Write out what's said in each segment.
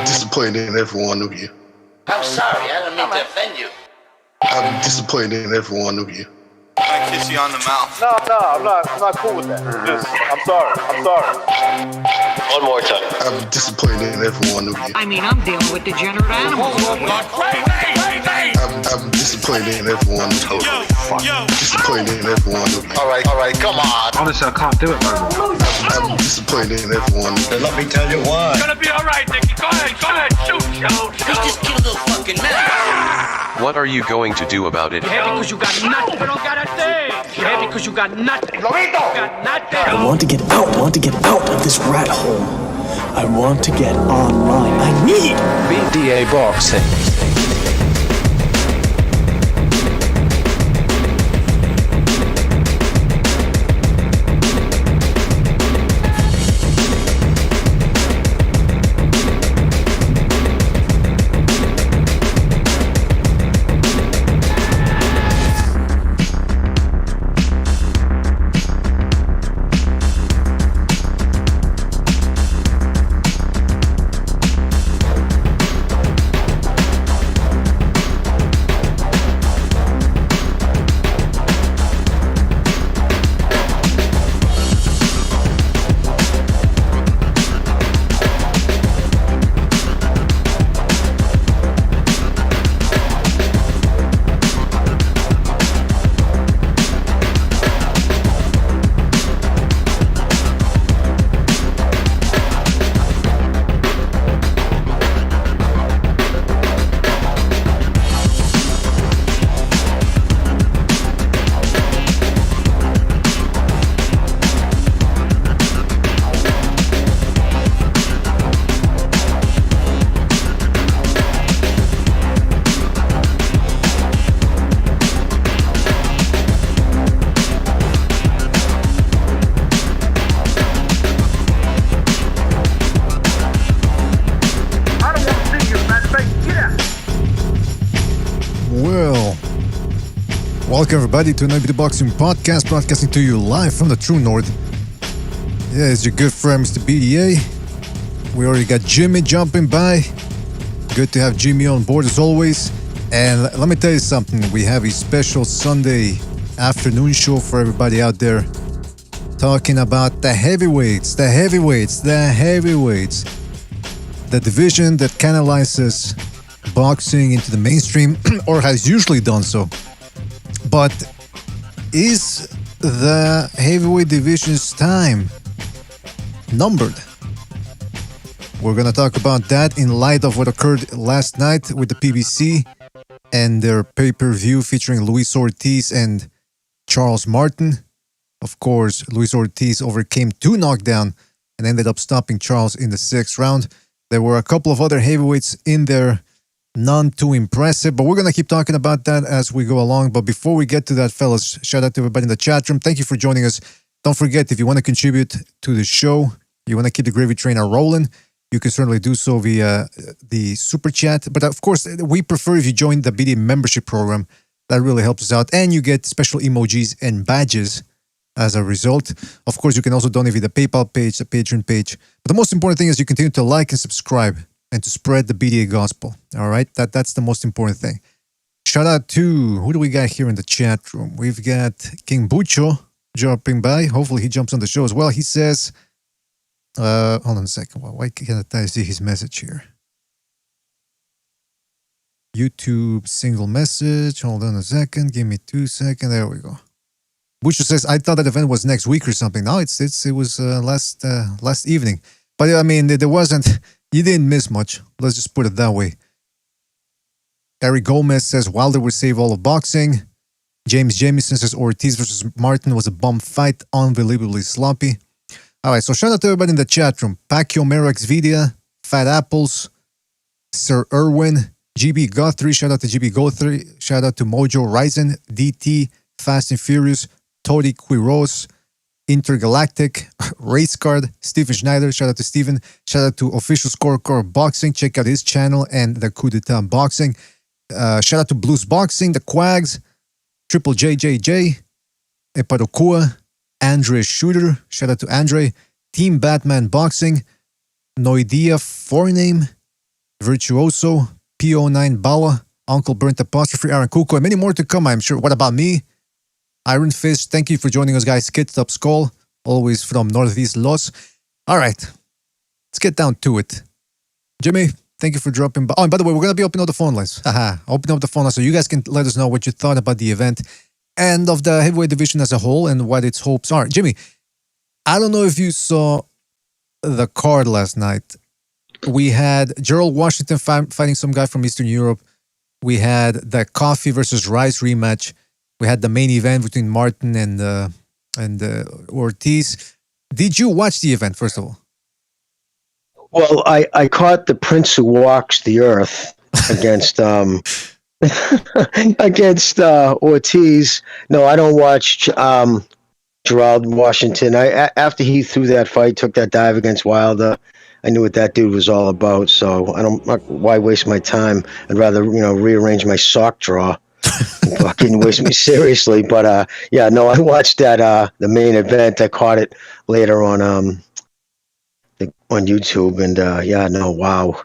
disappointed in every one of you. I'm sorry, I didn't mean to offend you. I'm disappointed in every one of you. I kiss you on the mouth. No, I'm not cool with that. Just, I'm sorry. One more time. I'm disappointed in every one of you. I mean, I'm dealing with degenerate animals. I'm disappointed in every one of you. Disappointed in every one of you. All right, come on. Honestly, I can't do it, man. I'm disappointed in every one of you. Let me tell you why. It's gonna be all right, Nicky. Go ahead, shoot. He just killed a little fucking man. What are you going to do about it? You're happy because you got nothing. You don't got a thing. You're happy because you got nothing. Lomito! You got nothing. I want to get out of this rat hole. I want to get online. I need BDA boxing. Welcome everybody to another Boxing Podcast, broadcasting to you live from the True North. Yeah, it's your good friend Mr. BDA. We already got Jimmy jumping by. Good to have Jimmy on board as always. And let me tell you something, we have a special Sunday afternoon show for everybody out there, talking about the heavyweights, the division that canalizes boxing into the mainstream, or has usually done so. But is the heavyweight division's time numbered? We're going to talk about that in light of what occurred last night with the PBC and their pay-per-view featuring Luis Ortiz and Charles Martin. Of course, Luis Ortiz overcame 2 knockdowns and ended up stopping Charles in the 6th round. There were a couple of other heavyweights in there, none too impressive, but we're going to keep talking about that as we go along. But before we get to that, fellas, shout out to everybody in the chat room. Thank you for joining us. Don't forget, if you want to contribute to the show, you want to keep the gravy train rolling, you can certainly do so via the super chat. But of course, we prefer if you join the BD membership program. That really helps us out. And you get special emojis and badges as a result. Of course, you can also donate via the PayPal page, the Patreon page. But the most important thing is you continue to like and subscribe and to spread the BDA gospel. All right? That's the most important thing. Shout out to, who do we got here in the chat room? We've got King Bucho jumping by. Hopefully he jumps on the show as well. He says, hold on a second. Why can't I see his message here? YouTube single message. Hold on a second. Give me 2 seconds. There we go. Bucho says, I thought that event was next week or something. No, it was last evening. But I mean, there wasn't, you didn't miss much. Let's just put it that way. Eric Gomez says Wilder would save all of boxing. James Jamieson says Ortiz versus Martin was a bum fight, unbelievably sloppy. All right, so shout out to everybody in the chat room. Pacquiao Merex Vidia, Fat Apples, Sir Irwin, GB Guthrie, shout out to GB Guthrie, shout out to Mojo Ryzen, DT, Fast and Furious, Todi Quiroz, Intergalactic, Race Card, Steven Schneider, shout out to Steven, shout out to Official Scorecard Boxing, check out his channel, and the Coup d'etat Boxing. Shout out to Blues Boxing, the Quags, Triple JJJ, Epadokua, Andre Shooter, shout out to Andre, Team Batman Boxing, Noidia Forename, Virtuoso, PO9 Bala, Uncle Burnt Apostrophe, Aaron Kuko, and many more to come, I'm sure. What about me? Iron Fist, thank you for joining us, guys. Kids Up Skull, always from Northeast Los. All right, let's get down to it. Jimmy, thank you for dropping by. Oh, and by the way, we're going to be opening up the phone lines. Haha, open up the phone lines so you guys can let us know what you thought about the event and of the heavyweight division as a whole and what its hopes are. Jimmy, I don't know if you saw the card last night. We had Gerald Washington fighting some guy from Eastern Europe. We had the Coffee versus Rice rematch. We had the main event between Martin and Ortiz. Did you watch the event, first of all? Well, I caught the Prince Who Walks the Earth against against Ortiz. No, I don't watch Gerald Washington. After he threw that fight, took that dive against Wilder, I knew what that dude was all about. So why waste my time? I'd rather rearrange my sock drawer. Fucking waste me seriously. But yeah, no, I watched that the main event. I caught it later on YouTube, and yeah, no, wow.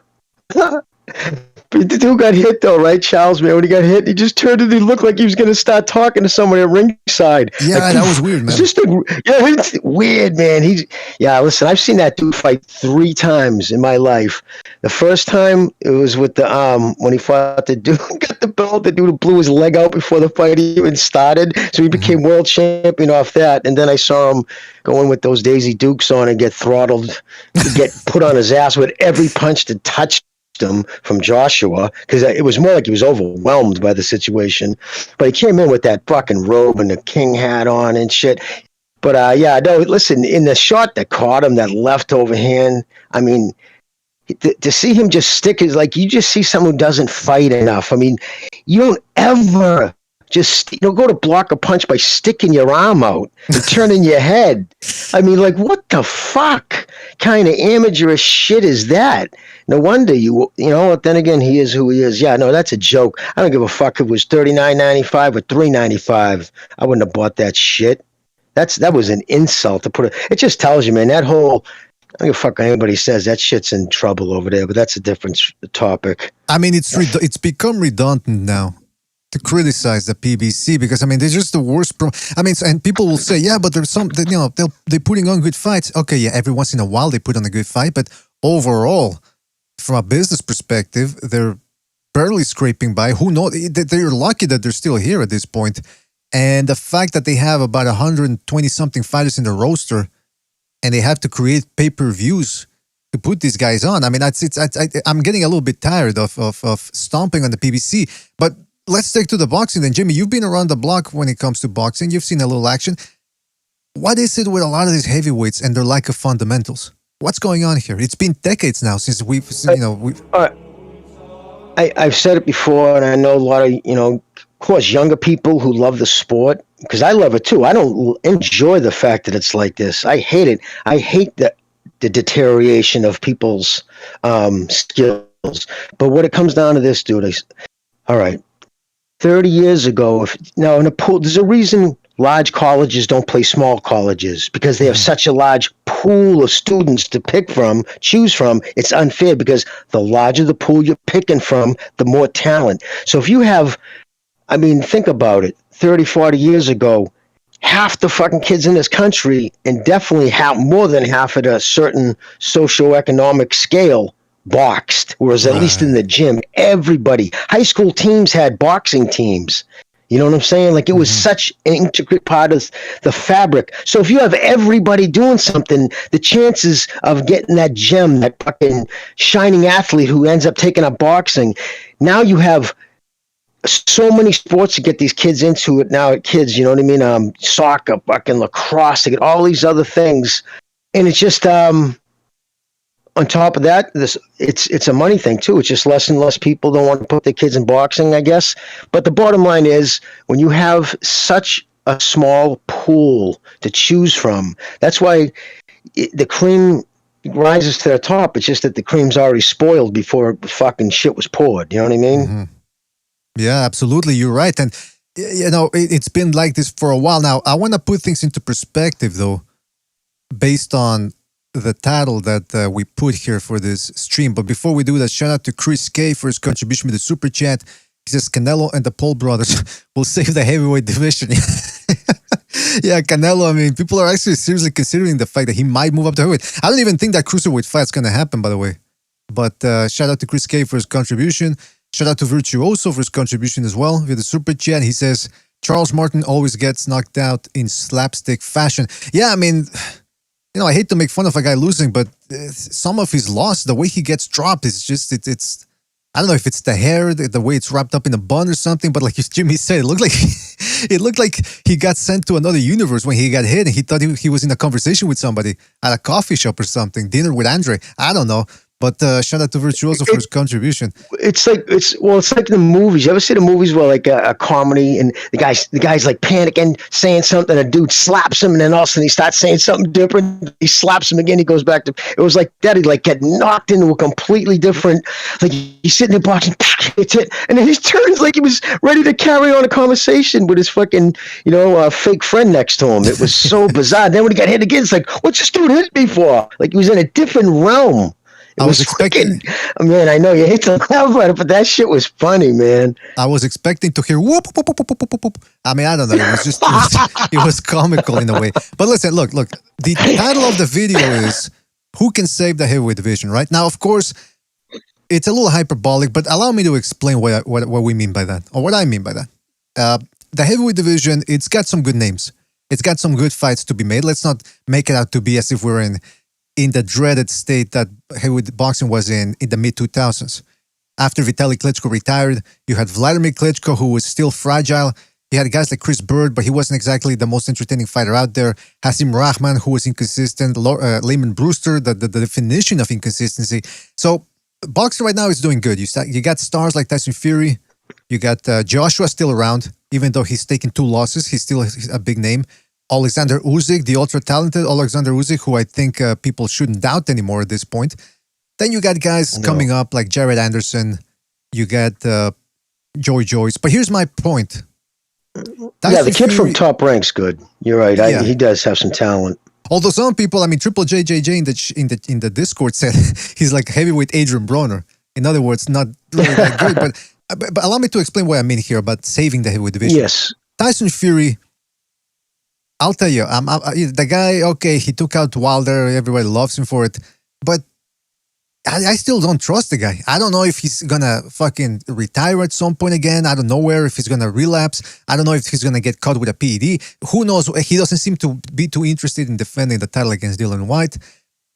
The dude got hit though, right, Charles? Man, when he got hit, he just turned and he looked like he was going to start talking to someone at ringside. Yeah, like, that was weird, man. It's weird, man. Listen, I've seen that dude fight 3 times in my life. The first time it was with the when he fought the dude, got the belt. The dude blew his leg out before the fight even started, so he became world champion off that. And then I saw him go in with those Daisy Dukes on and get throttled, get put on his ass with every punch that touched him from Joshua, because it was more like he was overwhelmed by the situation. But he came in with that fucking robe and the king hat on and shit. But yeah, no, listen, in the shot that caught him, that left overhand, I mean, to see him just stick is like you just see someone who doesn't fight enough. I mean, you don't ever just go to block a punch by sticking your arm out and turning your head. I mean, like, what the fuck kind of amateurish shit is that? No wonder then again, he is who he is. Yeah, no, that's a joke. I don't give a fuck if it was $39.95 or $3.95. I wouldn't have bought that shit. That was an insult to put it. It just tells you, man, that whole, I don't give a fuck what anybody says, that shit's in trouble over there, but that's a different topic. I mean, it's become redundant now to criticize the PBC because, I mean, they're just the worst. And people will say, yeah, but there's some, they're putting on good fights. Okay, yeah, every once in a while they put on a good fight, but overall, from a business perspective, they're barely scraping by. Who knows? They're lucky that they're still here at this point. And the fact that they have about 120-something fighters in the roster and they have to create pay-per-views to put these guys on. I mean, I'm getting a little bit tired of stomping on the PBC. But let's take to the boxing then. Jimmy, you've been around the block when it comes to boxing. You've seen a little action. What is it with a lot of these heavyweights and their lack of fundamentals? What's going on here? It's been decades now since I've said it before, and I know a lot of, of course, younger people who love the sport, because I love it too. I don't enjoy the fact that it's like this. I hate it. I hate the deterioration of people's skills. But what it comes down to this, dude, is, all right, 30 years ago, in a pool, there's a reason large colleges don't play small colleges, because they have such a large pool of students to choose from. It's unfair because the larger the pool you're picking from, the more talent. So if you have, I mean, think about it, 30, 40 years ago, half the fucking kids in this country, and definitely more than half at a certain socioeconomic scale, boxed, whereas at least in the gym, everybody, high school teams had boxing teams. You know what I'm saying? Like, it was such an intricate part of the fabric. So if you have everybody doing something, the chances of getting that gem, that fucking shining athlete who ends up taking up boxing, now you have so many sports to get these kids into it now. Kids, you know what I mean? Soccer, fucking lacrosse, to get all these other things. And it's just, on top of that, it's a money thing too. It's just less and less people don't want to put their kids in boxing, I guess. But the bottom line is, when you have such a small pool to choose from, that's why the cream rises to the top. It's just that the cream's already spoiled before fucking shit was poured. You know what I mean? Mm-hmm. Yeah, absolutely. You're right. And, it's been like this for a while now. I want to put things into perspective, though, based on the title that we put here for this stream. But before we do that, shout out to Chris K for his contribution with the super chat. He says Canelo and the Paul brothers will save the heavyweight division. Yeah, Canelo, I mean, people are actually seriously considering the fact that he might move up to heavyweight. I don't even think that cruiserweight fight's going to happen, by the way. But shout out to Chris K for his contribution. Shout out to Virtuoso for his contribution as well with the super chat. He says, Charles Martin always gets knocked out in slapstick fashion. Yeah, I mean, you know, I hate to make fun of a guy losing, but some of his loss, the way he gets dropped, is just, it's I don't know if it's the hair, the way it's wrapped up in a bun or something, but like Jimmy said, it looked like he got sent to another universe when he got hit and he thought he was in a conversation with somebody at a coffee shop or something, dinner with Andre. I don't know. But shout out to Virtuoso for his contribution. It's like the movies. You ever see the movies where like a comedy and the guy's like panicking, saying something, a dude slaps him, and then all of a sudden he starts saying something different. He slaps him again. He goes back to. It was like that. He like get knocked into a completely different. Like he's sitting there boxing, it's it, and then he turns like he was ready to carry on a conversation with his fucking fake friend next to him. It was so bizarre. Then when he got hit again, it's like, what's this dude hit me for? Like he was in a different realm. I was expecting, man, I know you hate to laugh about it, but that shit was funny, man. I was expecting to hear whoop, whoop, whoop, whoop, whoop, whoop. I mean, I don't know. It was just, it was comical in a way. But listen, look. The title of the video is Who Can Save the Heavyweight Division, right? Now, of course, it's a little hyperbolic, but allow me to explain what we mean by that, or what I mean by that. The heavyweight division, it's got some good names. It's got some good fights to be made. Let's not make it out to be as if we're in the dreaded state that heavyweight boxing was in the mid-2000s. After Vitaly Klitschko retired, you had Vladimir Klitschko, who was still fragile. You had guys like Chris Bird, but he wasn't exactly the most entertaining fighter out there. Hasim Rahman, who was inconsistent. Lehman Brewster, the definition of inconsistency. So boxing right now is doing good. You got stars like Tyson Fury. You got Joshua still around, even though he's taken 2 losses. He's still a big name. Alexander Uzik, the ultra-talented Alexander Uzik, who I think people shouldn't doubt anymore at this point. Then you got guys coming up like Jared Anderson. You got Joey Joyce. But here's my point. The kid from Top Rank's good. You're right. Yeah. He does have some talent. Although some people, I mean, Triple JJJ in the Discord said he's like heavyweight Adrian Broner. In other words, not really that good. But allow me to explain what I mean here about saving the heavyweight division. Yes. Tyson Fury, I'll tell you, the guy, okay, he took out Wilder. Everybody loves him for it. But I still don't trust the guy. I don't know if he's going to fucking retire at some point again. I don't know if he's going to relapse. I don't know if he's going to get caught with a PED. Who knows? He doesn't seem to be too interested in defending the title against Dylan White.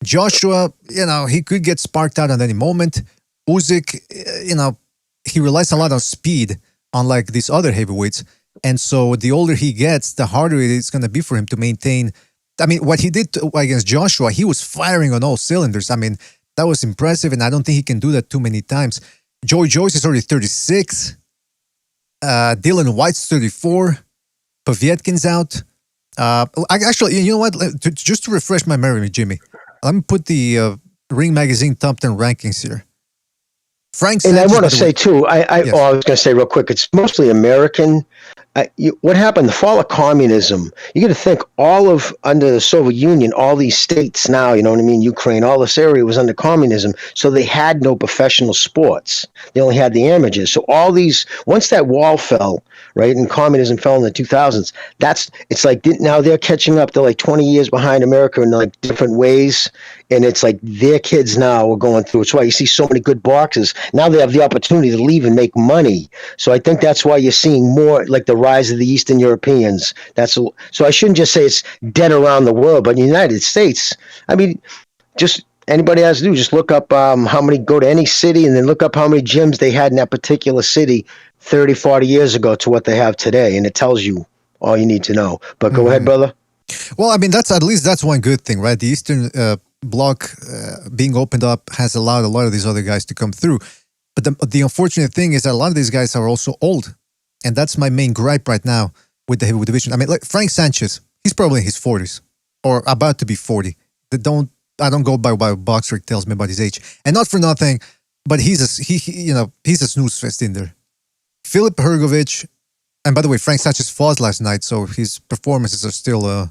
Joshua, he could get sparked out at any moment. Uzik, he relies a lot on speed, unlike these other heavyweights. And so the older he gets, the harder it is going to be for him to maintain. I mean, what he did against Joshua, he was firing on all cylinders. I mean, that was impressive, and I don't think he can do that too many times. Joey Joyce is already 36. Dylan White's 34. Povetkin's out. Actually, you know what? Just to refresh my memory, Jimmy, let me put the Ring Magazine Top 10 rankings here. Frank Sanchez, and I want to say too, I was going to say real quick, it's mostly American. What happened? The fall of communism. You got to think under the Soviet Union, all these states now, you know what I mean? Ukraine, all this area was under communism. So they had no professional sports. They only had the amateurs. So once that wall fell, right, and communism fell in the 2000s, it's like now they're catching up. They're like 20 years behind America in like different ways. And it's like their kids now are going through. It's why you see so many good boxers. Now they have the opportunity to leave and make money. So I think that's why you're seeing more like the rise of the Eastern Europeans. So I shouldn't just say it's dead around the world, but in the United States, I mean, just anybody has to do, just look up how many, go to any city and then look up how many gyms they had in that particular city 30, 40 years ago to what they have today. And it tells you all you need to know. But go ahead, brother. Well, I mean, that's one good thing, right? The Eastern bloc being opened up has allowed a lot of these other guys to come through. But the unfortunate thing is that a lot of these guys are also old. And that's my main gripe right now with the heavyweight division. I mean, like Frank Sanchez, he's probably in his 40s or about to be 40. I don't go by what Boxer tells me about his age. And not for nothing, but he's a snooze fest in there. Philip Pergovich, and by the way, Frank Sanchez fought last night, so his performances are still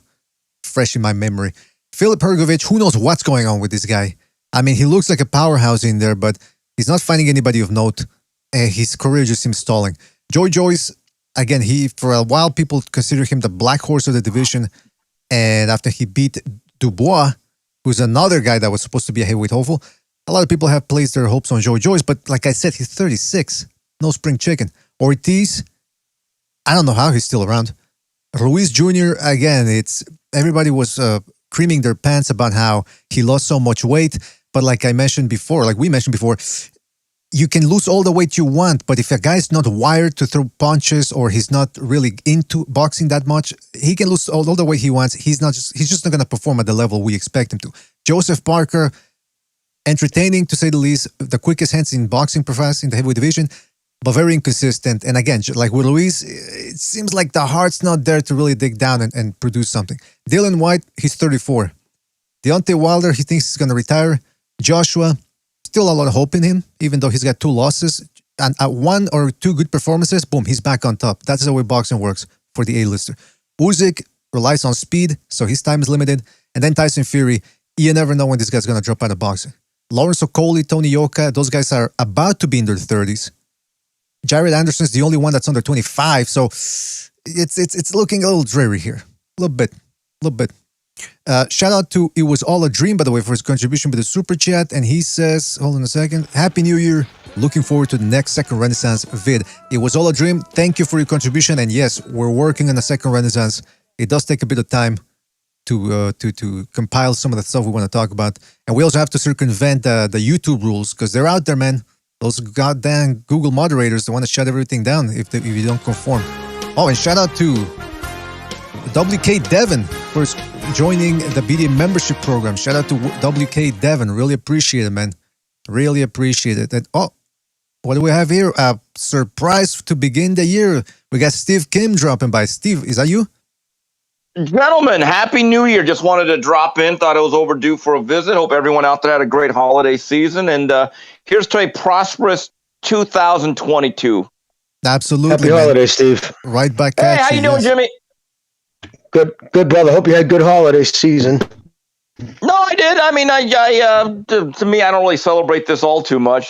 fresh in my memory. Philip Pergovich, who knows what's going on with this guy? I mean, he looks like a powerhouse in there, but he's not finding anybody of note. His career just seems stalling. Joy Joyce, again, for a while, people consider him the black horse of the division. And after he beat Dubois, who's another guy that was supposed to be a heavyweight hopeful, a lot of people have placed their hopes on Joy Joyce. But like I said, he's 36. No spring chicken. Ortiz, I don't know how he's still around. Ruiz Jr., again, everybody was creaming their pants about how he lost so much weight. But like we mentioned before, you can lose all the weight you want, but if a guy's not wired to throw punches or he's not really into boxing that much, he can lose all the weight he wants. He's just not going to perform at the level we expect him to. Joseph Parker, entertaining to say the least, the quickest hands in boxing profess in the heavyweight division, but very inconsistent. And again, like with Luis, it seems like the heart's not there to really dig down and produce something. Dylan White, he's 34. Deontay Wilder, he thinks he's going to retire. Joshua, still a lot of hope in him, even though he's got 2 losses. And at 1 or 2 good performances, boom, he's back on top. That's the way boxing works for the A-lister. Uzik relies on speed, so his time is limited. And then Tyson Fury, you never know when this guy's going to drop out of boxing. Lawrence Okoli, Tony Yoka, those guys are about to be in their 30s. Jared Anderson's the only one that's under 25, so it's looking a little dreary here. A little bit. Shout out to It Was All a Dream, by the way, for his contribution with the Super Chat. And he says, hold on a second, Happy New Year. Looking forward to the next Second Renaissance vid. It was all a dream. Thank you for your contribution. And yes, we're working on a Second Renaissance. It does take a bit of time to compile some of the stuff we want to talk about. And we also have to circumvent the YouTube rules because they're out there, man. Those goddamn Google moderators, they want to shut everything down if you don't conform. Oh, and shout out to WK Devon for joining the BDM membership program. Shout out to WK Devon. Really appreciate it, man. Really appreciate it. And, what do we have here? A surprise to begin the year. We got Steve Kim dropping by. Steve, is that you? Gentlemen, Happy New Year. Just wanted to drop in. Thought it was overdue for a visit. Hope everyone out there had a great holiday season. And here's to a prosperous 2022. Absolutely. Happy holidays, Steve. Right back Hey, at how you doing, Jimmy? Good, brother. Hope you had good holiday season. No, I did. I mean, to me, I don't really celebrate this all too much.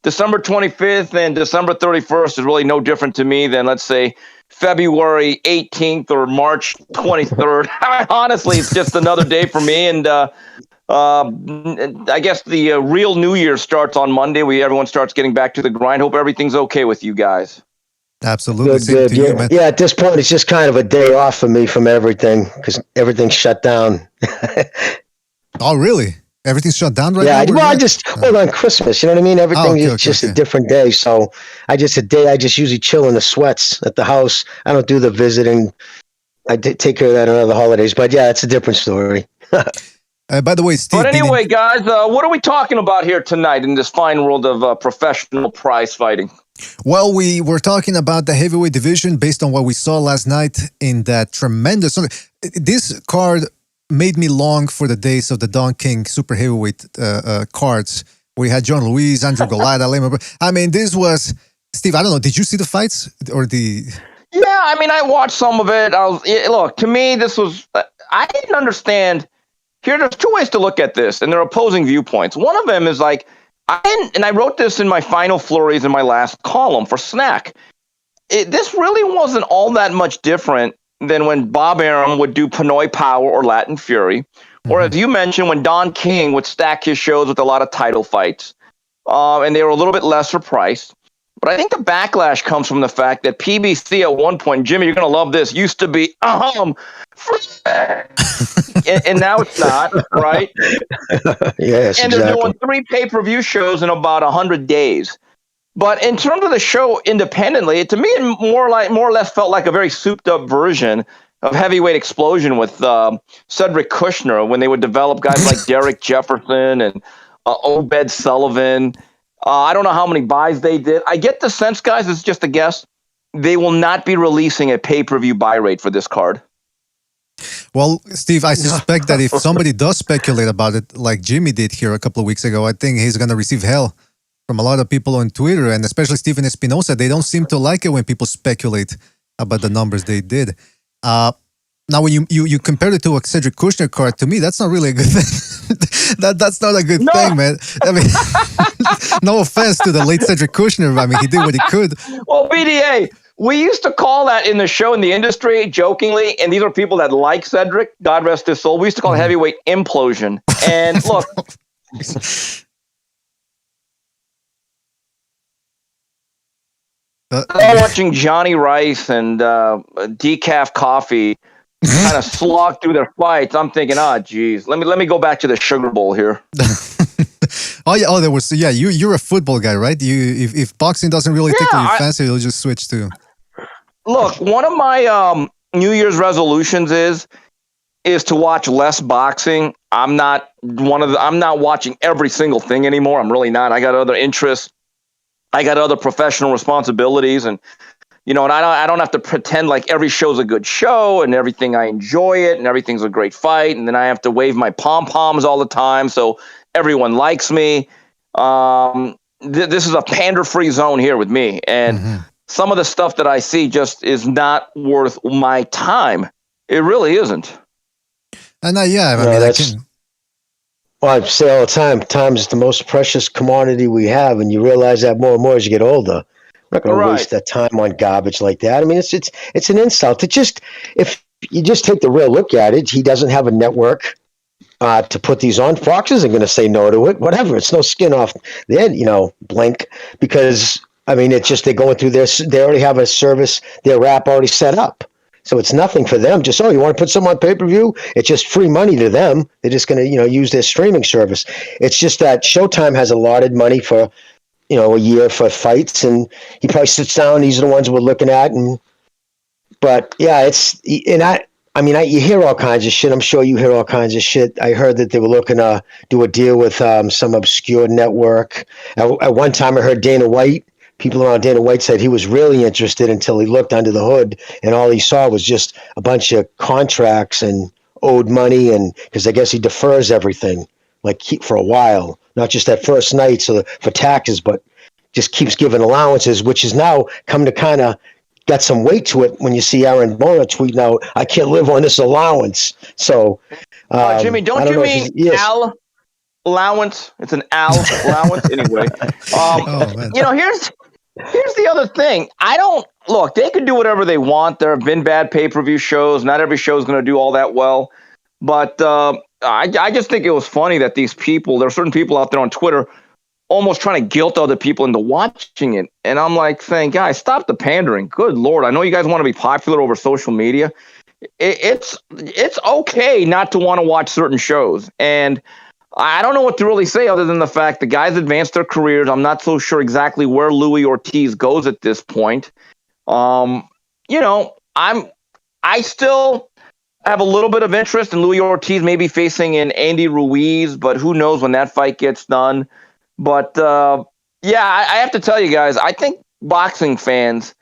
December 25th and December 31st is really no different to me than, let's say, February 18th or March 23rd. Honestly, it's just another day for me. And I guess the real New Year starts on Monday. Everyone starts getting back to the grind. Hope everything's okay with you guys. Absolutely. Good. You, man. Yeah, at this point, it's just kind of a day off for me from everything because everything's shut down. Oh, really? Everything's shut down right now? now? Yeah, I just hold on Christmas. You know what I mean? Everything is just a different day. So I just usually chill in the sweats at the house. I don't do the visiting. I take care of that on other holidays. But yeah, it's a different story. By the way, Steve. But anyway, guys, what are we talking about here tonight in this fine world of professional prize fighting? Well, we were talking about the heavyweight division based on what we saw last night in that tremendous... This card made me long for the days of the Don King super heavyweight cards. We had John Ruiz, Andrew Golada. I mean, this was... Steve, I don't know, did you see the fights? Or the... Yeah, I mean, I watched some of it. Look, to me, this was... I didn't understand... There's 2 ways to look at this, and they're opposing viewpoints. One of them is like... I wrote this in my final flurries in my last column for Snack. This really wasn't all that much different than when Bob Arum would do Pinoy Power or Latin Fury, or as you mentioned, when Don King would stack his shows with a lot of title fights, and they were a little bit lesser priced. But I think the backlash comes from the fact that PBC at one point, Jimmy, you're going to love this, used to be, and now it's not, right? Yes, and they're doing 3 pay-per-view shows in about 100 days. But in terms of the show independently, to me, it more or less felt like a very souped-up version of Heavyweight Explosion with Cedric Kushner when they would develop guys like Derek Jefferson and Obed Sullivan. I don't know how many buys they did. I get the sense, guys, it's just a guess, they will not be releasing a pay-per-view buy rate for this card. Well, Steve, I suspect that if somebody does speculate about it, like Jimmy did here a couple of weeks ago, I think he's going to receive hell from a lot of people on Twitter, and especially Steven Espinosa. They don't seem to like it when people speculate about the numbers they did. Now, when you compared it to a Cedric Kushner card, to me, that's not really a good thing. That's not a good thing, man. I mean, no offense to the late Cedric Kushner. I mean, he did what he could. Well, BDA, we used to call that in the show, in the industry, jokingly, and these are people that like Cedric, God rest his soul, we used to call it heavyweight implosion. And look, I'm watching Johnny Rice and Decaf Coffee kind of slog through their fights. I'm thinking, geez, let me go back to the Sugar Bowl here. There was you're a football guy, right? If boxing doesn't really tickle your fancy, you'll just switch to. Look, one of my New Year's resolutions is to watch less boxing. I'm not watching every single thing anymore. I'm really not. I got other interests. I got other professional responsibilities, and and I don't have to pretend like every show's a good show and everything. I enjoy it and everything's a great fight, and then I have to wave my pom poms all the time so everyone likes me. This is a pander-free zone here with me, and some of the stuff that I see just is not worth my time. It really isn't. And Well, I say all the time, time is the most precious commodity we have, and you realize that more and more as you get older. I'm not going to waste that time on garbage like that. I mean, it's an insult. If you just take the real look at it, he doesn't have a network to put these on. Fox isn't going to say no to it. Whatever. It's no skin off their, blink, because I mean, it's just they're going through they already have a service, their app already set up. So it's nothing for them. Just, you want to put something on pay-per-view? It's just free money to them. They're just going to, use their streaming service. It's just that Showtime has allotted money for, a year for fights, and he probably sits down. These are the ones we're looking at. But yeah, you hear all kinds of shit. I'm sure you hear all kinds of shit. I heard that they were looking to do a deal with some obscure network. At one time, I heard Dana White. People around Dana White said he was really interested until he looked under the hood, and all he saw was just a bunch of contracts and owed money, and because I guess he defers everything for a while, not just that first night for taxes, but just keeps giving allowances, which is now come to kind of got some weight to it when you see Aaron Bona tweeting out, "I can't live on this allowance." So, Jimmy, don't you mean Al allowance? It's an Al allowance anyway. Here's the other thing. They can do whatever they want. There have been bad pay-per-view shows. Not every show is going to do all that well. But I just think it was funny that there are certain people out there on Twitter almost trying to guilt other people into watching it. And I'm like saying, guys, stop the pandering. Good Lord. I know you guys want to be popular over social media. It's okay not to want to watch certain shows. And I don't know what to really say other than the fact the guys advanced their careers. I'm not so sure exactly where Louis Ortiz goes at this point. I still have a little bit of interest in Louis Ortiz maybe facing in Andy Ruiz, but who knows when that fight gets done. But I have to tell you guys, I think boxing fans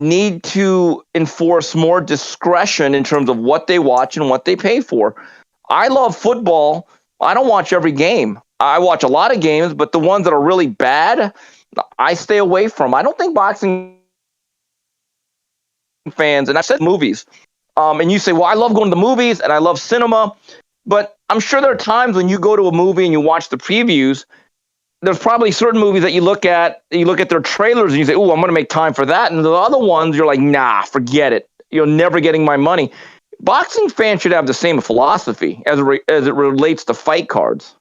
need to enforce more discretion in terms of what they watch and what they pay for. I love football. I don't watch every game. I watch a lot of games, but the ones that are really bad, I stay away from. I don't think boxing fans, and I've said movies, and you say, well, I love going to the movies and I love cinema, but I'm sure there are times when you go to a movie and you watch the previews, there's probably certain movies that you look at their trailers and you say, oh, I'm going to make time for that. And the other ones, you're like, nah, forget it. You're never getting my money. Boxing fans should have the same philosophy as it relates to fight cards.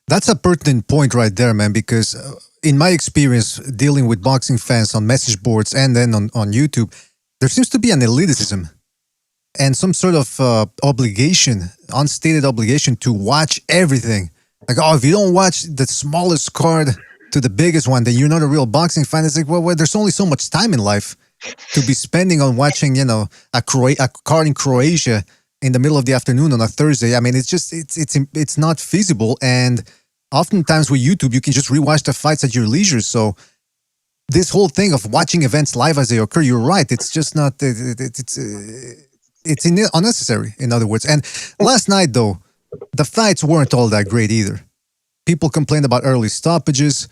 That's a pertinent point right there, man, because in my experience dealing with boxing fans on message boards and then on YouTube, there seems to be an elitism and some sort of unstated obligation to watch everything. Like, if you don't watch the smallest card to the biggest one, then you're not a real boxing fan. It's like, well, there's only so much time in life to be spending on watching, a card in Croatia in the middle of the afternoon on a Thursday. I mean, it's not feasible. And oftentimes with YouTube, you can just rewatch the fights at your leisure. So this whole thing of watching events live as they occur, you're right. It's just not. It's unnecessary. In other words. And last night, though, the fights weren't all that great either. People complained about early stoppages.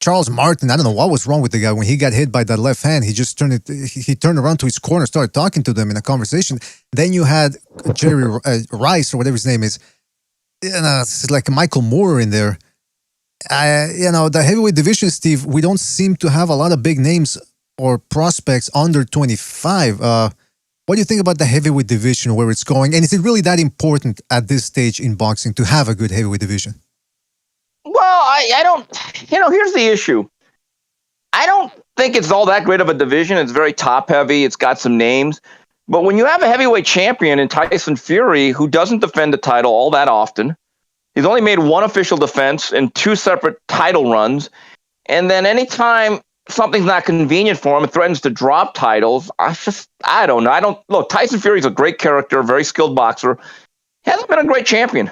Charles Martin, I don't know what was wrong with the guy when he got hit by that left hand. He just turned it. He turned around to his corner, started talking to them in a conversation. Then you had Jerry Rice or whatever his name is. It's like Michael Moore in there. The heavyweight division, Steve. We don't seem to have a lot of big names or prospects under 25. What do you think about the heavyweight division, where it's going? And is it really that important at this stage in boxing to have a good heavyweight division? Well, I don't, here's the issue. I don't think it's all that great of a division. It's very top heavy. It's got some names. But when you have a heavyweight champion in Tyson Fury, who doesn't defend the title all that often, he's only made one official defense in 2 separate title runs. And then anytime something's not convenient for him, it threatens to drop titles. I don't know. Look, Tyson Fury's a great character, very skilled boxer. Hasn't been a great champion.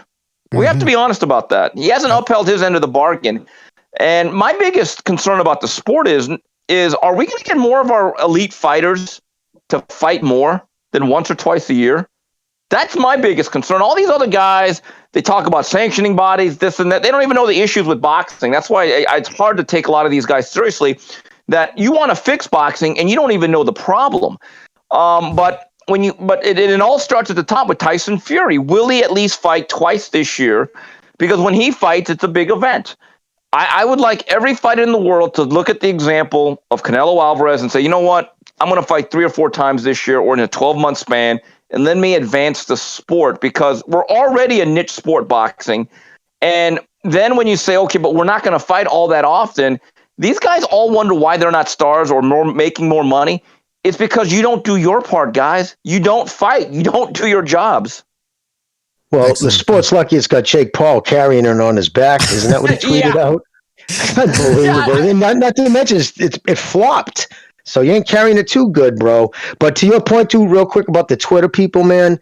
We have to be honest about that. He hasn't upheld his end of the bargain. And my biggest concern about the sport is are we going to get more of our elite fighters to fight more than once or twice a year? That's my biggest concern. All these other guys, they talk about sanctioning bodies, this and that. They don't even know the issues with boxing. That's why it's hard to take a lot of these guys seriously, that you want to fix boxing and you don't even know the problem. But it all starts at the top with Tyson Fury. Will he at least fight twice this year? Because when he fights, it's a big event. I would like every fighter in the world to look at the example of Canelo Alvarez and say, you know what? I'm going to fight 3 or 4 times this year or in a 12-month span, and let me advance the sport, because we're already a niche sport, boxing. And then when you say, okay, but we're not going to fight all that often, these guys all wonder why they're not stars or making more money. It's because you don't do your part, guys. You don't fight. You don't do your jobs. Well, the sport's lucky it's got Jake Paul carrying it on his back. Isn't that what he tweeted out? Unbelievable. And not to mention, it flopped. So you ain't carrying it too good, bro. But to your point, too, real quick about the Twitter people, man.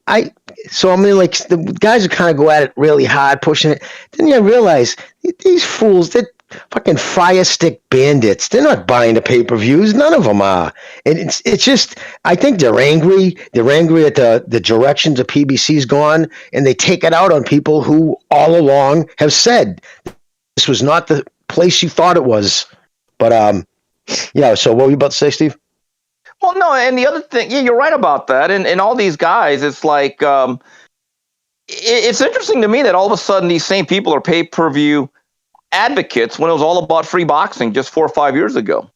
Like the guys who kind of go at it really hard, pushing it. Then you realize these fools, they're fucking fire stick bandits. They're not buying the pay-per-views. None of them are. And it's just, I think they're angry. They're angry at the direction the PBC's gone, and they take it out on people who all along have said this was not the place you thought it was. But yeah. So what were you about to say, Steve? Well, no, and the other thing, yeah, you're right about that. And all these guys, it's like, it's interesting to me that all of a sudden these same people are pay-per-view advocates when it was all about free boxing just 4 or 5 years ago.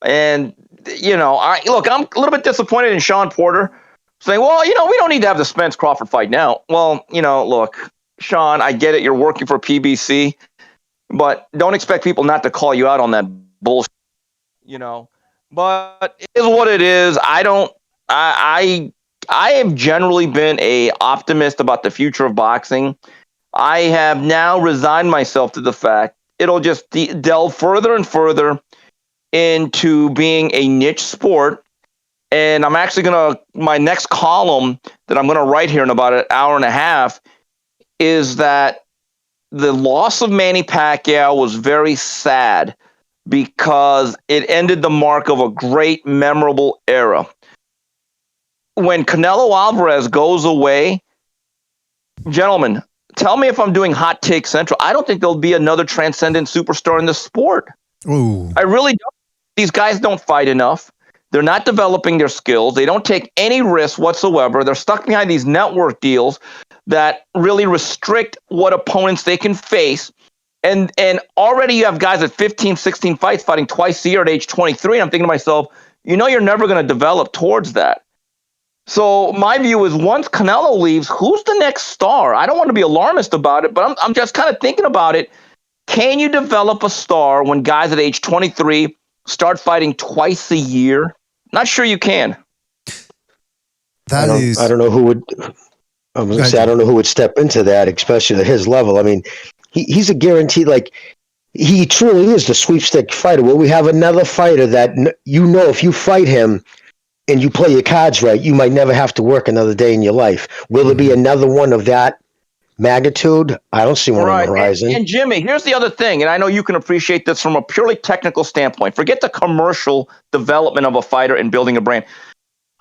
And, I'm a little bit disappointed in Sean Porter saying, well, we don't need to have the Spence Crawford fight now. Well, look, Sean, I get it. You're working for PBC, but don't expect people not to call you out on that bullshit, but it is what it is. I have generally been a optimist about the future of boxing. I have now resigned myself to the fact it'll just delve further and further into being a niche sport. And I'm actually my next column that I'm going to write here in about an hour and a half is that the loss of Manny Pacquiao was very sad because it ended the mark of a great, memorable era. When Canelo Alvarez goes away, gentlemen, tell me if I'm doing hot take central. I don't think there'll be another transcendent superstar in the sport. Ooh. I really don't. These guys don't fight enough. They're not developing their skills. They don't take any risks whatsoever. They're stuck behind these network deals that really restrict what opponents they can face. And already you have guys at 15, 16 fights fighting twice a year at age 23. And I'm thinking to myself, you're never going to develop towards that. So my view is once Canelo leaves, who's the next star? I don't want to be alarmist about it, but I'm just kind of thinking about it. Can you develop a star when guys at age 23 start fighting twice a year? Not sure you can. I don't know who would. I was going to say I don't know who would step into that, especially at his level. I mean, he's a guarantee. Like he truly is the sweepstake fighter. Well, we have another fighter that if you fight him and you play your cards right, you might never have to work another day in your life. Will there be another one of that magnitude? I don't see one on the horizon. And Jimmy, here's the other thing, and I know you can appreciate this from a purely technical standpoint. Forget the commercial development of a fighter and building a brand.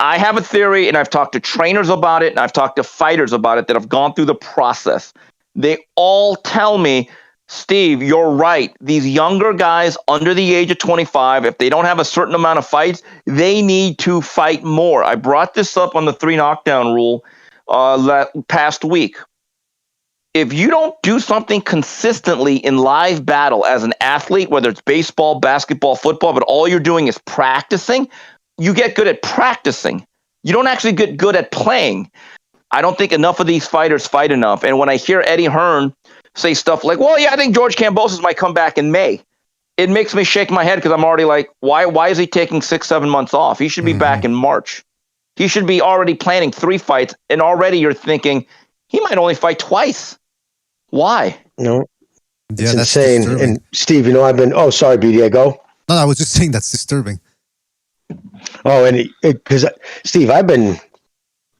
I have a theory, and I've talked to trainers about it, and I've talked to fighters about it that have gone through the process. They all tell me Steve, you're right. These younger guys under the age of 25, if they don't have a certain amount of fights, they need to fight more. I brought this up on the 3 knockdown rule past week. If you don't do something consistently in live battle as an athlete, whether it's baseball, basketball, football, but all you're doing is practicing, you get good at practicing. You don't actually get good at playing. I don't think enough of these fighters fight enough. And when I hear Eddie Hearn say stuff like, well, yeah, I think George Kambosos might come back in May, it makes me shake my head because I'm already like, why is he taking 6-7 months off? He should be back in March. He should be already planning 3 fights, and already you're thinking he might only fight twice. Why? No, Yeah, it's that's insane. disturbing. And Steve, I've been. Oh, sorry, BDA, go. No, I was just saying that's disturbing. Oh, and because Steve, I've been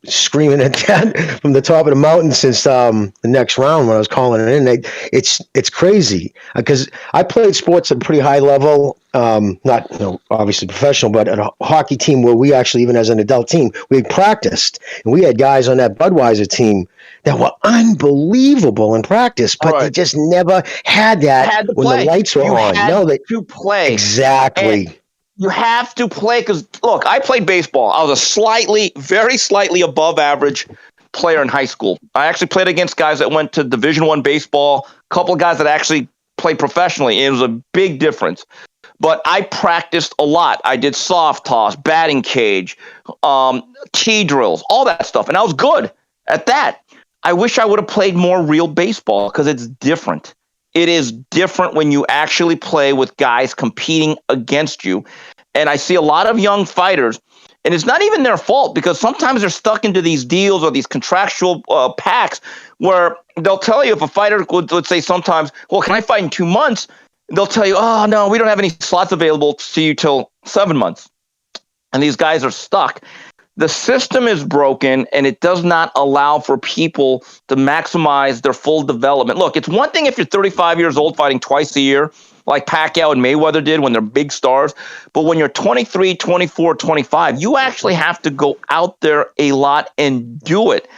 screaming at that from the top of the mountain since the next round when I was calling it in. It's crazy because I played sports at a pretty high level, not obviously professional, but at a hockey team where we actually, even as an adult team, we practiced, and we had guys on that Budweiser team that were unbelievable in practice, but they just never had that when the lights were on. No, they to play exactly. And you have to play because, look, I played baseball. I was a very slightly above average player in high school. I actually played against guys that went to Division I baseball, a couple of guys that actually played professionally. It was a big difference. But I practiced a lot. I did soft toss, batting cage, tee drills, all that stuff. And I was good at that. I wish I would have played more real baseball because it's different. It is different when you actually play with guys competing against you. And I see a lot of young fighters, and it's not even their fault because sometimes they're stuck into these deals or these contractual pacts where they'll tell you if a fighter would, let's say sometimes, well, can I fight in 2 months? They'll tell you, oh, no, we don't have any slots available to you till 7 months. And these guys are stuck. The system is broken, and it does not allow for people to maximize their full development. Look, it's one thing if you're 35 years old fighting twice a year, like Pacquiao and Mayweather did when they're big stars. But when you're 23, 24, 25, you actually have to go out there a lot and do it.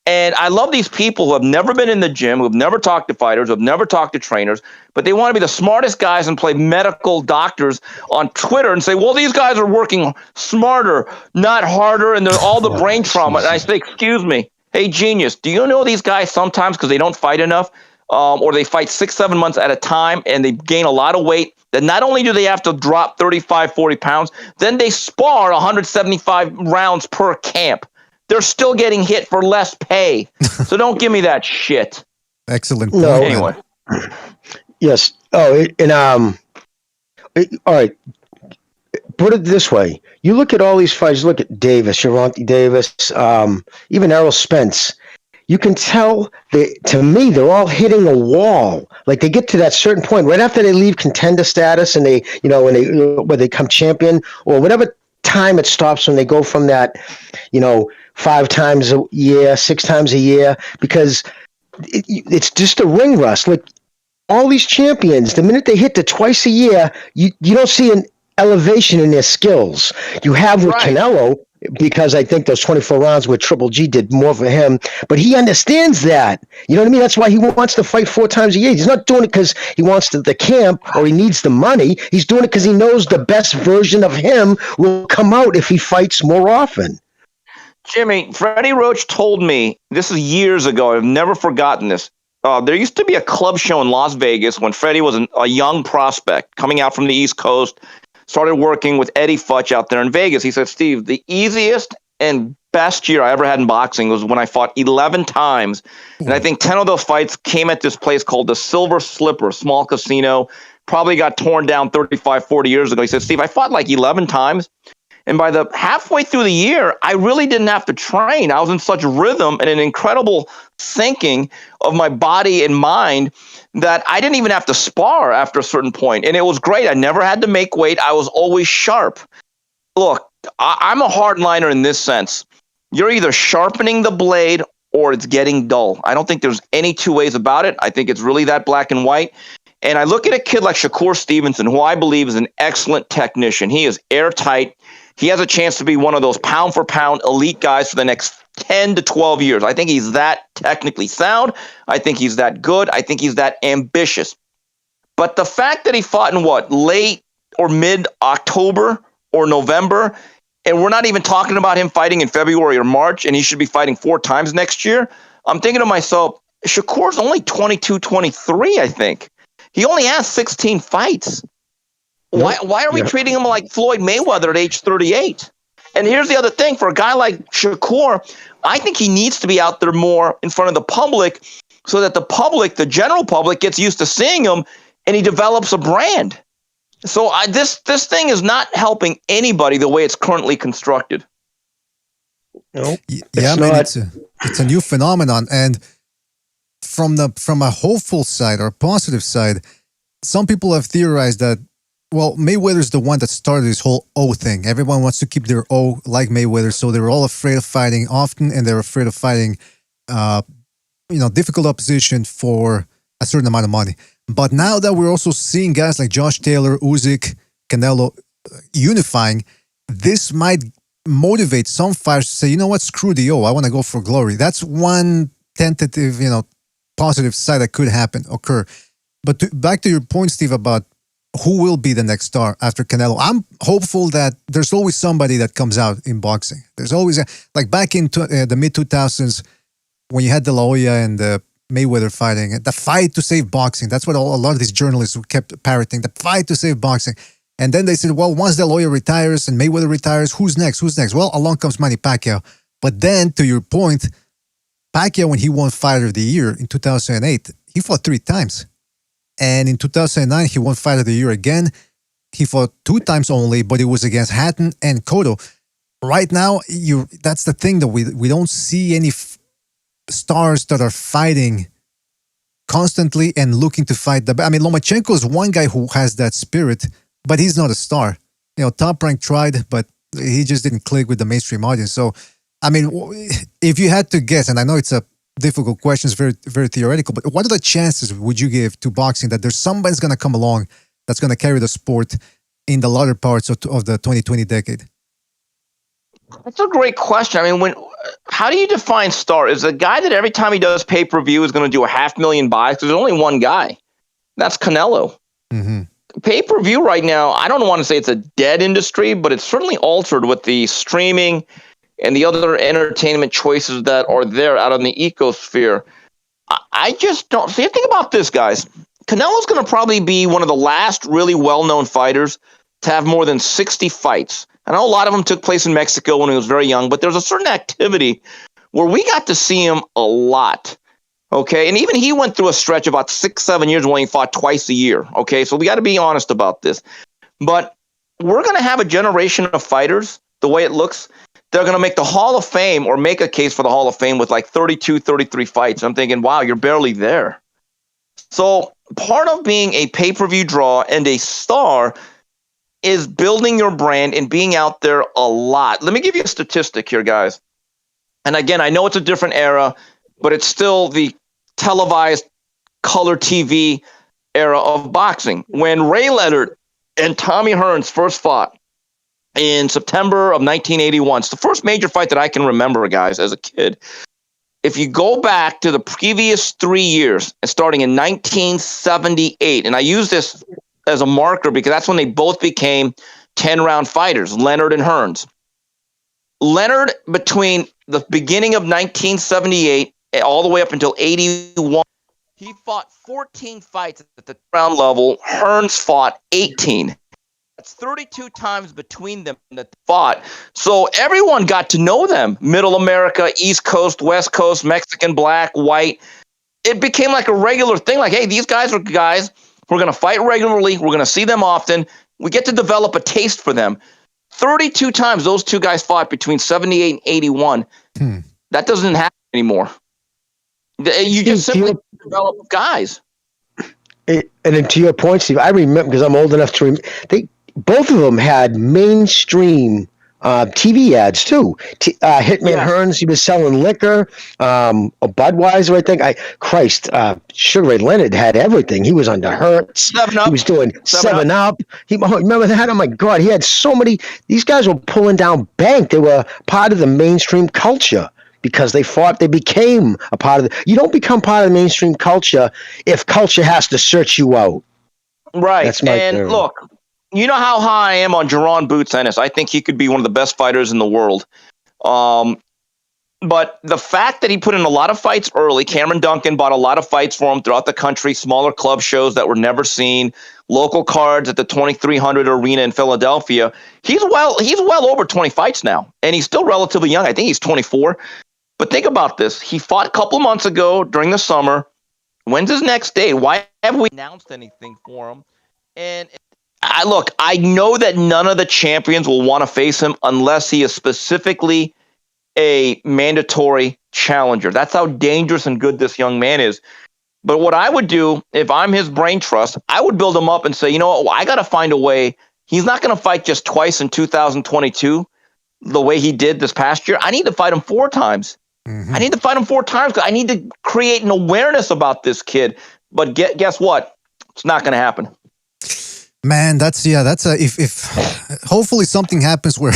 And I love these people who have never been in the gym, who have never talked to fighters, who have never talked to trainers, but they want to be the smartest guys and play medical doctors on Twitter and say, well, these guys are working smarter, not harder, and they're all the brain trauma. And I say, excuse me, hey, genius, do you know these guys sometimes because they don't fight enough or they fight 6-7 months at a time and they gain a lot of weight, that not only do they have to drop 35, 40 pounds, then they spar 175 rounds per camp. They're still getting hit for less pay. So don't give me that shit. Excellent point. No, anyway. Yes. Oh, all right. Put it this way. You look at all these fights. Look at Davis, Gervonta Davis, even Errol Spence. You can tell to me, they're all hitting a wall. Like they get to that certain point right after they leave contender status and they, when they come champion or whatever time it stops when they go from that, 5 times a year, 6 times a year, because it's just a ring rust. Like all these champions, the minute they hit the twice a year, you don't see an elevation in their skills. You have with Canelo, because I think those 24 rounds with Triple G did more for him, but he understands that. You know what I mean? That's why he wants to fight 4 times a year. He's not doing it because he wants the camp or he needs the money. He's doing it because he knows the best version of him will come out if he fights more often. Jimmy, Freddie Roach told me, this is years ago, I've never forgotten this. There used to be a club show in Las Vegas when Freddie was a young prospect coming out from the East Coast, started working with Eddie Futch out there in Vegas. He said, Steve, the easiest and best year I ever had in boxing was when I fought 11 times. And I think 10 of those fights came at this place called the Silver Slipper, small casino, probably got torn down 35, 40 years ago. He said, Steve, I fought like 11 times. And by the halfway through the year, I really didn't have to train. I was in such rhythm and an incredible syncing of my body and mind that I didn't even have to spar after a certain point. And it was great. I never had to make weight. I was always sharp. Look, I'm a hardliner in this sense. You're either sharpening the blade or it's getting dull. I don't think there's any two ways about it. I think it's really that black and white. And I look at a kid like Shakur Stevenson, who I believe is an excellent technician. He is airtight. he has a chance to be one of those pound for pound elite guys for the next 10 to 12 years. I think he's that technically sound. I think he's that good. I think he's that ambitious. But the fact that he fought in late or mid-October or November, and we're not even talking about him fighting in February or March, and he should be fighting 4 times next year, I'm thinking to myself, Shakur's only 22, 23, I think. He only has 16 fights. Why are we treating him like Floyd Mayweather at age 38? And here's the other thing. For a guy like Shakur, I think he needs to be out there more in front of the public so that the public, the general public, gets used to seeing him and he develops a brand. So this thing is not helping anybody the way it's currently constructed. No, it's a new phenomenon. And from a hopeful side or positive side, some people have theorized that, well, Mayweather's the one that started this whole O thing. Everyone wants to keep their O like Mayweather, so they're all afraid of fighting often, and they're afraid of fighting, difficult opposition for a certain amount of money. But now that we're also seeing guys like Josh Taylor, Uzik, Canelo unifying, this might motivate some fighters to say, you know what, screw the O, I want to go for glory. That's one tentative, positive side that could occur. But back to your point, Steve, about who will be the next star after Canelo. I'm hopeful that there's always somebody that comes out in boxing. There's always, like back in the mid-2000s, when you had De La Hoya and Mayweather fighting, the fight to save boxing. That's what a lot of these journalists kept parroting, the fight to save boxing. And then they said, well, once De La Hoya retires and Mayweather retires, who's next? Who's next? Well, along comes Manny Pacquiao. But then, to your point, Pacquiao, when he won Fighter of the Year in 2008, he fought 3 times. And in 2009, he won Fight of the Year again. He fought 2 times only, but it was against Hatton and Cotto. Right now, that's the thing that we don't see any stars that are fighting constantly and looking to fight. Lomachenko is one guy who has that spirit, but he's not a star. Top Rank tried, but he just didn't click with the mainstream audience. So, if you had to guess, and I know it's a difficult question, it's very, very theoretical, but what are the chances would you give to boxing that there's somebody's going to come along that's going to carry the sport in the latter parts of the 2020 decade? That's a great question. How do you define star? Is a guy that every time he does pay-per-view is going to do 500,000 buys? There's only one guy. That's Canelo. Mm-hmm. Pay-per-view right now, I don't want to say it's a dead industry, but it's certainly altered with the streaming and the other entertainment choices that are there out in the ecosphere. I just don't see. Think about this, guys. Canelo's going to probably be one of the last really well-known fighters to have more than 60 fights. I know a lot of them took place in Mexico when he was very young, but there's a certain activity where we got to see him a lot. Okay, and even he went through a stretch of about 6-7 years when he fought twice a year. Okay, so we got to be honest about this. But we're going to have a generation of fighters, the way it looks, they're going to make the Hall of Fame or make a case for the Hall of Fame with like 32, 33 fights. I'm thinking, wow, you're barely there. So part of being a pay-per-view draw and a star is building your brand and being out there a lot. Let me give you a statistic here, guys. And again, I know it's a different era, but it's still the televised color TV era of boxing. When Ray Leonard and Tommy Hearns first fought in September of 1981, it's the first major fight that I can remember, guys, as a kid. If you go back to the previous 3 years, and starting in 1978, and I use this as a marker because that's when they both became 10-round fighters, Leonard and Hearns. Leonard, between the beginning of 1978 all the way up until 81, he fought 14 fights at the round level. Hearns fought 18. That's 32 times between them that fought. So everyone got to know them. Middle America, East Coast, West Coast, Mexican, black, white. It became like a regular thing. Like, hey, these guys are guys. We're going to fight regularly. We're going to see them often. We get to develop a taste for them. 32 times those two guys fought between 78 and 81. That doesn't happen anymore. You just simply develop guys. And then to your point, Steve, I remember, because I'm old enough to remember, both of them had mainstream TV ads too. Hitman Hearns, he was selling liquor, a Budweiser, I think. Sugar Ray Leonard had everything. He was under Hertz. 7-Up. He was doing 7-Up. Remember that? Oh my God, he had so many. These guys were pulling down bank. They were part of the mainstream culture because they became a part of the. You don't become part of the mainstream culture if culture has to search you out. Right. That's my theory. Look, you know how high I am on Jaron Boots Ennis. I think he could be one of the best fighters in the world. But the fact that he put in a lot of fights early, Cameron Duncan bought a lot of fights for him throughout the country, smaller club shows that were never seen, local cards at the 2300 Arena in Philadelphia. He's well over 20 fights now, and he's still relatively young. I think he's 24. But think about this. He fought a couple months ago during the summer. When's his next day? Why haven't we announced anything for him? And I know that none of the champions will want to face him unless he is specifically a mandatory challenger. That's how dangerous and good this young man is. But what I would do if I'm his brain trust, I would build him up and say, you know what, I got to find a way. He's not going to fight just twice in 2022 the way he did this past year. I need to fight him 4 times. I need to fight him 4 times because I need to create an awareness about this kid. But guess what? It's not going to happen. Man, if hopefully something happens where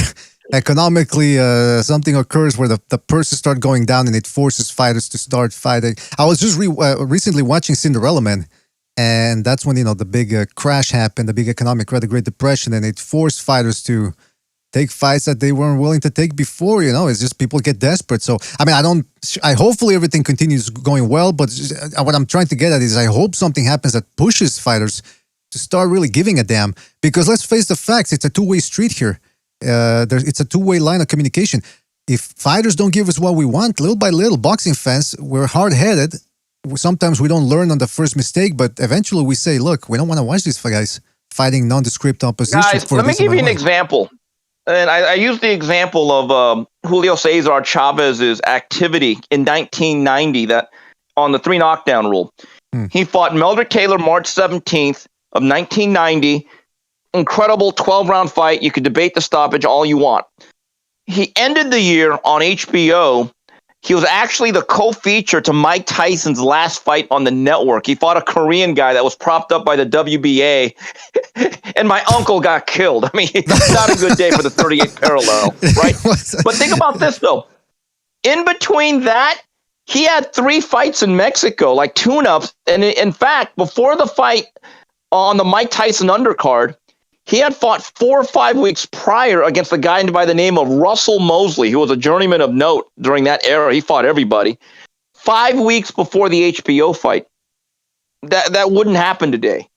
economically something occurs where the purses start going down and it forces fighters to start fighting. I was just recently watching Cinderella Man, and that's when the big crash happened, the big economic crash, the Great Depression, and it forced fighters to take fights that they weren't willing to take before. It's just people get desperate. So I hopefully everything continues going well, but what I'm trying to get at is I hope something happens that pushes fighters to start really giving a damn, because let's face the facts, it's a two-way street here. It's a two-way line of communication. If fighters don't give us what we want, little by little, boxing fans, we're hard-headed. Sometimes we don't learn on the first mistake, but eventually we say, look, we don't want to watch these guys fighting nondescript opposition. Guys, let me give you an example. And I use the example of Julio Cesar Chavez's activity in 1990 that on the 3 knockdown rule. He fought Meldrick Taylor March 17th of 1990. Incredible 12-round fight. You could debate the stoppage all you want. He ended the year on HBO. He was actually the co-feature to Mike Tyson's last fight on the network. He fought a Korean guy that was propped up by the WBA, and my uncle got killed. I mean, it's not a good day for the 38th parallel, right? But think about this, though. In between that, he had 3 fights in Mexico, like tune-ups. And in fact, before the fight on the Mike Tyson undercard, he had fought 4 or 5 weeks prior against a guy by the name of Russell Mosley, who was a journeyman of note during that era. He fought everybody. 5 weeks before the HBO fight. That wouldn't happen today.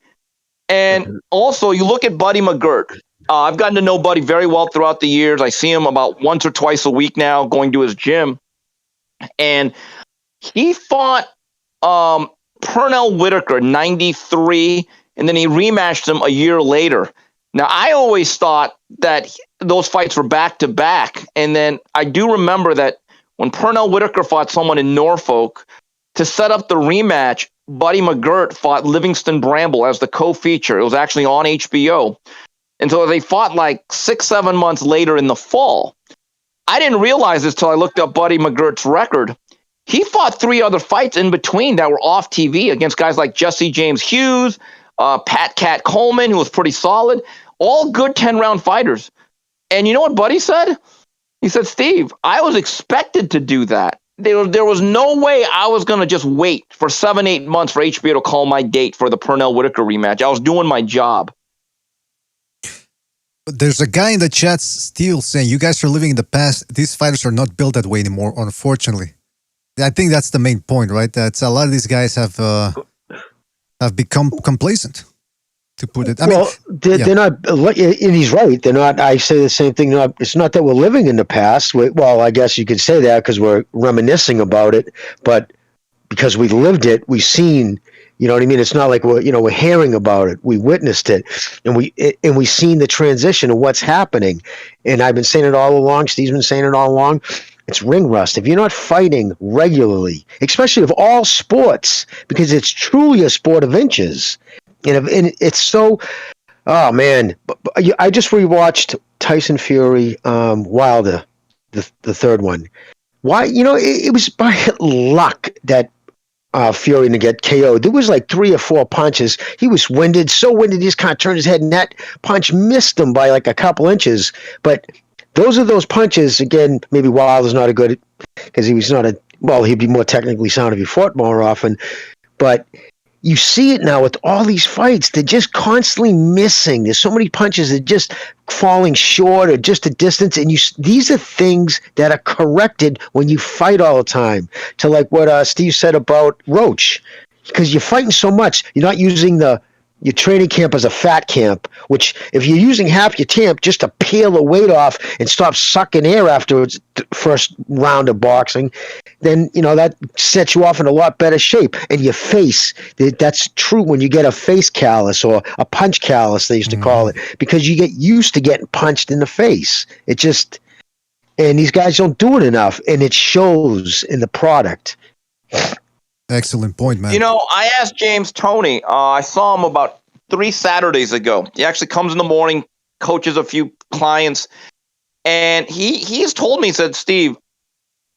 And also, you look at Buddy McGirt. I've gotten to know Buddy very well throughout the years. I see him about once or twice a week now, going to his gym. And he fought Pernell Whitaker, 93, and then he rematched him a year later. Now, I always thought that those fights were back-to-back, and then I do remember that when Pernell Whitaker fought someone in Norfolk, to set up the rematch, Buddy McGirt fought Livingston Bramble as the co-feature. It was actually on HBO. And so they fought like 6-7 months later in the fall. I didn't realize this till I looked up Buddy McGirt's record. He fought 3 other fights in between that were off TV against guys like Jesse James Hughes, Pat Cat Coleman, who was pretty solid, all good 10-round fighters. And you know what Buddy said? He said, Steve, I was expected to do that. There was no way I was going to just wait for 7-8 months for HBO to call my date for the Pernell Whitaker rematch. I was doing my job. There's a guy in the chat still saying, you guys are living in the past. These fighters are not built that way anymore, unfortunately. I think that's the main point, right? That's a lot of these guys have become complacent, to put it. They're not, and he's right. They're not, I say the same thing. It's not that we're living in the past. Well, I guess you could say that because we're reminiscing about it, but because we lived it, we've seen, you know what I mean? It's not like we're hearing about it. We witnessed it, and we've seen the transition of what's happening. And I've been saying it all along. Steve's been saying it all along. It's ring rust. If you're not fighting regularly, especially of all sports, because it's truly a sport of inches, and it's so Oh man, I just rewatched Tyson Fury, Wilder, the third one. Why? It was by luck that Fury didn't get KO'd. There was like 3 or 4 punches. He was winded, so winded he just kind of turned his head, and that punch missed him by like a couple inches. But those punches again. Maybe Wilder's not a good because he was not a well. He'd be more technically sound if he fought more often, but. You see it now with all these fights. They're just constantly missing. There's so many punches that just falling short or just a distance. And these are things that are corrected when you fight all the time. To like what Steve said about Roach. Because you're fighting so much, you're not using your training camp as a fat camp, which if you're using half your camp just to peel the weight off and stop sucking air afterwards, first round of boxing, then, that sets you off in a lot better shape. And your face, that's true when you get a face callus or a punch callus, they used to call it, because you get used to getting punched in the face. And these guys don't do it enough, and it shows in the product. Excellent point, man. I asked James Toney. I saw him about 3 Saturdays ago. He actually comes in the morning, coaches a few clients, and he's told me, he said, Steve,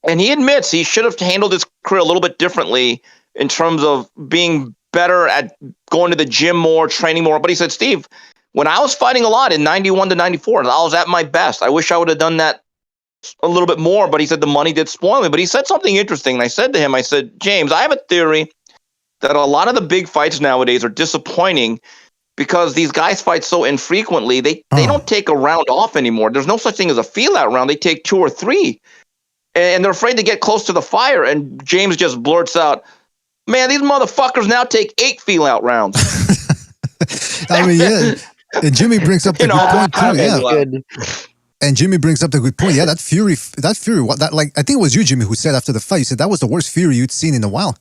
and he admits he should have handled his career a little bit differently in terms of being better at going to the gym more, training more. But he said, Steve, when I was fighting a lot in 91 to 94, I was at my best. I wish I would have done that a little bit more, but he said the money did spoil me. But he said something interesting, and I said to him, I said, James, I have a theory that a lot of the big fights nowadays are disappointing because these guys fight so infrequently. They don't take a round off anymore. There's no such thing as a feel-out round. They take 2 or 3, and they're afraid to get close to the fire. And James just blurts out, man, these motherfuckers now take 8 feel-out rounds. I mean, yeah. And Jimmy brings up the good point too. Yeah. And Jimmy brings up the good point. Yeah, that Fury, I think it was you, Jimmy, who said after the fight, you said that was the worst Fury you'd seen in a while.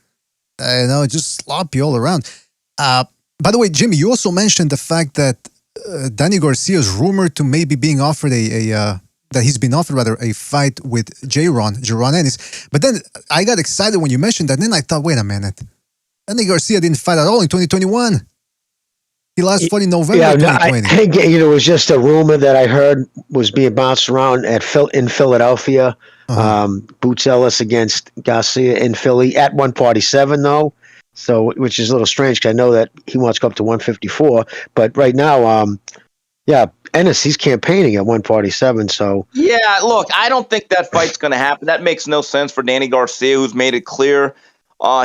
Just sloppy all around. By the way, Jimmy, you also mentioned the fact that Danny Garcia is rumored to maybe being offered that he's been offered a fight with Jaron Ennis. But then I got excited when you mentioned that. And then I thought, wait a minute, Danny Garcia didn't fight at all in 2021. He last fought in November 2020. I think it was just a rumor that I heard was being bounced around in Philadelphia. Boots Ellis against Garcia in Philly at 147, though. So, which is a little strange because I know that he wants to go up to 154. But right now, Ennis, he's campaigning at 147. So yeah, look, I don't think that fight's going to happen. That makes no sense for Danny Garcia, who's made it clear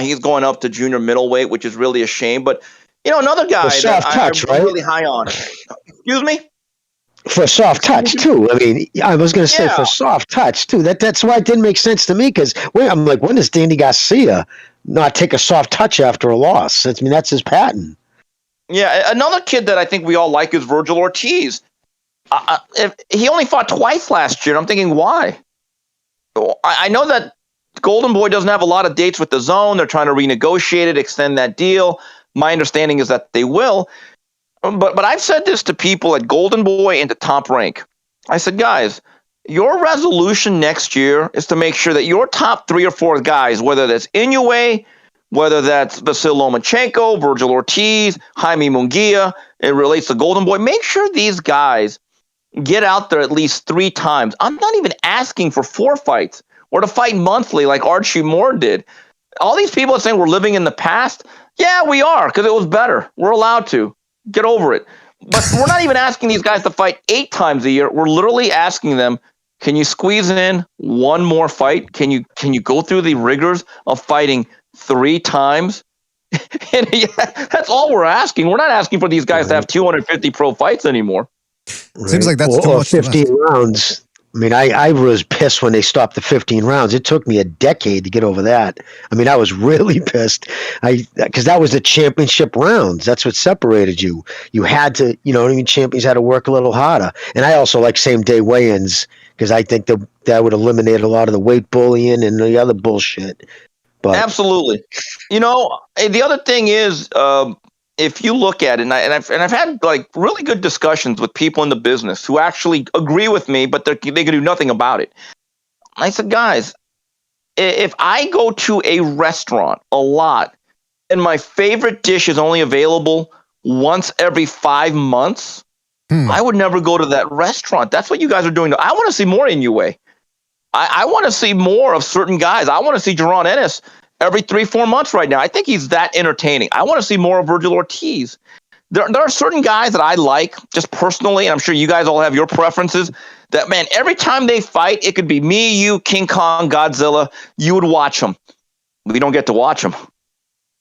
he's going up to junior middleweight, which is really a shame. But another guy that I'm really high on. Excuse me? For a soft touch, too. I mean, I was going to say for soft touch, too. That's why it didn't make sense to me because I'm like, when does Danny Garcia not take a soft touch after a loss? I mean, that's his pattern. Yeah, another kid that I think we all like is Virgil Ortiz. He only fought twice last year. I'm thinking, why? I know that Golden Boy doesn't have a lot of dates with the Zone. They're trying to renegotiate it, extend that deal. My understanding is that they will. But I've said this to people at Golden Boy and to Top Rank. I said, guys, your resolution next year is to make sure that your top 3 or 4 guys, whether that's Inoue, whether that's Vasyl Lomachenko, Virgil Ortiz, Jaime Munguia, it relates to Golden Boy, make sure these guys get out there at least 3 times. I'm not even asking for 4 fights or to fight monthly like Archie Moore did. All these people are saying we're living in the past. Yeah, we are, because it was better. We're allowed to. Get over it. But we're not even asking these guys to fight 8 times a year. We're literally asking them, can you squeeze in 1 more fight? Can you go through the rigors of fighting 3 times? And that's all we're asking. We're not asking for these guys to have 250 pro fights anymore. Right. Seems like that's too much. 15 rounds. I mean, I was pissed when they stopped the 15 rounds. It took me a decade to get over that. I mean, I was really pissed. Because that was the championship rounds. That's what separated you. You had to, champions had to work a little harder. And I also like same day weigh-ins because I think that would eliminate a lot of the weight bullying and the other bullshit. But absolutely. The other thing is, if you look at it, and I've had like really good discussions with people in the business who actually agree with me, but they can do nothing about it. I said, guys, if I go to a restaurant a lot and my favorite dish is only available once every 5 months, I would never go to that restaurant. That's what you guys are doing. I want to see more Inoue. I want to see more of certain guys. I want to see Jaron Ennis every 3-4 months right now. I think he's that entertaining. I want to see more of Virgil Ortiz. There are certain guys that I like just personally, and I'm sure you guys all have your preferences, that, man, every time they fight, it could be me, you, King Kong, Godzilla, you would watch them. We don't get to watch them.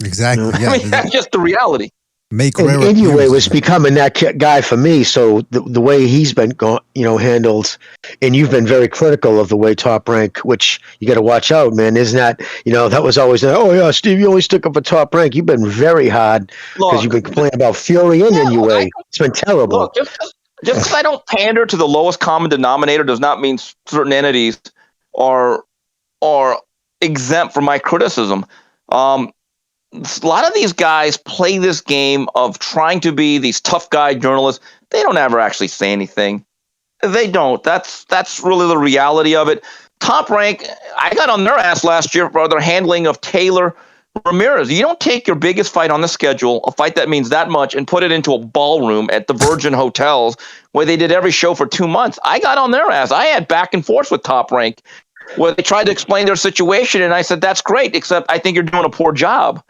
Exactly. Yeah. I mean, that's just the reality. Make And rare Inoue appearances. was becoming that guy for me. So the way he's been handled, and you've been very critical of the way Top Rank, which you got to watch out, man. Isn't that, that was always, oh yeah, Steve, you always stick up for Top Rank. You've been very hard because you've been complaining about Fury and Inoue. It's been terrible. Look, just because I don't pander to the lowest common denominator does not mean certain entities are exempt from my criticism. A lot of these guys play this game of trying to be these tough guy journalists. They don't ever actually say anything. They don't. That's really the reality of it. Top Rank, I got on their ass last year for their handling of Taylor Ramirez. You don't take your biggest fight on the schedule, a fight that means that much, and put it into a ballroom at the Virgin Hotels where they did every show for 2 months. I got on their ass. I had back and forth with Top Rank where they tried to explain their situation, and I said, that's great, except I think you're doing a poor job.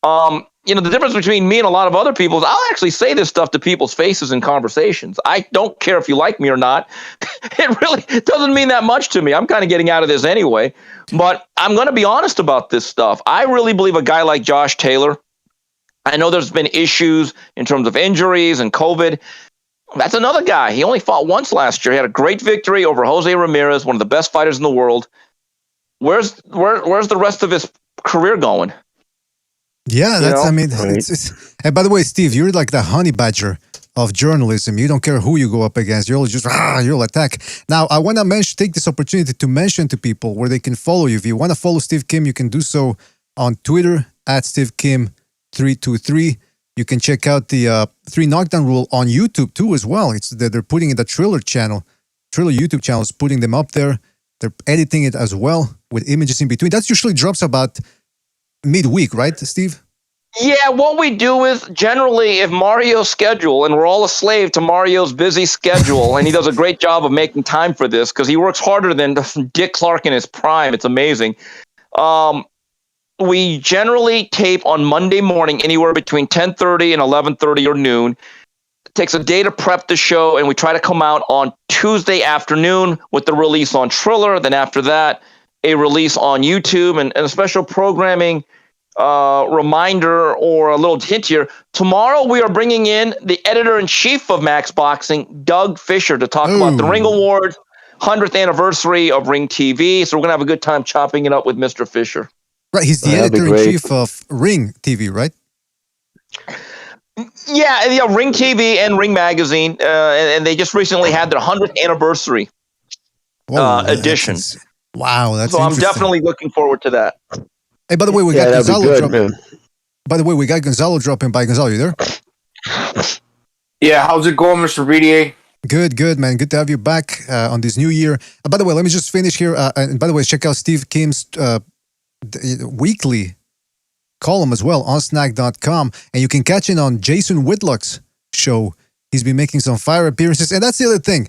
The difference between me and a lot of other people is I'll actually say this stuff to people's faces in conversations. I don't care if you like me or not. It really doesn't mean that much to me. I'm kind of getting out of this anyway. But I'm going to be honest about this stuff. I really believe a guy like Josh Taylor, I know there's been issues in terms of injuries and COVID. That's another guy. He only fought once last year. He had a great victory over Jose Ramirez, one of the best fighters in the world. Where's the rest of his career going? Yeah, it's and by the way, Steve, you're like the honey badger of journalism. You don't care who you go up against. You'll just, you'll attack. Now, I want to take this opportunity to mention to people where they can follow you. If you want to follow Steve Kim, you can do so on Twitter at SteveKim323. You can check out the 3 Knockdown Rule on YouTube too as well. They're putting in the Triller channel. Triller YouTube channel is putting them up there. They're editing it as well with images in between. That usually drops about midweek, right, Steve? Yeah, what we do is generally if Mario's schedule, and we're all a slave to Mario's busy schedule, and he does a great job of making time for this because he works harder than Dick Clark in his prime. It's amazing. We generally tape on Monday morning anywhere between 10:30 and 11:30 or noon. It takes a day to prep the show, and we try to come out on Tuesday afternoon with the release on Triller. Then after that, a release on YouTube and a special programming reminder or a little hint here. Tomorrow we are bringing in the editor-in-chief of Max Boxing, Doug Fisher, to talk about the Ring Awards, 100th anniversary of Ring TV. So we're going to have a good time chopping it up with Mr. Fisher. Right, he's the editor-in-chief of Ring TV, right? Yeah, Ring TV and Ring Magazine, and they just recently had their 100th anniversary edition. Wow, that's so I'm definitely looking forward to that. Hey, by the way, we got Gonzalo dropping. By the way, we got Gonzalo dropping by. Gonzalo, you there? Yeah, how's it going, Mr. Vidier? Good, man. Good to have you back on this new year. By the way, let me just finish here. And by the way, check out Steve Kim's weekly column as well on snack.com. And you can catch it on Jason Whitlock's show. He's been making some fire appearances. And that's the other thing.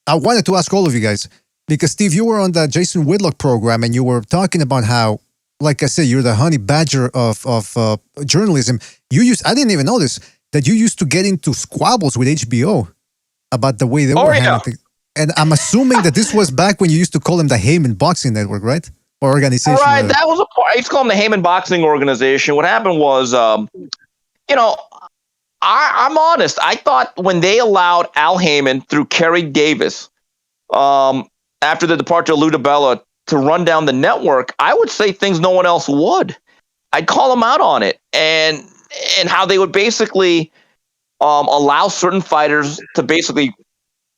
I wanted to ask all of you guys, because Steve, you were on the Jason Whitlock program and you were talking about how, like I said, you're the honey badger of journalism. I didn't even know this, that you used to get into squabbles with HBO about the way they were handling things. And I'm assuming that this was back when you used to call them the Heyman Boxing Network, right? Or organization. Right, that was a part. I used to call them the Heyman Boxing Organization. What happened was, I'm honest. I thought when they allowed Al Heyman through Kerry Davis, after the departure of Lou DiBella, to run down the network, I would say things no one else would. I'd call them out on it and how they would basically allow certain fighters to basically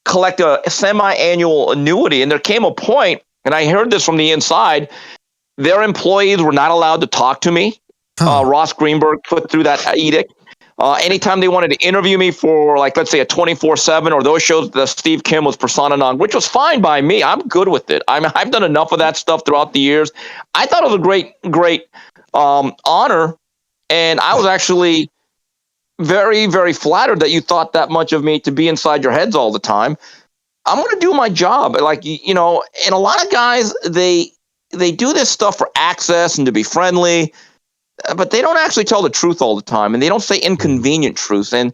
collect a semi-annual annuity. And there came a point, and I heard this from the inside, their employees were not allowed to talk to me. Ross Greenberg put through that edict. Anytime they wanted to interview me for, like, let's say a 24/7 or those shows that Steve Kim was persona non, which was fine by me. I'm good with it. I've done enough of that stuff throughout the years. I thought it was a great honor. And I was actually very, very flattered that you thought that much of me to be inside your heads all the time. I'm going to do my job. Like, and a lot of guys, they do this stuff for access and to be friendly, but they don't actually tell the truth all the time, and they don't say inconvenient truth. And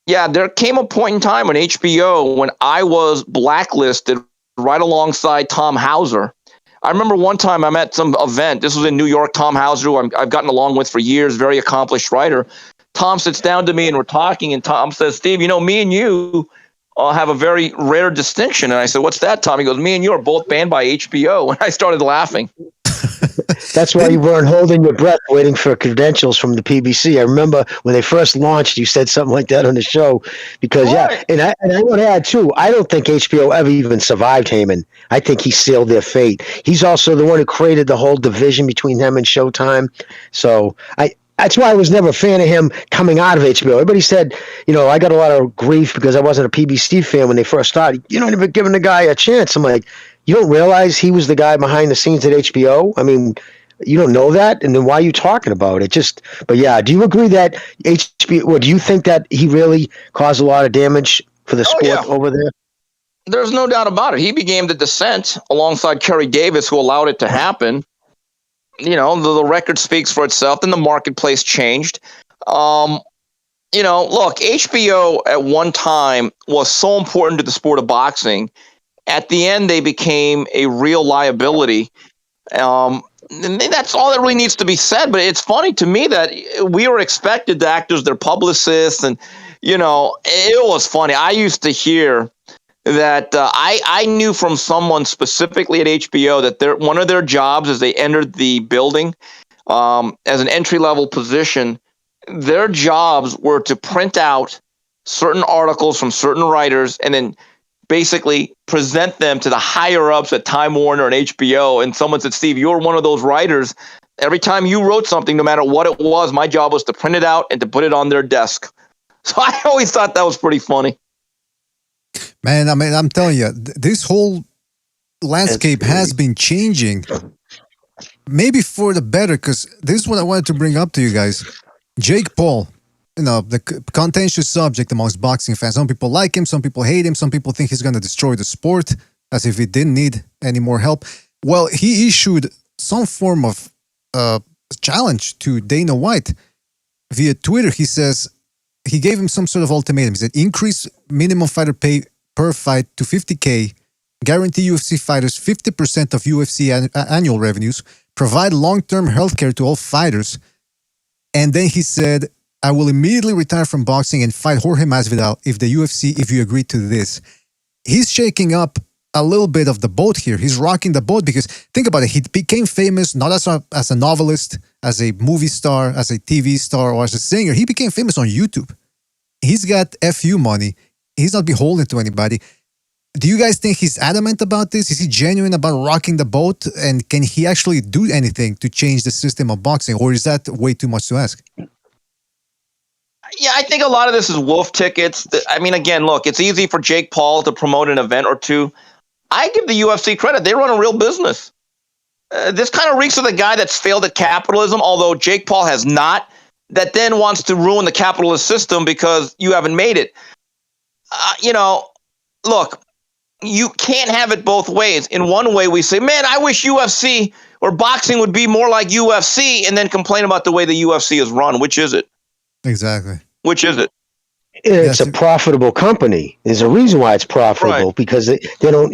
yeah, there came a point in time on HBO when I was blacklisted right alongside Tom Hauser. I remember one time I'm at some event. This was in New York. Tom Hauser, who I've gotten along with for years, very accomplished writer. Tom sits down to me and we're talking, and Tom says, "Steve, me and you have a very rare distinction." And I said, "What's that, Tom?" He goes, "Me and you are both banned by HBO." And I started laughing. That's why you weren't holding your breath waiting for credentials from the PBC. I remember when they first launched, you said something like that on the show. Because, and I want to add, too, I don't think HBO ever even survived Heyman. I think he sealed their fate. He's also the one who created the whole division between them and Showtime. So that's why I was never a fan of him coming out of HBO. Everybody said, I got a lot of grief because I wasn't a PBC fan when they first started. You're not even giving the guy a chance. I'm like, you don't realize he was the guy behind the scenes at HBO? I mean, you don't know that? And then why are you talking about it? But yeah, do you agree that HBO, do you think that he really caused a lot of damage for the sport over there? There's no doubt about it. He became the descent alongside Kerry Davis, who allowed it to happen. The record speaks for itself. Then the marketplace changed. Look, HBO at one time was so important to the sport of boxing. At the end, they became a real liability. And that's all that really needs to be said. But it's funny to me that we were expected to act as their publicists. And, it was funny. I used to hear that I knew from someone specifically at HBO that one of their jobs as they entered the building as an entry-level position, their jobs were to print out certain articles from certain writers and then basically present them to the higher-ups at Time Warner and HBO. And someone said, "Steve, you're one of those writers. Every time you wrote something, no matter what it was, my job was to print it out and to put it on their desk." So I always thought that was pretty funny. Man, I mean, I'm telling you, this whole landscape has been changing. Maybe for the better, because this is what I wanted to bring up to you guys. Jake Paul, the contentious subject amongst boxing fans. Some people like him, some people hate him, some people think he's going to destroy the sport, as if he didn't need any more help. Well, he issued some form of challenge to Dana White via Twitter. He says he gave him some sort of ultimatum. He said, increase minimum fighter pay per fight to $50K, guarantee UFC fighters 50% of UFC annual revenues, provide long-term healthcare to all fighters. And then he said, I will immediately retire from boxing and fight Jorge Masvidal if you agree to this. He's shaking up a little bit of the boat here. He's rocking the boat because, think about it, he became famous not as a novelist, as a movie star, as a TV star, or as a singer. He became famous on YouTube. He's got FU money. He's not beholden to anybody. Do you guys think he's adamant about this? Is he genuine about rocking the boat? And can he actually do anything to change the system of boxing? Or is that way too much to ask? Yeah, I think a lot of this is wolf tickets. I mean, again, look, it's easy for Jake Paul to promote an event or two. I give the UFC credit. They run a real business. This kind of reeks of the guy that's failed at capitalism, although Jake Paul has not, that then wants to ruin the capitalist system because you haven't made it. Look, you can't have it both ways. In one way, we say, man, I wish UFC or boxing would be more like UFC, and then complain about the way the UFC is run. Which is it? Exactly. Which is it? It's a profitable company. There's a reason why it's profitable, right? Because they don't,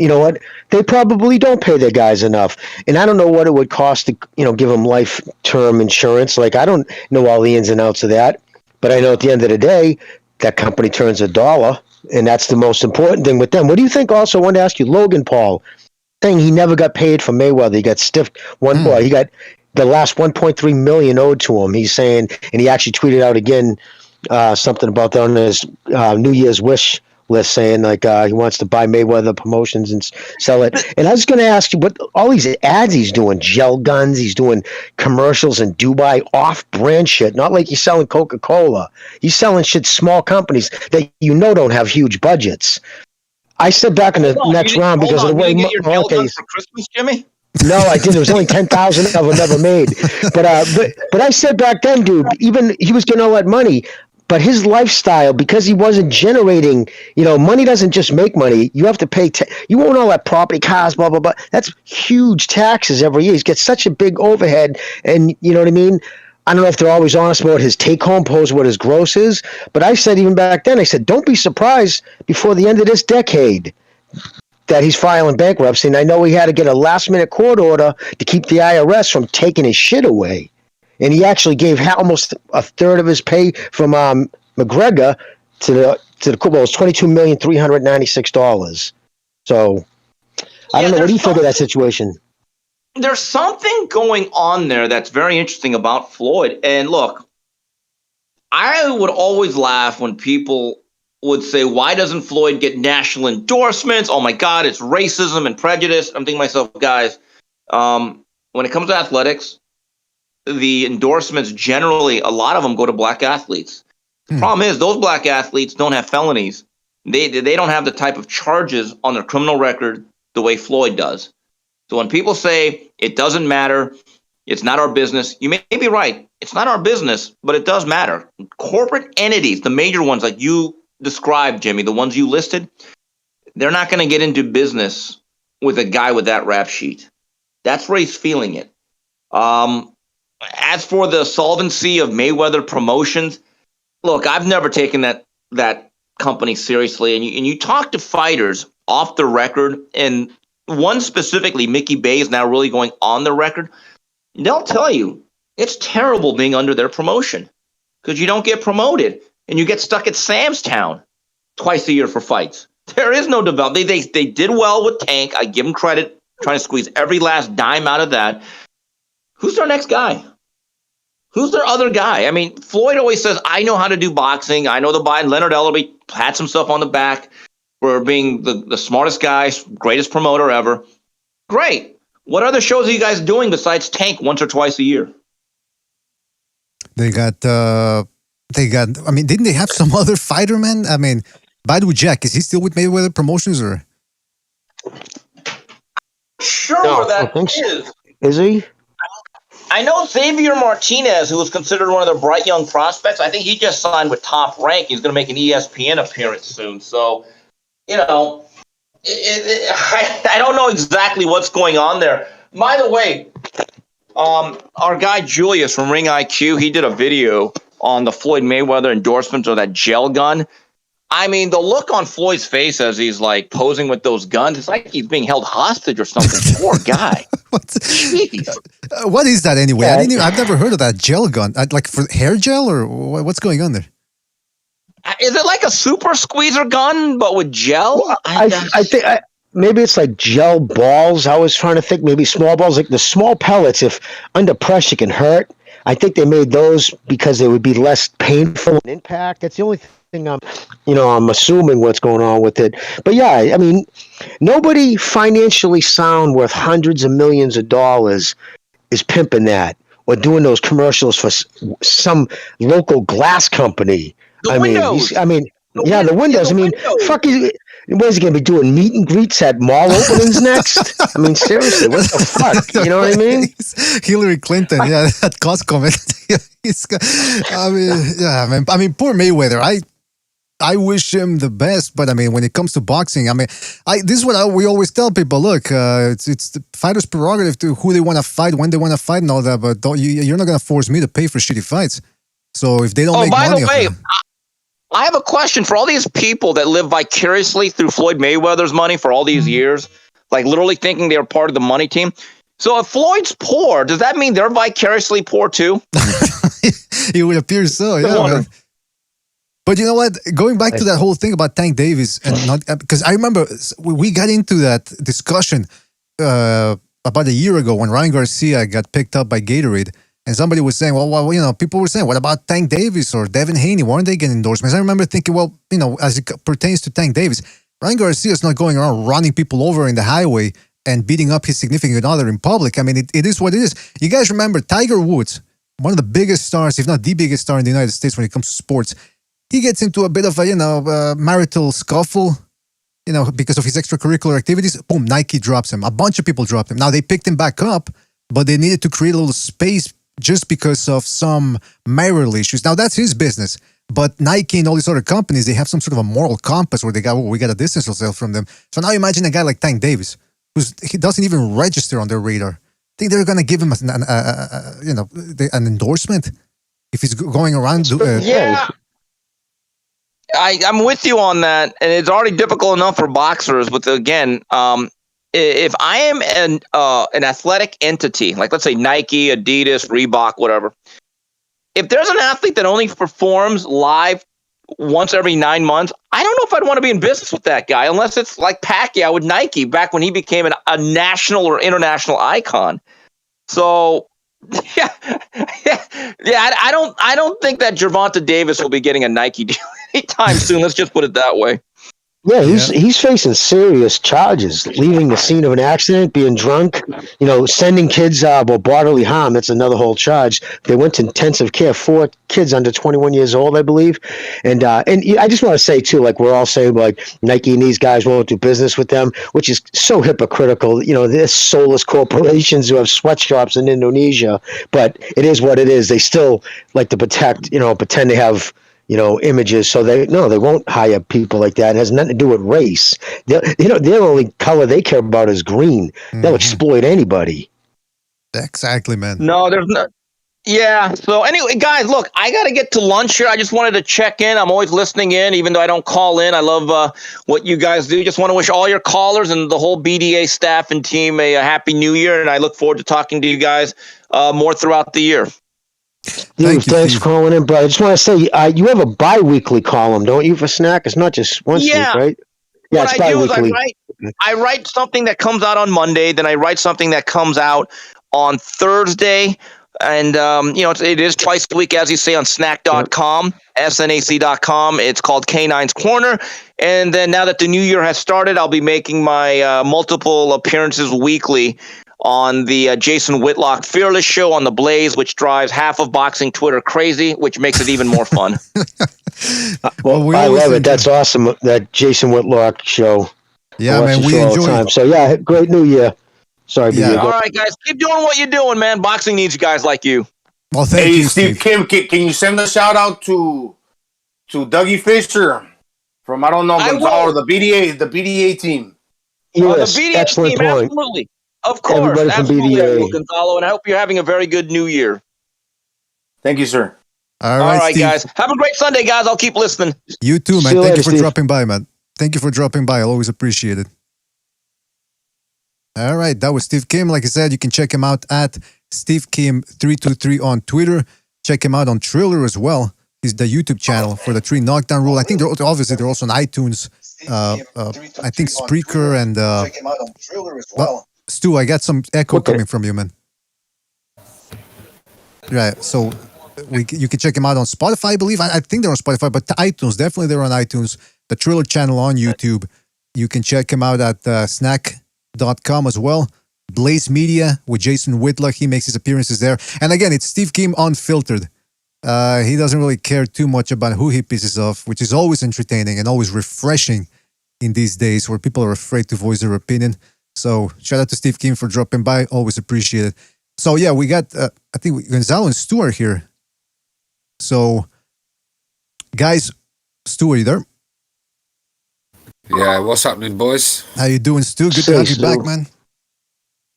they probably don't pay their guys enough. And I don't know what it would cost to, give them life-term insurance. Like, I don't know all the ins and outs of that. But I know at the end of the day, that company turns $1, and that's the most important thing with them. What do you think also? I wanted to ask you, Logan Paul, saying he never got paid for Mayweather. He got stiffed he got the last $1.3 million owed to him. He's saying, and he actually tweeted out again something about that on his New Year's wish list, saying he wants to buy Mayweather Promotions and sell it. And I was going to ask you, what all these ads he's doing, gel guns, he's doing commercials in Dubai, off-brand shit, not like he's selling Coca-Cola. He's selling shit small companies that don't have huge budgets. I said back in the next round because of the way for Christmas, Jimmy. No, I didn't. There was only 10,000 of them never made. But I said back then, dude, even he was getting all that money. but his lifestyle, because he wasn't generating, money doesn't just make money. You have to pay. You own all that property, cars, blah blah blah. That's huge taxes every year. He's got such a big overhead, and you know what I mean. I don't know if they're always honest about his take-home pose, what his gross is, but I said even back then, I said, don't be surprised before the end of this decade that he's filing bankruptcy. And I know he had to get a last-minute court order to keep the IRS from taking his shit away. And he actually gave almost a third of his pay from McGregor to the well, it was $22,396. So I don't know. What do you think of that situation? There's something going on there that's very interesting about Floyd. And look, I would always laugh when people would say, why doesn't Floyd get national endorsements? Oh my God, it's racism and prejudice. I'm thinking to myself, guys, when it comes to athletics, the endorsements generally, a lot of them go to black athletes. The problem is those black athletes don't have felonies. They don't have the type of charges on their criminal record the way Floyd does. So when people say it doesn't matter, it's not our business, you may be right. It's not our business, but it does matter. Corporate entities, the major ones like you described, Jimmy, the ones you listed, they're not going to get into business with a guy with that rap sheet. That's where he's feeling it. As for the solvency of Mayweather Promotions, look, I've never taken that company seriously. And you talk to fighters off the record, and one specifically, Mickey Bay, is now really going on the record. They'll tell you it's terrible being under their promotion because you don't get promoted and you get stuck at Sam's Town twice a year for fights. There is no development. They did well with Tank. I give them credit, trying to squeeze every last dime out of that. Who's their next guy? Who's their other guy? I mean, Floyd always says, I know how to do boxing. I know the buy. Leonard Ellerby pats himself on the back for being the smartest guy, greatest promoter ever. Great. What other shows are you guys doing besides Tank once or twice a year? They got, I mean, didn't they have some other fighter, man? I mean, Badu Jack, is he still with Mayweather Promotions or? Sure, No, where that I don't think so. is. Is he? I know Xavier Martinez, who was considered one of their bright young prospects. I think he just signed with Top Rank. He's going to make an ESPN appearance soon. So, I don't know exactly what's going on there. By the way, our guy Julius from Ring IQ, he did a video on the Floyd Mayweather endorsement of that gel gun. I mean, the look on Floyd's face as he's like posing with those guns, it's like he's being held hostage or something. Poor guy. What is that anyway? Yeah. I've never heard of that gel gun. Like for hair gel or what's going on there? Is it like a super squeezer gun, but with gel? Well, I think maybe it's like gel balls. I was trying to think maybe small balls, like the small pellets, if under pressure can hurt. I think they made those because they would be less painful in impact. That's the only thing I'm assuming what's going on with it. But yeah, I mean, nobody financially sound worth hundreds of millions of dollars is pimping that or doing those commercials for some local glass company. The windows. The windows. Fuck is. What is he going to be doing? Meet and greets at mall openings next? I mean, seriously, what the fuck? You know what I mean? Hillary Clinton, yeah, that Costco. Man. I mean, poor Mayweather. I wish him the best, but I mean, when it comes to boxing, this is what we always tell people. Look, it's the fighter's prerogative to who they want to fight, when they want to fight, and all that. But you're not going to force me to pay for shitty fights. So if they don't make money, by the way, I have a question for all these people that live vicariously through Floyd Mayweather's money for all these years, like literally thinking they're part of the money team. So if Floyd's poor, does that mean they're vicariously poor too? It would appear so, yeah. Man. But you know what? Going back to that whole thing about Tank Davis, and not because I remember we got into that discussion about a year ago when Ryan Garcia got picked up by Gatorade. And somebody was saying, well, people were saying, what about Tank Davis or Devin Haney? Weren't they getting endorsements? I remember thinking, as it pertains to Tank Davis, Ryan Garcia is not going around running people over in the highway and beating up his significant other in public. I mean, it is what it is. You guys remember Tiger Woods, one of the biggest stars, if not the biggest star in the United States when it comes to sports. He gets into a bit of a, marital scuffle, because of his extracurricular activities. Boom, Nike drops him. A bunch of people dropped him. Now, they picked him back up, but they needed to create a little space just because of some marital issues. Now that's his business. But Nike and all these other companies, they have some sort of a moral compass where they go, we got to distance ourselves from them. So now imagine a guy like Tank Davis, he doesn't even register on their radar. Think they're going to give him an endorsement if he's going around. I'm with you on that, and it's already difficult enough for boxers. But again, if I am an athletic entity, like let's say Nike, Adidas, Reebok, whatever, if there's an athlete that only performs live once every 9 months, I don't know if I'd want to be in business with that guy, unless it's like Pacquiao with Nike back when he became a national or international icon. So, I don't think that Gervonta Davis will be getting a Nike deal anytime soon. Let's just put it that way. Yeah, he's facing serious charges, leaving the scene of an accident, being drunk, sending kids bodily harm. That's another whole charge. They went to intensive care, 4 kids under 21 years old, I believe. And I just want to say too, like we're all saying, like Nike and these guys won't do business with them, which is so hypocritical. They're soulless corporations who have sweatshops in Indonesia, but it is what it is. They still like to protect, pretend they have images, so they won't hire people like that. It has nothing to do with race. Their only color they care about is green. They'll exploit anybody. Exactly, man. No, there's not. Yeah. So anyway, guys, look, I got to get to lunch here. I just wanted to check in. I'm always listening in, even though I don't call in. I love what you guys do. Just want to wish all your callers and the whole BDA staff and team a happy new year, and I look forward to talking to you guys more throughout the year. Thanks for calling in, bro. I just want to say, you have a bi-weekly column, don't you, for Snack? It's not just once a week, right? Yeah, what it's I do is bi-weekly. I write something that comes out on Monday, then I write something that comes out on Thursday, and it is twice a week, as you say, on snack.com, snac.com. It's called K9's Corner, and then now that the new year has started, I'll be making my multiple appearances weekly on the Jason Whitlock Fearless Show on the Blaze, which drives half of boxing Twitter crazy, which makes it even more fun. Well, I love it. That's awesome, that Jason Whitlock show. Yeah, man, we enjoy it. So, yeah, great new year. Sorry, yeah. All right, guys, keep doing what you're doing, man. Boxing needs guys like you. Well, thank you, Steve Kim. Can you send a shout out to Dougie Fisher from Gonzalo, the BDA team? Yes, the BDA excellent team, point. Absolutely. Of course, Everybody from BDA. Gonzalo, and I hope you're having a very good new year. Thank you, sir. All right, guys. Have a great Sunday, guys. I'll keep listening. You too, man. Thank you for Steve. dropping by, man. Thank you for dropping by. I'll always appreciate it. All right, that was Steve Kim. Like I said, you can check him out at Steve Kim 323 on Twitter. Check him out on Triller as well. He's the YouTube channel for the 3 Knockdown Rule. I think they're also on iTunes. I think Spreaker and. Check him out on Triller as well. Stu, I got some echo coming from you, man. Right, so you can check him out on Spotify, I believe. I think they're on Spotify, but iTunes, definitely they're on iTunes. The Triller channel on YouTube. You can check him out at snack.com as well. Blaze Media with Jason Whitlock. He makes his appearances there. And again, it's Steve Kim Unfiltered. He doesn't really care too much about who he pisses off, which is always entertaining and always refreshing in these days where people are afraid to voice their opinion. So shout out to Steve Kim for dropping by. Always appreciate it. So yeah, we got, I think Gonzalo and Stu are here. So guys, Stu, are you there? Yeah, what's happening, boys? How you doing, Stu? Good to have you back, man.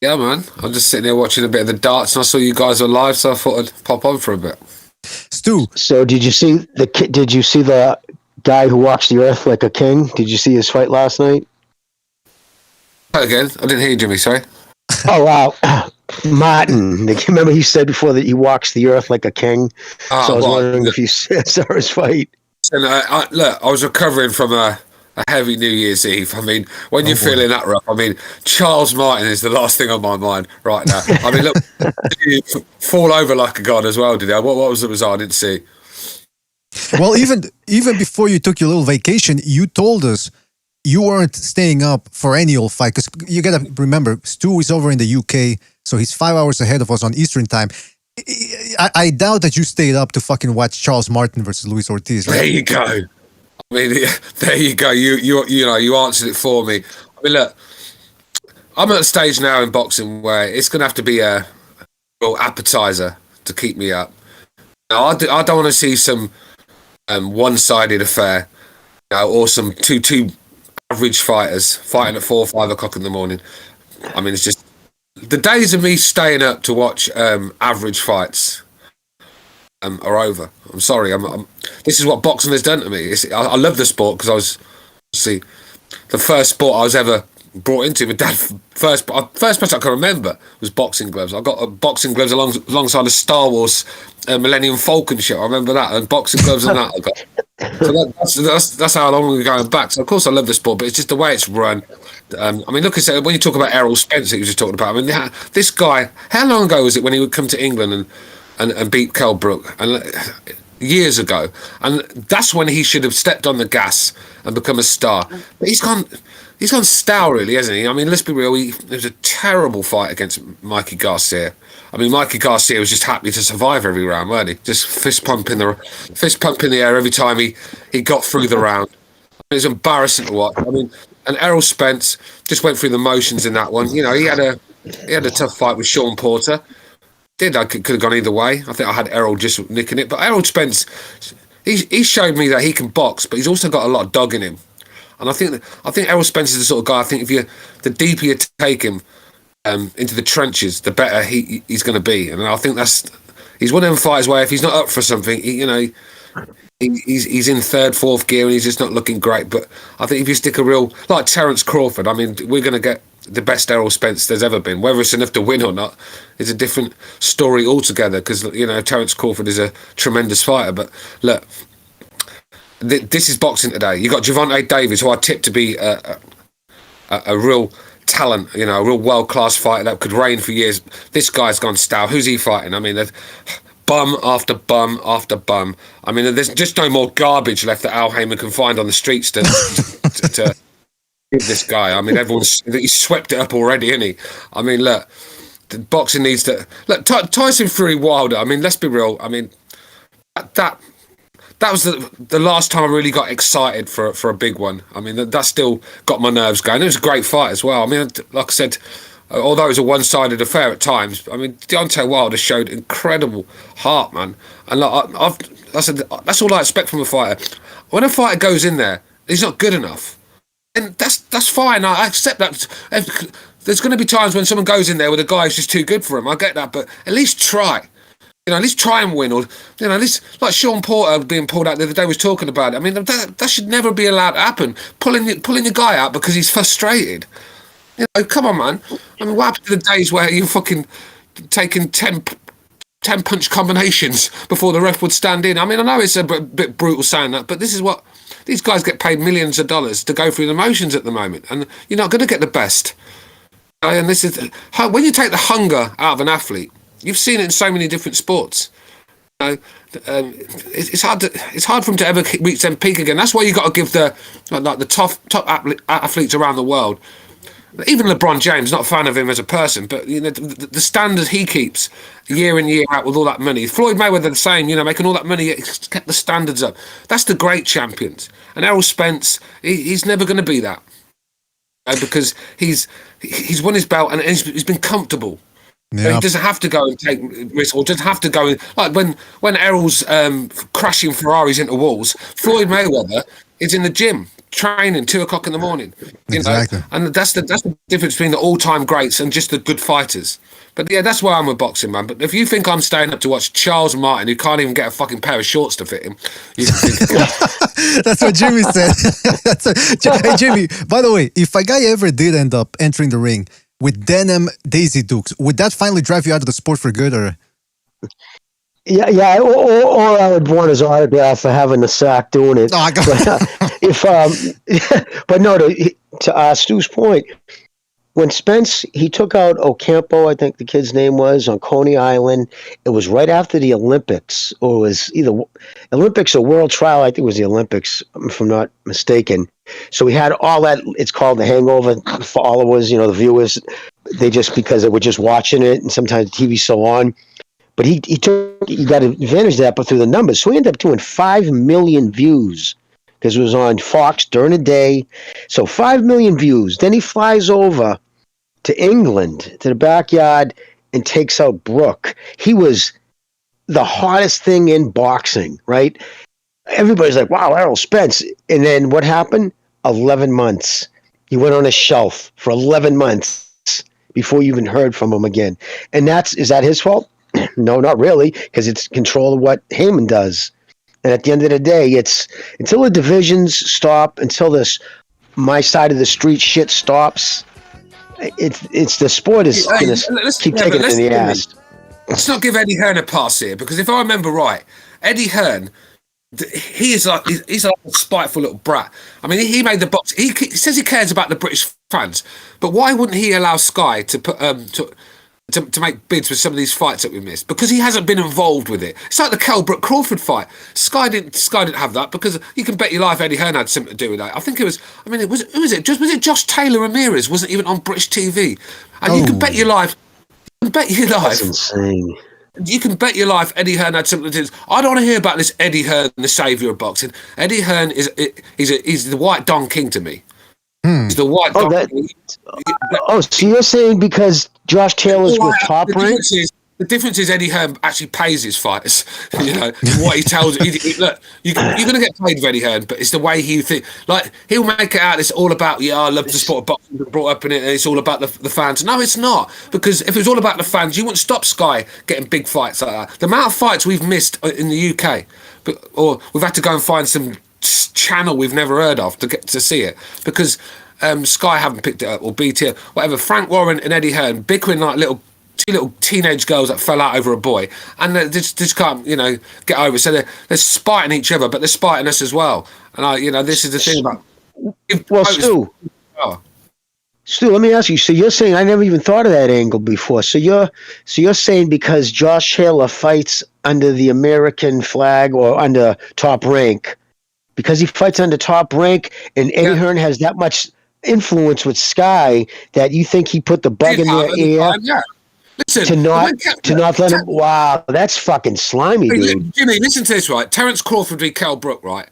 Yeah, man. I'm just sitting there watching a bit of the darts, and I saw you guys were live, so I thought I'd pop on for a bit. Stu. So did you see the guy who walks the earth like a king? Did you see his fight last night? Again, I didn't hear you, Jimmy. Sorry. Oh wow, Martin. Remember he said before that he walks the earth like a king. So I was wondering if you saw his fight. And look, I was recovering from a heavy New Year's Eve. I mean, when you're feeling that rough, I mean, Charles Martin is the last thing on my mind right now. I mean, look, did he fall over like a god as well, did he? What was the result? I didn't see. Well, even before you took your little vacation, you told us you weren't staying up for any old fight, because you got to remember, Stu is over in the UK, so he's 5 hours ahead of us on Eastern time. I doubt that you stayed up to fucking watch Charles Martin versus Luis Ortiz, right? There you go. I mean, there you go. You answered it for me. I mean, look, I'm at a stage now in boxing where it's going to have to be a real appetizer to keep me up. Now, I don't want to see some one-sided affair, or some two average fighters fighting at 4 or 5 o'clock in the morning. I mean, it's just the days of me staying up to watch average fights are over. I'm sorry. This is what boxing has done to me. I love the sport because I was, the first sport I was ever brought into. My dad first person I can remember was boxing gloves. I got boxing gloves alongside the Star Wars Millennium Falcon shit. I remember that, and boxing gloves and that I got. So that's how long we're going back. So of course I love the sport, but it's just the way it's run. I mean, look at when you talk about Errol Spence, you were just talking about. I mean, this guy. How long ago was it when he would come to England and beat Kell Brook? And years ago, and that's when he should have stepped on the gas and become a star. But he's gone stale, really, hasn't he? I mean, let's be real. It was a terrible fight against Mikey Garcia. I mean, Mikey Garcia was just happy to survive every round, weren't he? Just fist pump in the air every time he got through the round. It was embarrassing to watch. I mean, and Errol Spence just went through the motions in that one. You know, he had a tough fight with Sean Porter. I could have gone either way. I think I had Errol just nicking it, but Errol Spence, he showed me that he can box, but he's also got a lot of dog in him. And I think Errol Spence is the sort of guy. I think the deeper you take him into the trenches, the better he's going to be. And I think he's one of them fighters where if he's not up for something, he's in 3rd, 4th gear and he's just not looking great. But I think if you stick a real, like Terence Crawford, I mean, we're going to get the best Errol Spence there's ever been. Whether it's enough to win or not is a different story altogether, because Terence Crawford is a tremendous fighter. But look, this is boxing today. You got Gervonta Davis, who I tipped to be a real talent, a real world-class fighter that could reign for years. This guy's gone stale. Who's he fighting? I mean, bum after bum after bum. I mean, there's just no more garbage left that Al Heyman can find on the streets to this guy. I mean, he's swept it up already, isn't he? I mean, look, the boxing needs to look. Tyson Fury Wilder. I mean, let's be real. I mean, that was the last time I really got excited for a big one. I mean, that still got my nerves going. It was a great fight as well. I mean, like I said, although it was a one-sided affair at times, I mean, Deontay Wilder showed incredible heart, man. And like, I said, that's all I expect from a fighter. When a fighter goes in there, he's not good enough. And that's fine. I accept that. There's going to be times when someone goes in there with a guy who's just too good for him. I get that, but at least try. At least try and win, or at least like Sean Porter being pulled out the other day was talking about it. I mean, that should never be allowed to happen. Pulling your guy out because he's frustrated. Come on, man. I mean, what happened to the days where you're fucking taking 10 punch combinations before the ref would stand in? I mean, I know it's a bit brutal saying that, but this is what. These guys get paid millions of dollars to go through the motions at the moment, and you're not going to get the best. And this is when you take the hunger out of an athlete. You've seen it in so many different sports. It's hard for them to ever reach their peak again. That's why you got to give the top athletes around the world. Even LeBron James, not a fan of him as a person, but the standard he keeps year in year out with all that money. Floyd Mayweather the same, making all that money, kept the standards up. That's the great champions. And Errol Spence, he's never going to be that, because he's won his belt and he's been comfortable. Yeah. He doesn't have to go and take risks, or doesn't have to go like when Errol's crashing Ferraris into walls. Floyd Mayweather is in the gym training 2 o'clock in the morning. Exactly. And that's the difference between the all-time greats and just the good fighters. But yeah, that's why I'm with boxing, man. But if you think I'm staying up to watch Charles Martin, who can't even get a fucking pair of shorts to fit him, you can think that's what Jimmy said. Hey, Jimmy, by the way, if a guy ever did end up entering the ring with denim Daisy Dukes, would that finally drive you out of the sport for good, or? Yeah. Or I would want his autograph for having the sack doing it. Oh, but no, to Stu's point, when Spence, he took out Ocampo, I think the kid's name was, on Coney Island. It was right after the Olympics, or it was either Olympics or World Trial. I think it was the Olympics, if I'm not mistaken. So we had all that. It's called the hangover. Followers, the viewers, because they were just watching it, and sometimes the TV's so on. But he got advantage of that, but through the numbers. So he ended up doing 5 million views because it was on Fox during the day. So 5 million views. Then he flies over to England, to the backyard, and takes out Brooke. He was the hottest thing in boxing, right? Everybody's like, wow, Errol Spence. And then what happened? 11 months. He went on a shelf for 11 months before you even heard from him again. And is that his fault? No, not really, because it's control of what Heyman does. And at the end of the day, it's until the divisions stop, until this my side of the street shit stops, it's the sport is going to keep taking it in the ass. Let's not give Eddie Hearn a pass here, because if I remember right, Eddie Hearn, he's like a spiteful little brat. I mean, he made the box. He says he cares about the British fans, but why wouldn't he allow Sky to put to make bids with some of these fights that we missed? Because he hasn't been involved with it. It's like the Kell Brook Crawford fight. Sky didn't have that, because you can bet your life Eddie Hearn had something to do with that. I think it was. I mean, was it Josh Taylor Ramirez? Wasn't even on British TV, and you can bet your life. That's insane. You can bet your life Eddie Hearn had something to do. I don't want to hear about this Eddie Hearn, the saviour of boxing. Eddie Hearn he's the White Don King to me. He's the White Don King. So you're saying because Josh Taylor's with Top Rank? The difference is Eddie Hearn actually pays his fighters. You know what he tells. Look, you're going to get paid with Eddie Hearn, but it's the way he thinks. Like, he'll make it out. It's all about I love the sport of boxing. Brought up in it, and it's all about the fans. No, it's not, because if it was all about the fans, you wouldn't stop Sky getting big fights like that. The amount of fights we've missed in the UK, or we've had to go and find some channel we've never heard of to get to see it, because Sky haven't picked it up, or BT, whatever. Frank Warren and Eddie Hearn bickering like two little teenage girls that fell out over a boy, and they just can't, get over it. So they're spiting each other, but they're spiting us as well. And this is the thing about. Well, Stu, let me ask you. So you're saying, I never even thought of that angle before. So you're saying because Josh Taylor fights under the American flag or under Top Rank, because he fights under Top Rank, and Eddie Hearn has that much influence with Sky, that you think he put the bug in their ear? Listen, to not let him. Wow, that's fucking slimy, dude. Jimmy, listen to this, right? Terence Crawford v. Kell Brook, right?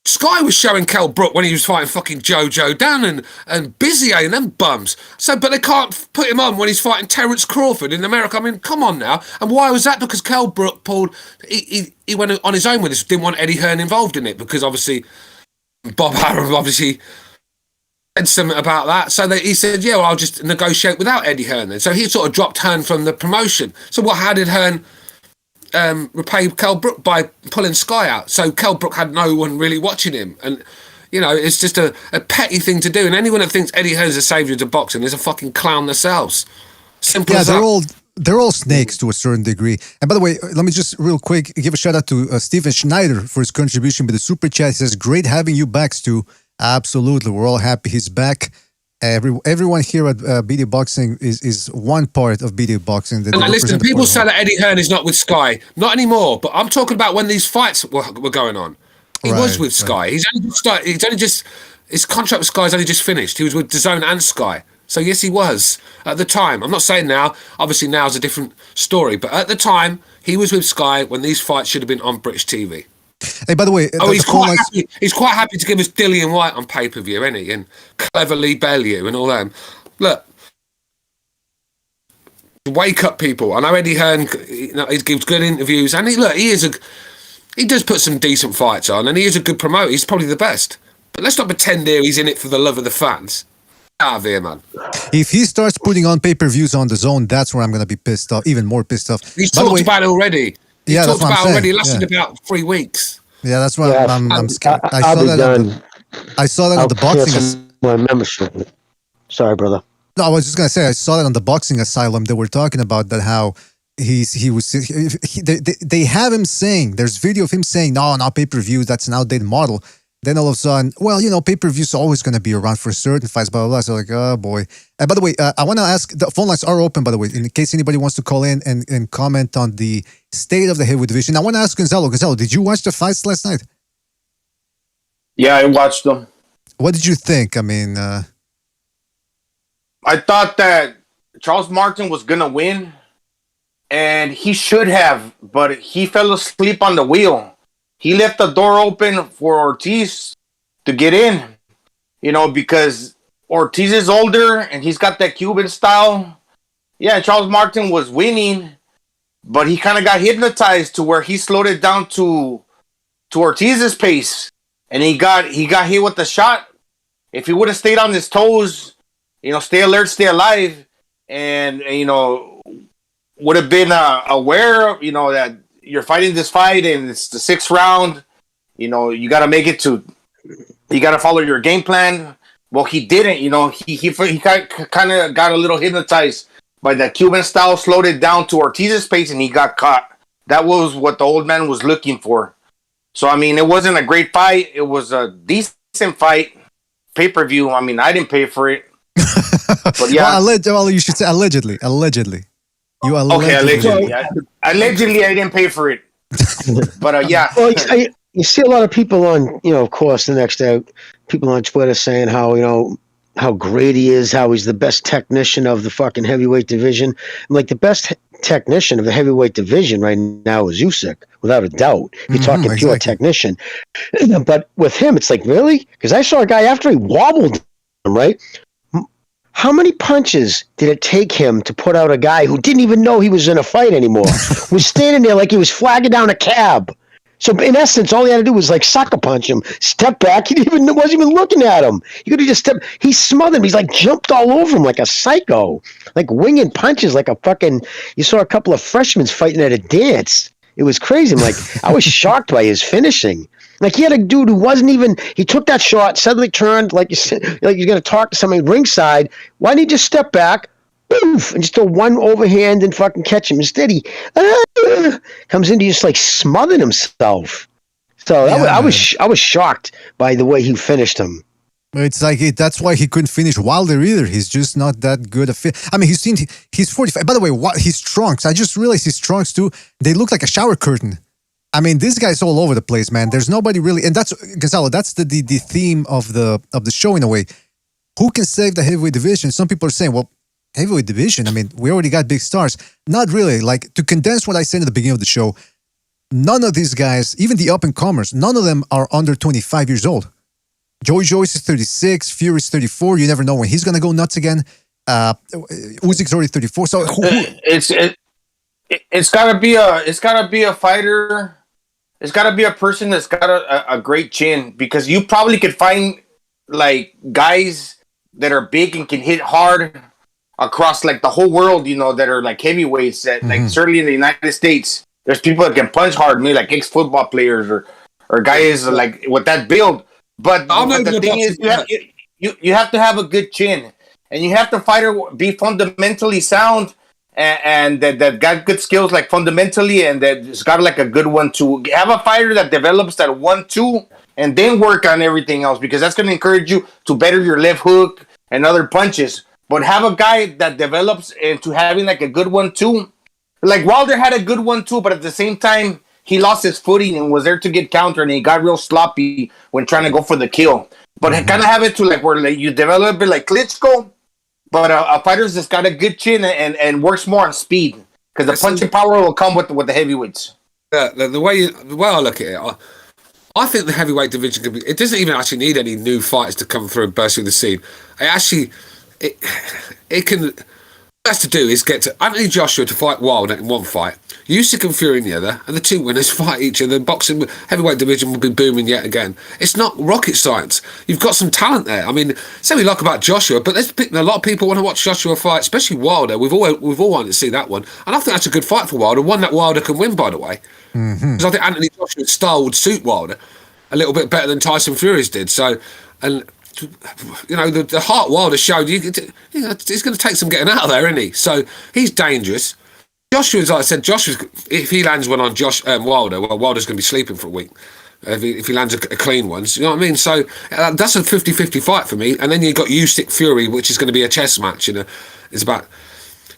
Sky was showing Kell Brook when he was fighting fucking Jojo Dan and Bizier and them bums. So, but they can't put him on when he's fighting Terence Crawford in America. I mean, come on now. And why was that? Because Kell Brook he went on his own with this. Didn't want Eddie Hearn involved in it, because obviously Bob Arum said something about that, so he said, yeah, well, I'll just negotiate without Eddie Hearn then. So he sort of dropped Hearn from the promotion. So how did Hearn repay Kell Brook? By pulling Sky out. So Kell Brook had no one really watching him, and it's just a petty thing to do. And anyone that thinks Eddie Hearn's a saviour to boxing is a fucking clown themselves. Simple as that. They're all snakes to a certain degree. And by the way, let me just real quick give a shout out to Steven Schneider for his contribution with the super chat. He says, great having you back, Stu. Absolutely, we're all happy he's back. Everyone here at BD Boxing is one part of BD Boxing. And listen, people say that Eddie Hearn is not with Sky, not anymore. But I'm talking about when these fights were going on. He was with Sky. He's only just his contract with Sky's only just finished. He was with DAZN and Sky. So yes, he was at the time. I'm not saying now. Obviously, now is a different story. But at the time, he was with Sky when these fights should have been on British TV. Hey, by the way, he's quite happy to give us Dillian White on pay-per-view, isn't he? And Cleverly Bellew and all them. Look, wake up, people. I know Eddie Hearn. He gives good interviews, and he does put some decent fights on, and he is a good promoter. He's probably the best. But let's not pretend here he's in it for the love of the fans. Out of here, man. If he starts putting on pay-per-views on DAZN, that's where I'm going to be pissed off, even more pissed off. He's talked about it already. Yeah, talked that's what about I'm already. saying. It lasted about 3 weeks. Yeah, that's why I'm scared. I saw that on the boxing. My membership. Sorry, brother. No, I was just gonna say I saw that on the Boxing Asylum. They were talking about that, how they have him saying, there's video of him saying, no, not pay-per-view, that's an outdated model. Then all of a sudden, well, pay-per-views are always going to be around for certain fights, blah, blah, blah. So like, oh boy. And by the way, I want to ask, the phone lines are open, by the way, in case anybody wants to call in and comment on the state of the heavyweight division. I want to ask Gonzalo. Gonzalo, did you watch the fights last night? Yeah, I watched them. What did you think? I mean, I thought that Charles Martin was going to win, and he should have, but he fell asleep on the wheel. He left the door open for Ortiz to get in, because Ortiz is older and he's got that Cuban style, Yeah, Charles Martin was winning, but he kind of got hypnotized to where he slowed it down to Ortiz's pace, and he got hit with the shot. If he would have stayed on his toes, stay alert, stay alive, and would have been aware, that you're fighting this fight and it's the 6th round. You got to make it to. You got to follow your game plan. Well, he didn't. He kind of got a little hypnotized by that Cuban style, slowed it down to Ortiz's pace, and he got caught. That was what the old man was looking for. So, I mean, it wasn't a great fight. It was a decent fight. Pay-per-view. I mean, I didn't pay for it. But yeah. Well, you should say allegedly. Allegedly. You allegedly. Okay, allegedly. Allegedly, I didn't pay for it. But yeah. Well, you see a lot of people on, of course, the next day, people on Twitter saying how, how great he is, how he's the best technician of the fucking heavyweight division. I'm like, the best technician of the heavyweight division right now is Usyk, without a doubt. You're talking pure technician. But with him, it's like, really? Because I saw a guy after he wobbled him, right? How many punches did it take him to put out a guy who didn't even know he was in a fight anymore? Was standing there like he was flagging down a cab. So in essence, all he had to do was like sucker punch him, step back. He wasn't even looking at him. He could have just stepped. He smothered him. He's like jumped all over him like a psycho, like winging punches like a fucking. You saw a couple of freshmen fighting at a dance. It was crazy. I'm like, I was shocked by his finishing. Like he had a dude who wasn't even. He took that shot, suddenly turned like you said, like you're gonna talk to somebody ringside. Why didn't he just step back? Oof, and just do one overhand and fucking catch him. Instead, he comes in to just like smothering himself. So I was shocked by the way he finished him. It's like that's why he couldn't finish Wilder either. He's just not that good a fit. I mean, he's 45. By the way, his trunks. I just realized his trunks too. They look like a shower curtain. I mean, this guy's all over the place, man. There's nobody really, and that's Gonzalo. That's the theme of the show in a way. Who can save the heavyweight division? Some people are saying, well, heavyweight division. I mean, we already got big stars. Not really. Like, to condense what I said at the beginning of the show, none of these guys, even the up-and-comers, none of them are under 25 years old. Joey Joyce is 36, Fury's 34. You never know when he's going to go nuts again. Uzyk's already 34. So it's got to be a fighter. It's got to be a person that's got a great chin, because you probably could find like guys that are big and can hit hard across like the whole world, that are like heavyweights that like certainly in the United States, there's people that can punch hard, maybe like ex-football players or guys like with that build. But the thing is, you have to have a good chin, and you have to fighter be fundamentally sound and that got good skills like fundamentally, and that's got like a good 1-2. Have a fighter that develops that 1-2 and then work on everything else, because that's going to encourage you to better your left hook and other punches. But have a guy that develops into having like a good 1-2. Like Wilder had a good 1-2, but at the same time, he lost his footing and was there to get countered, and he got real sloppy when trying to go for the kill. But kind of have it to like where like, you develop it like Klitschko, but a fighter's just got a good chin and works more on speed, because the punching power will come with the heavyweights. The way I look at it, I think the heavyweight division could be. It doesn't even actually need any new fighters to come through and burst through the scene. It can. What it has to do is get to Anthony Joshua to fight Wilder in one fight, Usyk and Fury in the other, and the two winners fight each other. Boxing heavyweight division will be booming yet again. It's not rocket science. You've got some talent there. I mean, say we like about Joshua, but a lot of people want to watch Joshua fight, especially Wilder. We've all wanted to see that one, and I think that's a good fight for Wilder. One that Wilder can win, by the way, because I think Anthony Joshua's style would suit Wilder a little bit better than Tyson Fury's did. So, and the heart Wilder showed he's going to take some getting out of there, isn't he? So he's dangerous. Joshua's, like I said, if he lands one on Wilder, well, Wilder's going to be sleeping for a week. If he lands a clean one, you know what I mean? So that's a 50-50 fight for me. And then you've got Usyk Fury, which is going to be a chess match. It's about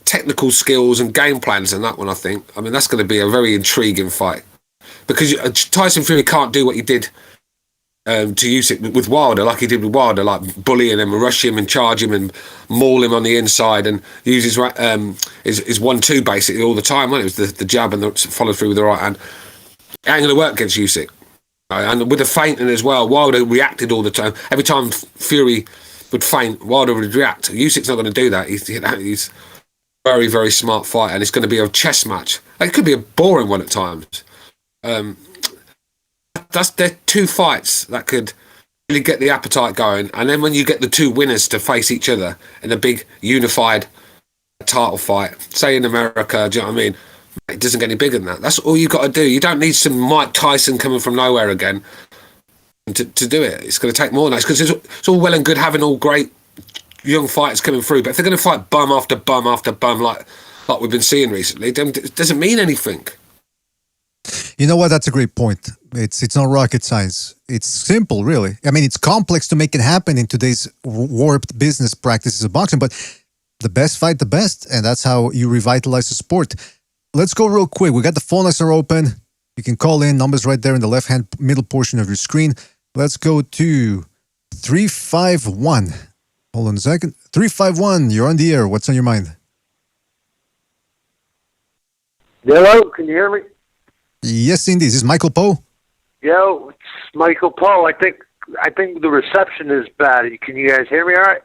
technical skills and game plans in that one, I think. I mean, that's going to be a very intriguing fight, because Tyson Fury can't do what he did to Usyk with Wilder, like he did with Wilder, like bullying him and rush him and charge him and maul him on the inside and use his 1-2 basically all the time. When it was the jab and the follow through with the right hand, it ain't going to work against Usyk. And with the feinting as well, Wilder reacted all the time. Every time Fury would feint, Wilder would react. Usyk's not going to do that. He's very, very smart fight, and it's going to be a chess match. It could be a boring one at times. They're two fights that could really get the appetite going, and then when you get the two winners to face each other in a big unified title fight, say in America, do you know what I mean? It doesn't get any bigger than that. That's all you got to do. You don't need some Mike Tyson coming from nowhere again to do it. It's going to take more than that, because it's all well and good having all great young fighters coming through, but if they're going to fight bum after bum after bum like we've been seeing recently, then it doesn't mean anything. You know what? That's a great point. It's not rocket science. It's simple, really. I mean, it's complex to make it happen in today's warped business practices of boxing, but the best fight the best, and that's how you revitalize the sport. Let's go real quick. We got the phone lines are open. You can call in. Numbers right there in the left-hand middle portion of your screen. Let's go to 351. Hold on a second. 351, you're on the air. What's on your mind? Hello, can you hear me? Yes, indeed. Is this Michael Poe? Yo, it's Michael Poe. I think the reception is bad. Can you guys hear me all right?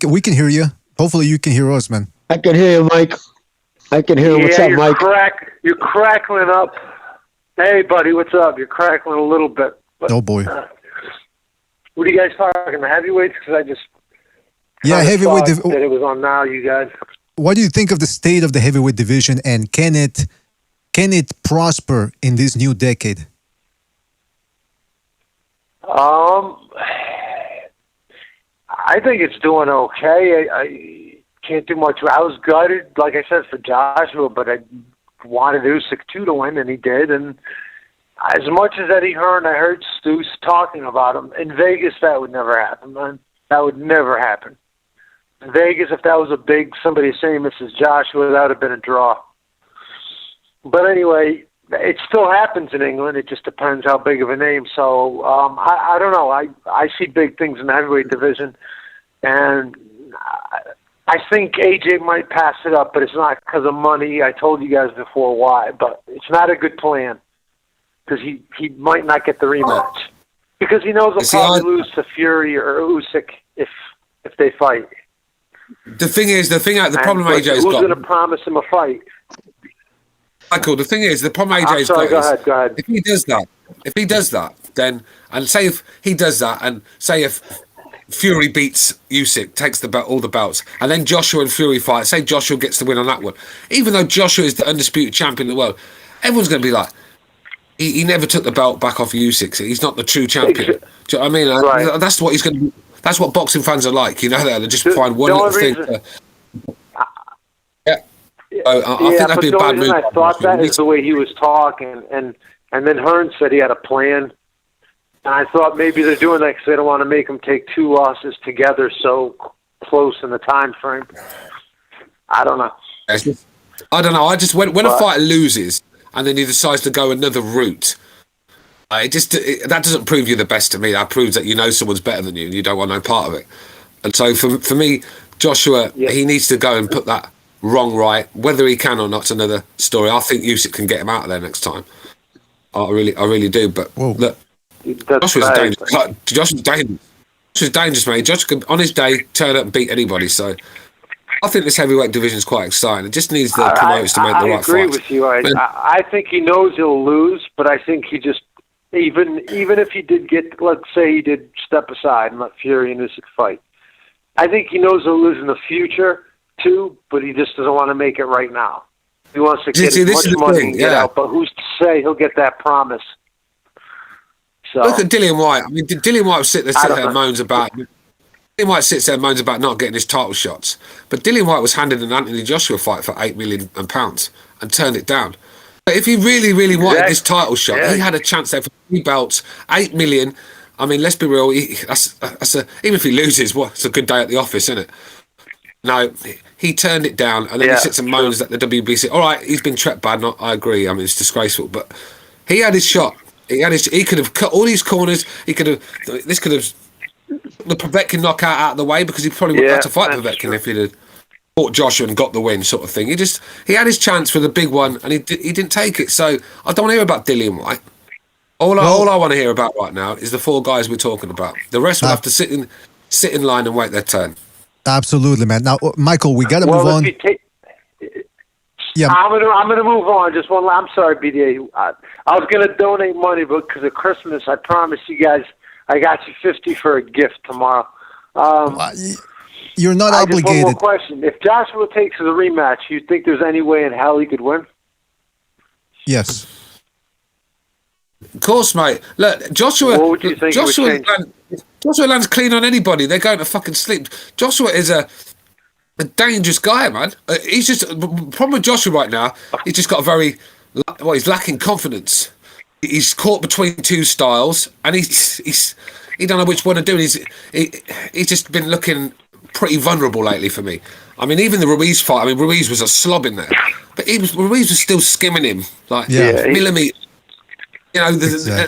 We can hear you. Hopefully you can hear us, man. I can hear you, Mike. I can hear you. What's up, Mike? You're crackling up. Hey, buddy, what's up? You're crackling a little bit. But, oh, boy. What are you guys talking? The heavyweights? Because I just... Yeah, heavyweight... that it was on now, you guys. What do you think of the state of the heavyweight division, and can it prosper in this new decade? I think it's doing okay. I can't do much. I was gutted, like I said, for Joshua, but I wanted Uzik too to win, and he did. And as much as Eddie Hearn, I heard Stu talking about him. In Vegas, that would never happen, man. That would never happen. In Vegas, if that was a big, somebody saying this is Joshua, that would have been a draw. But anyway, it still happens in England. It just depends how big of a name. So I don't know. I see big things in the heavyweight division, and I think AJ might pass it up, but it's not because of money. I told you guys before why, but it's not a good plan because he might not get the rematch because he knows he'll probably lose to Fury or Uzik if they fight. The problem AJ's got. Who's going to promise him a fight? Michael, the thing is, the problem AJ's got is, go ahead. if he does that, then, and say if he does that, and say if Fury beats Usyk, takes all the belts, and then Joshua and Fury fight, say Joshua gets the win on that one, even though Joshua is the undisputed champion of the world, everyone's going to be like, he never took the belt back off Usyk, so he's not the true champion. Do you know what I mean? Right. That's what he's going to. That's what boxing fans are like, you know. They just find one little thing. I think that'd be a bad move. I thought that is the way he was talking, and then Hearns said he had a plan, and I thought maybe they're doing that because they don't want to make him take two losses together so close in the time frame. I don't know. I just when a fighter loses and then he decides to go another route, that doesn't prove you're the best to me. That proves that you know someone's better than you and you don't want no part of it. And so for me, Joshua, he needs to go and put that wrong right. Whether he can or not's another story. I think Usyk can get him out of there next time. I really do. But look, Joshua's dangerous. Joshua's dangerous, mate. Joshua can, on his day, turn up and beat anybody. So I think this heavyweight division is quite exciting. It just needs the promoters to make the right fights. I agree with you. I think he knows he'll lose, but I think he just even if he did get, let's say he did step aside and let Fury and Usyk fight, I think he knows he'll lose in the future too, but he just doesn't want to make it right now. He wants to get as much money and get out, but who's to say he'll get that promise? So look at Dillian White. I mean, Dillian White will sit there and moans about. Dillian White sits there and moans about not getting his title shots, but Dillian White was handed an Anthony Joshua fight for £8 million and turned it down. But if he really wanted this title shot, he had a chance there for 3 belts, £8 million. I mean, let's be real. Even if he loses, it's a good day at the office, isn't it? No, he turned it down, and then he sits and moans that the WBC. All right, he's been treated bad. I agree. I mean, it's disgraceful, but he had his shot. He could have cut all these corners. This could have the Povetkin knockout out of the way because he probably wouldn't have to fight Povetkin if he'd have fought Joshua and got the win, sort of thing. He had his chance for the big one, and he didn't take it. So I don't want to hear about Dillian White. All I want to hear about right now is the 4 guys we're talking about. The rest will have to sit in line and wait their turn. Absolutely, man. Now, Michael, we got to move on. Yeah. I'm gonna move on. Just one. I'm sorry, BDA. I was gonna donate money, but because of Christmas, I promise you guys, I got you 50 for a gift tomorrow. You're not Just one obligated. more question: if Joshua takes the rematch, you think there's any way in hell he could win? Yes. Of course, mate. Look, Joshua. What would you think it would change? Joshua lands clean on anybody. They're going to fucking sleep. Joshua is a dangerous guy, man. He's just the problem with Joshua right now. He's just got he's lacking confidence. He's caught between two styles, and he don't know which one to do. He's just been looking pretty vulnerable lately for me. I mean, even the Ruiz fight. I mean, Ruiz was a slob in there, but Ruiz was still skimming him millimeter. You know,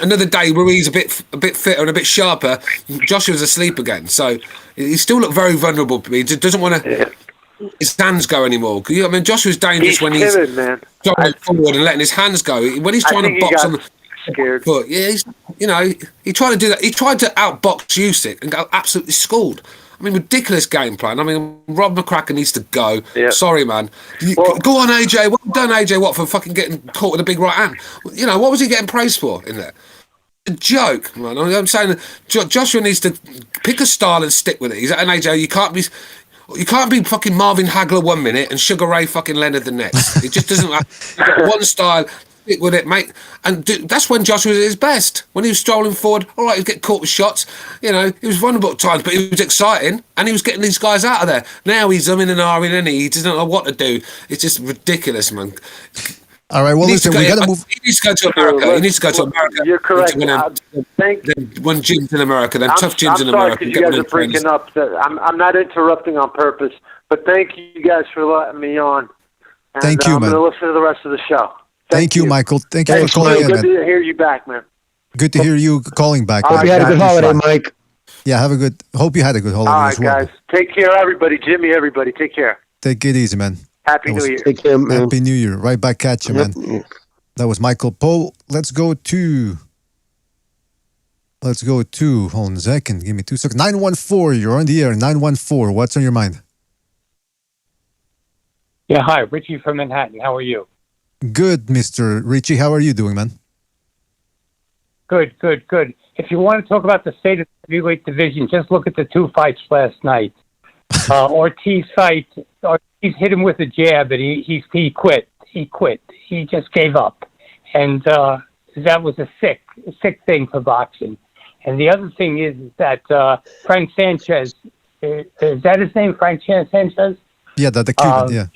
another day Ruiz a bit fitter and a bit sharper. Joshua's asleep again, so he still looked very vulnerable. He doesn't want to. His hands go anymore. I mean, Joshua's dangerous when he's going forward and letting his hands go. When he's trying to box on the foot, he tried to do that. He tried to outbox Usyk and got absolutely schooled. I mean, ridiculous game plan. I mean, Rob McCracken needs to go. Yeah. Sorry, man. Go on, AJ. Well done, AJ Watt, for fucking getting caught with a big right hand. You know, what was he getting praised for in there? A joke, man. I'm saying Joshua needs to pick a style and stick with it. And AJ, you can't be fucking Marvin Hagler 1 minute and Sugar Ray fucking Leonard the next. It just doesn't. You've got one style. Stick with it, mate. And that's when Joshua was at his best. When he was strolling forward, all right, he'd get caught with shots. You know, he was vulnerable at times, but he was exciting, and he was getting these guys out of there. Now he's umming and ahhing, and he doesn't know what to do. It's just ridiculous, man. All right, well, listen, we got to move. He needs to go to America. He needs to go to America. You're correct. One gyms in America, then tough gyms in America. I'm sorry because you guys are freaking up. I'm not interrupting on purpose, but thank you guys for letting me on. And, thank you, man. I'm going to listen to the rest of the show. Thank you, Michael. Thank you for calling in, man. Good to hear you back, man. Good to hear you calling back. Hope you had a good holiday, Mike. Yeah, hope you had a good holiday all right, as well. guys. Take care, everybody. Jimmy, everybody. Take care. Take it easy, man. Happy New Year. Take care, man. Happy New Year. Right back at you, man. That was Michael Poe. Let's go to, hold on a second. Give me 2 seconds. 914, you're on the air. 914, what's on your mind? Yeah, hi. Richie from Manhattan. How are you? Good, Mr. Richie. How are you doing, man? Good. If you want to talk about the state of the heavyweight division, just look at the two fights last night. Ortiz hit him with a jab, and he quit. He just gave up, and that was a sick thing for boxing. And the other thing is that Frank Sanchez, is that his name, Frank Sanchez? Yeah, the Cuban. Yeah.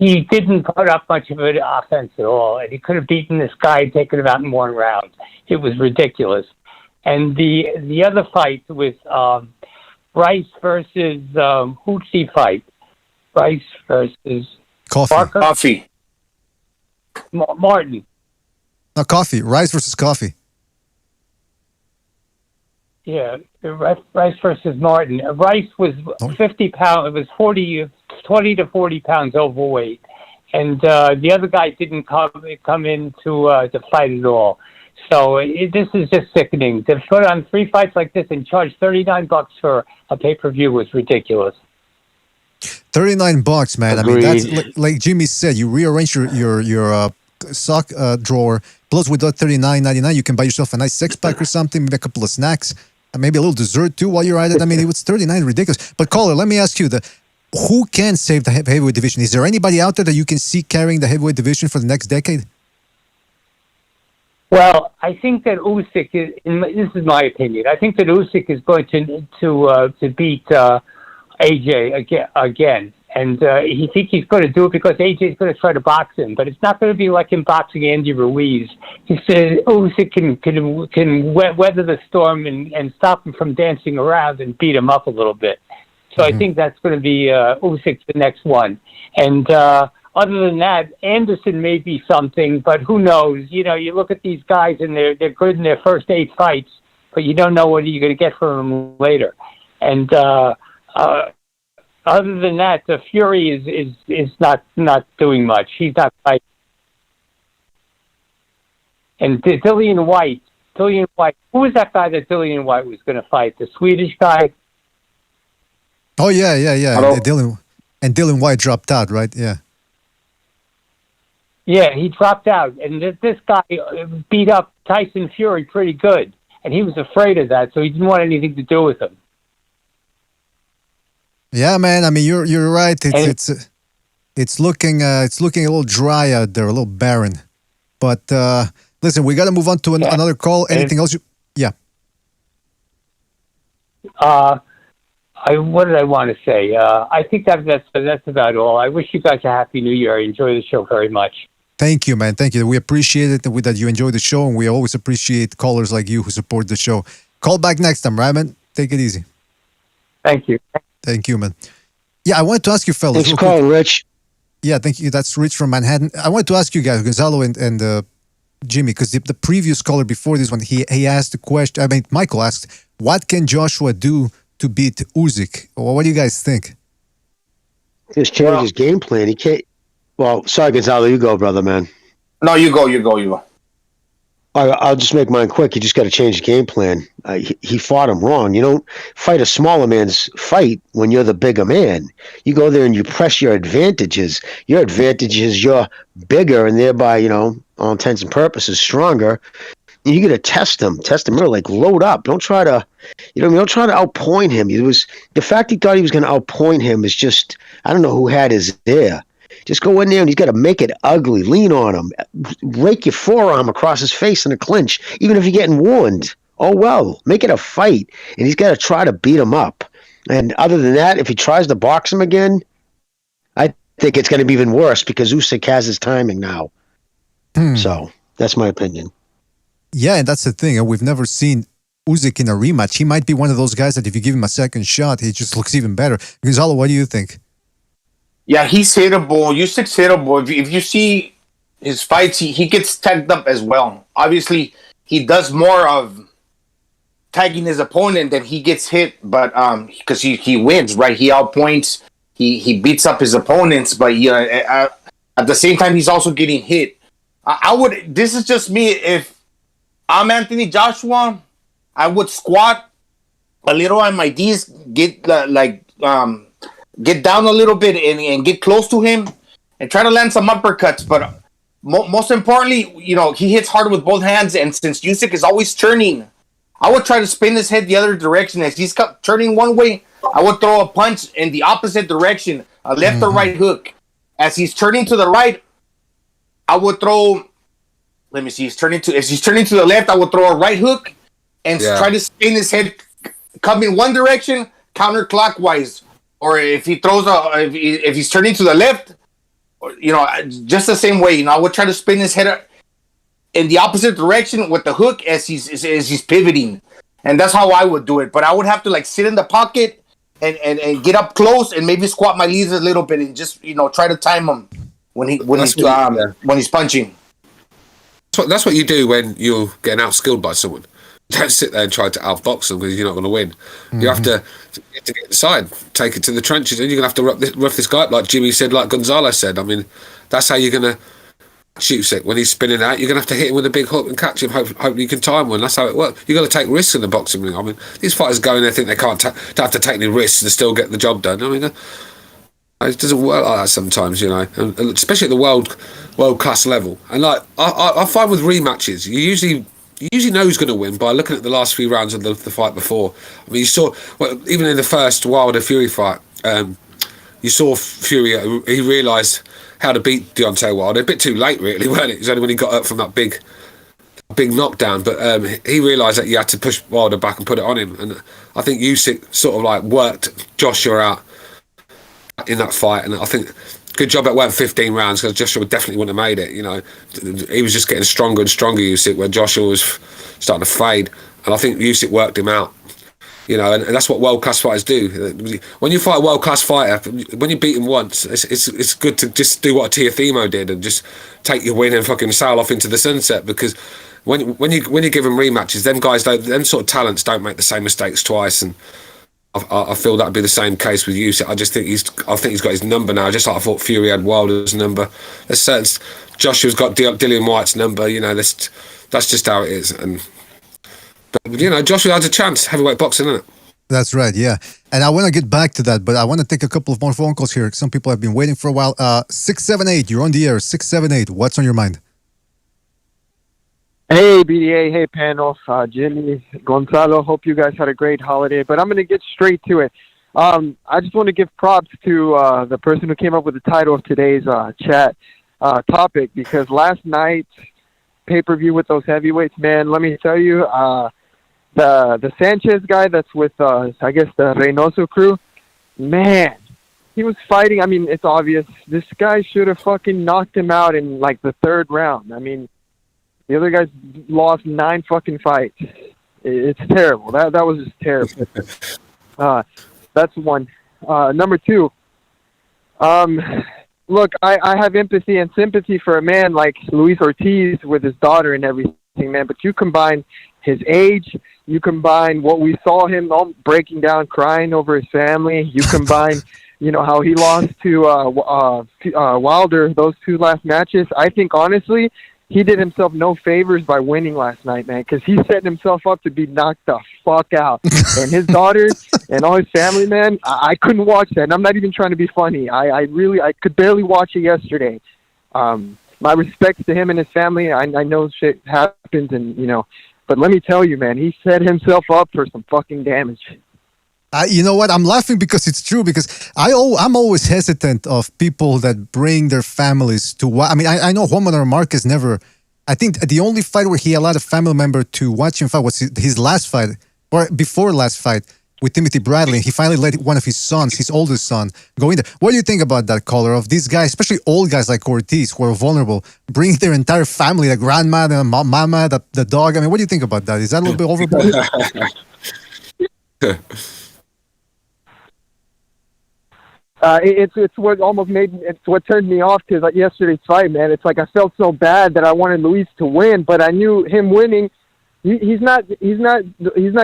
He didn't put up much of an offense at all, and he could have beaten this guy and taken him out in 1 round. It was ridiculous. And the other fight was Rice versus who'd he fight? Rice versus Coffee. Martin. No, Coffee. Rice versus Coffee. Yeah, Rice versus Martin. Rice was 50 pounds. It was 20 to 40 pounds overweight, and the other guy didn't come in to fight at all. So this is just sickening. To put on 3 fights like this and charge $39 for a pay-per-view was ridiculous. $39, man. Agreed. I mean, that's like Jimmy said. You rearrange your sock drawer. Plus, with that $39.99, you can buy yourself a nice 6-pack or something, maybe a couple of snacks, and maybe a little dessert too while you're at it. I mean, it was $39, ridiculous. But caller, let me ask you, who can save the heavyweight division? Is there anybody out there that you can see carrying the heavyweight division for the next decade? Well, I think that Usyk is. This is my opinion. I think that Usyk is going to beat AJ again, and he thinks he's going to do it because AJ is going to try to box him, but it's not going to be like him boxing Andy Ruiz. He said Usyk can weather the storm and stop him from dancing around and beat him up a little bit. So I think that's going to be Usyk the next one, and. Other than that, Anderson may be something, but who knows? You know, you look at these guys and they're good in their first 8 fights, but you don't know what you're going to get from them later. And other than that, the Fury is not doing much. He's not fighting. And Dillian White. Who was that guy that Dillian White was going to fight? The Swedish guy. Oh yeah. Dillian. And Dylan White dropped out, right? Yeah. Yeah, he dropped out, and this guy beat up Tyson Fury pretty good, and he was afraid of that, so he didn't want anything to do with him. Yeah, man. I mean, you're right. It's looking a little dry out there, a little barren. But listen, we got to move on to another call. Anything else? Yeah. What did I want to say? I think that's about all. I wish you guys a happy New Year. I enjoy the show very much. Thank you, man. Thank you. We appreciate it that you enjoy the show, and we always appreciate callers like you who support the show. Call back next time, right, man? Take it easy. Thank you. Thank you, man. Yeah, I wanted to ask you, fellas. Thanks for calling, Rich. Yeah, thank you. That's Rich from Manhattan. I wanted to ask you guys, Gonzalo and Jimmy, because the previous caller before this one, he asked the question. I mean, Michael asked, what can Joshua do to beat Uzik? Well, what do you guys think? Just change his game plan. He can't. Well, sorry, Gonzalo, you go, brother, man. No, you go. I'll just make mine quick. You just got to change the game plan. He fought him wrong. You don't fight a smaller man's fight when you're the bigger man. You go there and you press your advantages. Your advantage is you're bigger and thereby, all intents and purposes, stronger. And you got to test him really, like load up. Don't try to, don't try to outpoint him. The fact he thought he was going to outpoint him is just, I don't know who had his ear. Just go in there and he's got to make it ugly. Lean on him. Rake your forearm across his face in a clinch, even if you're getting warned. Oh, well, make it a fight. And he's got to try to beat him up. And other than that, if he tries to box him again, I think it's going to be even worse because Usyk has his timing now. So that's my opinion. Yeah, and that's the thing. We've never seen Usyk in a rematch. He might be one of those guys that if you give him a second shot, he just looks even better. Gonzalo, what do you think? Yeah, he's hittable. Usyk's hittable. If you see his fights, he gets tagged up as well. Obviously, he does more of tagging his opponent than he gets hit, but because he wins, right? He outpoints, he beats up his opponents, but at the same time, he's also getting hit. I would. This is just me. If I'm Anthony Joshua, I would squat a little on my D's, get down a little bit and get close to him and try to land some uppercuts. But most importantly, he hits hard with both hands. And since Usyk is always turning, I would try to spin his head the other direction. As he's turning one way, I would throw a punch in the opposite direction, a left or right hook. As he's turning to the right, I would throw, let me see, as he's turning to the left, I would throw a right hook and try to spin his head, come in one direction, counterclockwise. Or if he throws if he's turning to the left, just the same way. I would try to spin his head in the opposite direction with the hook as he's pivoting, and that's how I would do it. But I would have to sit in the pocket and get up close and maybe squat my leads a little bit and just try to time him when he's punching. That's what you do when you're getting outskilled by someone. Don't sit there and try to outbox them because you're not going to win. You have to get inside, take it to the trenches, and you're going to have to rough this guy up, like Jimmy said, like Gonzalo said. I mean, that's how you're going to shoot it. When he's spinning out, you're going to have to hit him with a big hook and catch him. Hopefully you can time one. That's how it works. You've got to take risks in the boxing ring. I mean, these fighters go in there think they don't have to take any risks and still get the job done. I mean, it doesn't work like that sometimes, and especially at the world class level. And I find with rematches, you usually know who's going to win by looking at the last few rounds of the fight before. I mean, you saw, even in the first Wilder Fury fight, you saw Fury, he realised how to beat Deontay Wilder. A bit too late, really, wasn't it? It was only when he got up from that big knockdown. But he realised that you had to push Wilder back and put it on him. And I think Usyk sort of worked Joshua out in that fight. And I think good job it went 15 rounds because Joshua definitely wouldn't have made it. He was just getting stronger and stronger, Usyk, where Joshua was starting to fade. And I think Usyk worked him out. And that's what world class fighters do. When you fight a world class fighter, when you beat him once, it's good to just do what Teofimo did and just take your win and fucking sail off into the sunset. Because when you give them rematches, them sort of talents don't make the same mistakes twice. And I feel that'd be the same case with Usyk. I think he's got his number now. Just like I thought Fury had Wilder's number. Joshua's got Dillian White's number. That's just how it is. But Joshua has a chance. Heavyweight boxing, isn't it? That's right, yeah. And I want to get back to that, but I want to take a couple of more phone calls here. Some people have been waiting for a while. 678, you're on the air. 678, what's on your mind? Hey, BDA. Hey, panel. Jimmy, Gonzalo. Hope you guys had a great holiday. But I'm going to get straight to it. I just want to give props to the person who came up with the title of today's chat topic, because last night's pay-per-view with those heavyweights, man, let me tell you, the Sanchez guy that's with, I guess, the Reynoso crew, man, he was fighting. I mean, it's obvious. This guy should have fucking knocked him out in, like, the third round. I mean, the other guys lost 9 fucking fights. It's terrible. That was just terrible. That's one. Number two, look, I have empathy and sympathy for a man like Luis Ortiz with his daughter and everything, man. But you combine his age, you combine what we saw him breaking down, crying over his family. You combine, you know, how he lost to Wilder those 2 last matches. I think, honestly, he did himself no favors by winning last night, man, because he set himself up to be knocked the fuck out. And his daughter and all his family, man, I couldn't watch that. And I'm not even trying to be funny. I could barely watch it yesterday. My respects to him and his family. I know shit happens, and, you know, but let me tell you, man, he set himself up for some fucking damage. You know what? I'm laughing because it's true. Because I'm always hesitant of people that bring their families to watch. I mean, I know Juan Manuel Marquez never. I think the only fight where he allowed a family member to watch him fight was his last fight, or before last fight with Timothy Bradley. He finally let one of his sons, his oldest son, go in there. What do you think about that, caller? Of these guys, especially old guys like Ortiz, who are vulnerable, bring their entire family, the grandma, the mama, the dog. I mean, what do you think about that? Is that a little bit overboard? It's what almost it's what turned me off to yesterday's fight, man. It's like I felt so bad that I wanted Luis to win, but I knew him winning. He's not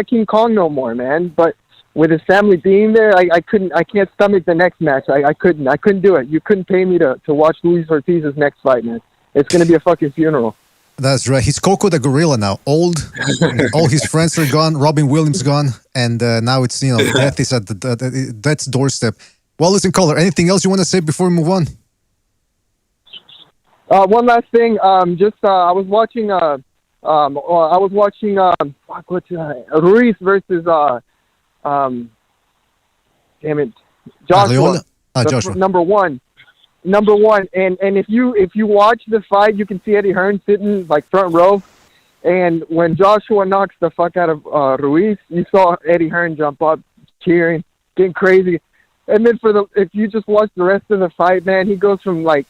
King Kong no more, man. But with his family being there, I can't stomach the next match. I couldn't do it. You couldn't pay me to watch Luis Ortiz's next fight, man. It's gonna be a fucking funeral. That's right. He's Coco the gorilla now. Old, all his friends are gone. Robin Williams gone, and now it's, you know, death is at death's doorstep. Well, listen, caller, anything else you want to say before we move on? One last thing. I was watching. Ruiz versus Joshua. Joshua. Number one. And if you watch the fight, you can see Eddie Hearns sitting like front row. And when Joshua knocks the fuck out of Ruiz, you saw Eddie Hearns jump up, cheering, getting crazy. And then if you just watch the rest of the fight, man, he goes from like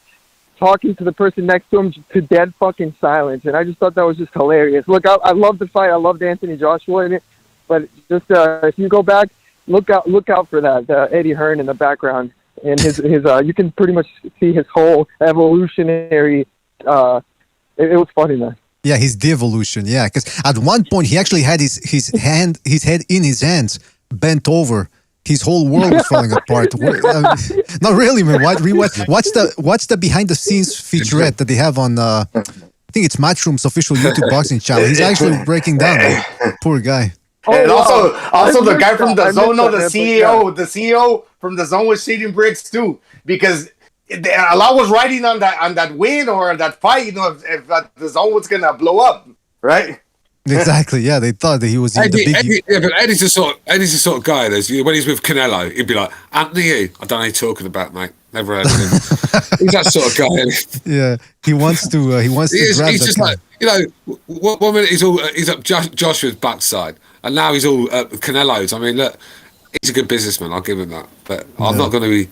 talking to the person next to him to dead fucking silence. And I just thought that was just hilarious. Look, I love the fight. I loved Anthony Joshua in it. But just if you go back, look out for that Eddie Hearn in the background. And his you can pretty much see his whole evolutionary. It was funny, man. Yeah, his devolution. Yeah, because at one point he actually had his head in his hands, bent over. His whole world was falling apart. Not really, man. Watch the behind the scenes featurette that they have on. I think it's Matchroom's official YouTube boxing channel. He's actually breaking down. Poor guy. And also the guy from the Zone, the CEO from the Zone was shading bricks too, because Allah was riding on that win or that fight. You know, if the Zone was gonna blow up, right? Exactly. Yeah, they thought that he was but Eddie's the sort of guy that when he's with Canelo, he'd be like, Anthony, I don't know what you're talking about, mate. Never heard of him. He's that sort of guy. Yeah, he wants to. Grab he's just like, you know, one minute he's up Joshua's backside, and now he's all Canelo's. I mean, look, he's a good businessman. I'll give him that. But I'm not going to be.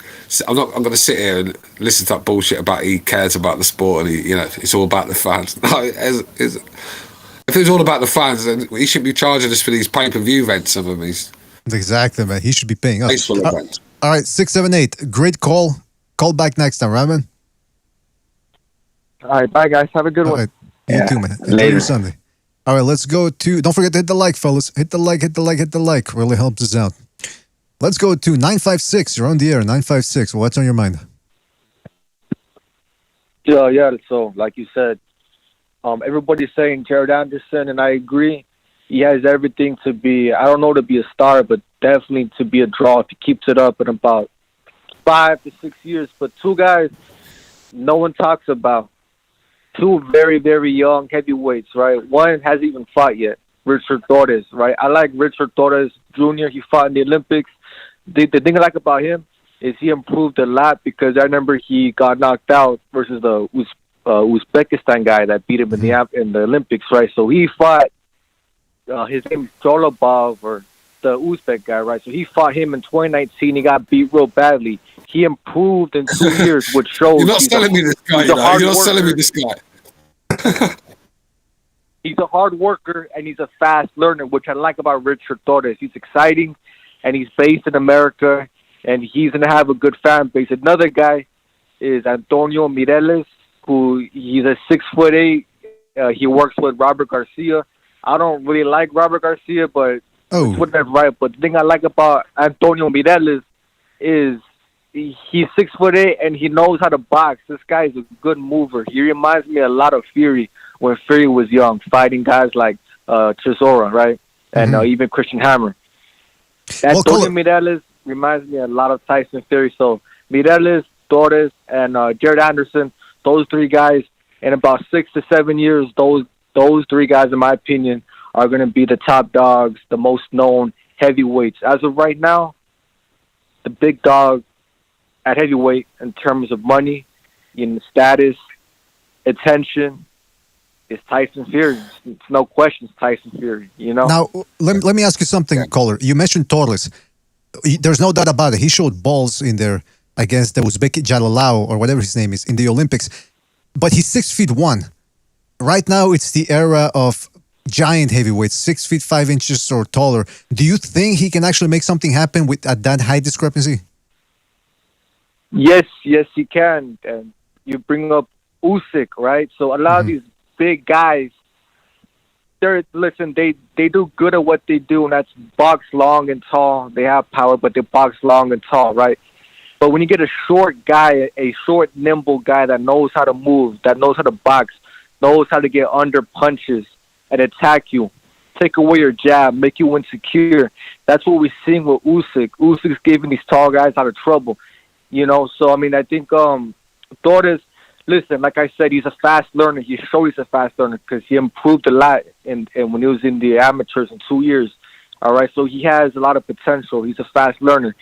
I'm going to sit here and listen to that bullshit about he cares about the sport and it's all about the fans. No, if it was all about the fans, then he shouldn't be charging us for these pay-per-view events. Some of these. Exactly, man. He should be paying us. All right, 678. Great call. Call back next time, right, man? All right, bye, guys. Have a good one. Right. You too, man. Enjoy your Sunday. All right, let's go to... Don't forget to hit the like, fellas. Hit the like. Really helps us out. Let's go to 956. You're on the air, 956. What's on your mind? Yeah, so like you said, everybody's saying Jared Anderson, and I agree. He has everything to be, I don't know to be a star, but definitely to be a draw if he keeps it up in about 5 to 6 years. But two guys no one talks about. Two very, very young heavyweights, right? One hasn't even fought yet, Richard Torres, right? I like Richard Torres Jr. He fought in the Olympics. The thing I like about him is he improved a lot because I remember he got knocked out versus the Uzbekistan guy that beat him in the Olympics, right? So he fought, his name is Jolobov, or the Uzbek guy, right? So he fought him in 2019. He got beat real badly. He improved in 2 years, which shows You're not selling me this guy. You're not selling me this guy. He's a hard worker and he's a fast learner, which I like about Richard Torres. He's exciting and he's based in America and he's going to have a good fan base. Another guy is Antonio Mireles, who he's a 6'8". He works with Robert Garcia. I don't really like Robert Garcia, but it's whatever, right? But the thing I like about Antonio Mireles is he's 6'8" and he knows how to box. This guy is a good mover. He reminds me a lot of Fury when Fury was young, fighting guys like Chisora, right? And even Christian Hammer. Antonio Mireles reminds me a lot of Tyson Fury. So Mireles, Torres, and Jared Anderson, those three guys, in about 6 to 7 years, those three guys, in my opinion, are going to be the top dogs, the most known heavyweights. As of right now, the big dog at heavyweight in terms of money, status, attention, is Tyson Fury. It's no question, it's Tyson Fury, Now, let me ask you something, caller. You mentioned Torres. There's no doubt about it. He showed balls in there against the Uzbek Jalalau, or whatever his name is, in the Olympics. But he's 6'1". Right now, it's the era of giant heavyweights, 6 feet 5 inches or taller. Do you think he can actually make something happen at that height discrepancy? Yes, he can. And you bring up Usyk, right? So a lot of these big guys, they do good at what they do, and that's box long and tall. They have power, but they box long and tall, right? But when you get a short guy, a short, nimble guy that knows how to move, that knows how to box, knows how to get under punches and attack you, take away your jab, make you insecure. That's what we're seeing with Usyk. Usyk's giving these tall guys out of trouble. So I mean, I think Torres, listen, like I said, he's a fast learner. He showed he's a fast learner because he improved a lot and when he was in the amateurs in 2 years. All right, so he has a lot of potential. He's a fast learner.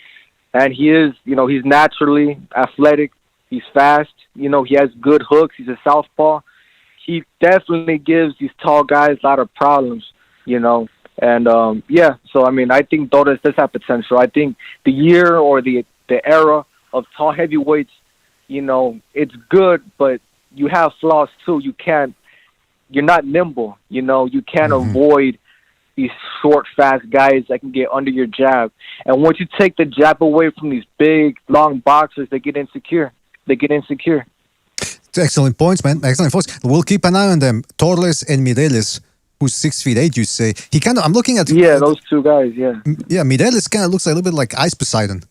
And he is, he's naturally athletic. He's fast. He has good hooks. He's a southpaw. He definitely gives these tall guys a lot of problems, And, so, I mean, I think Torres does have potential. I think the year or the era of tall heavyweights, it's good, but you have flaws too. You're not nimble, you can't avoid these short, fast guys that can get under your jab. And once you take the jab away from these big, long boxers, they get insecure. Excellent points, man. Excellent points. We'll keep an eye on them. Torres and Mireles, who's 6'8", you say. I'm looking at... Yeah, those two guys, yeah. Yeah, Mireles kind of looks a little bit like Ice Poseidon.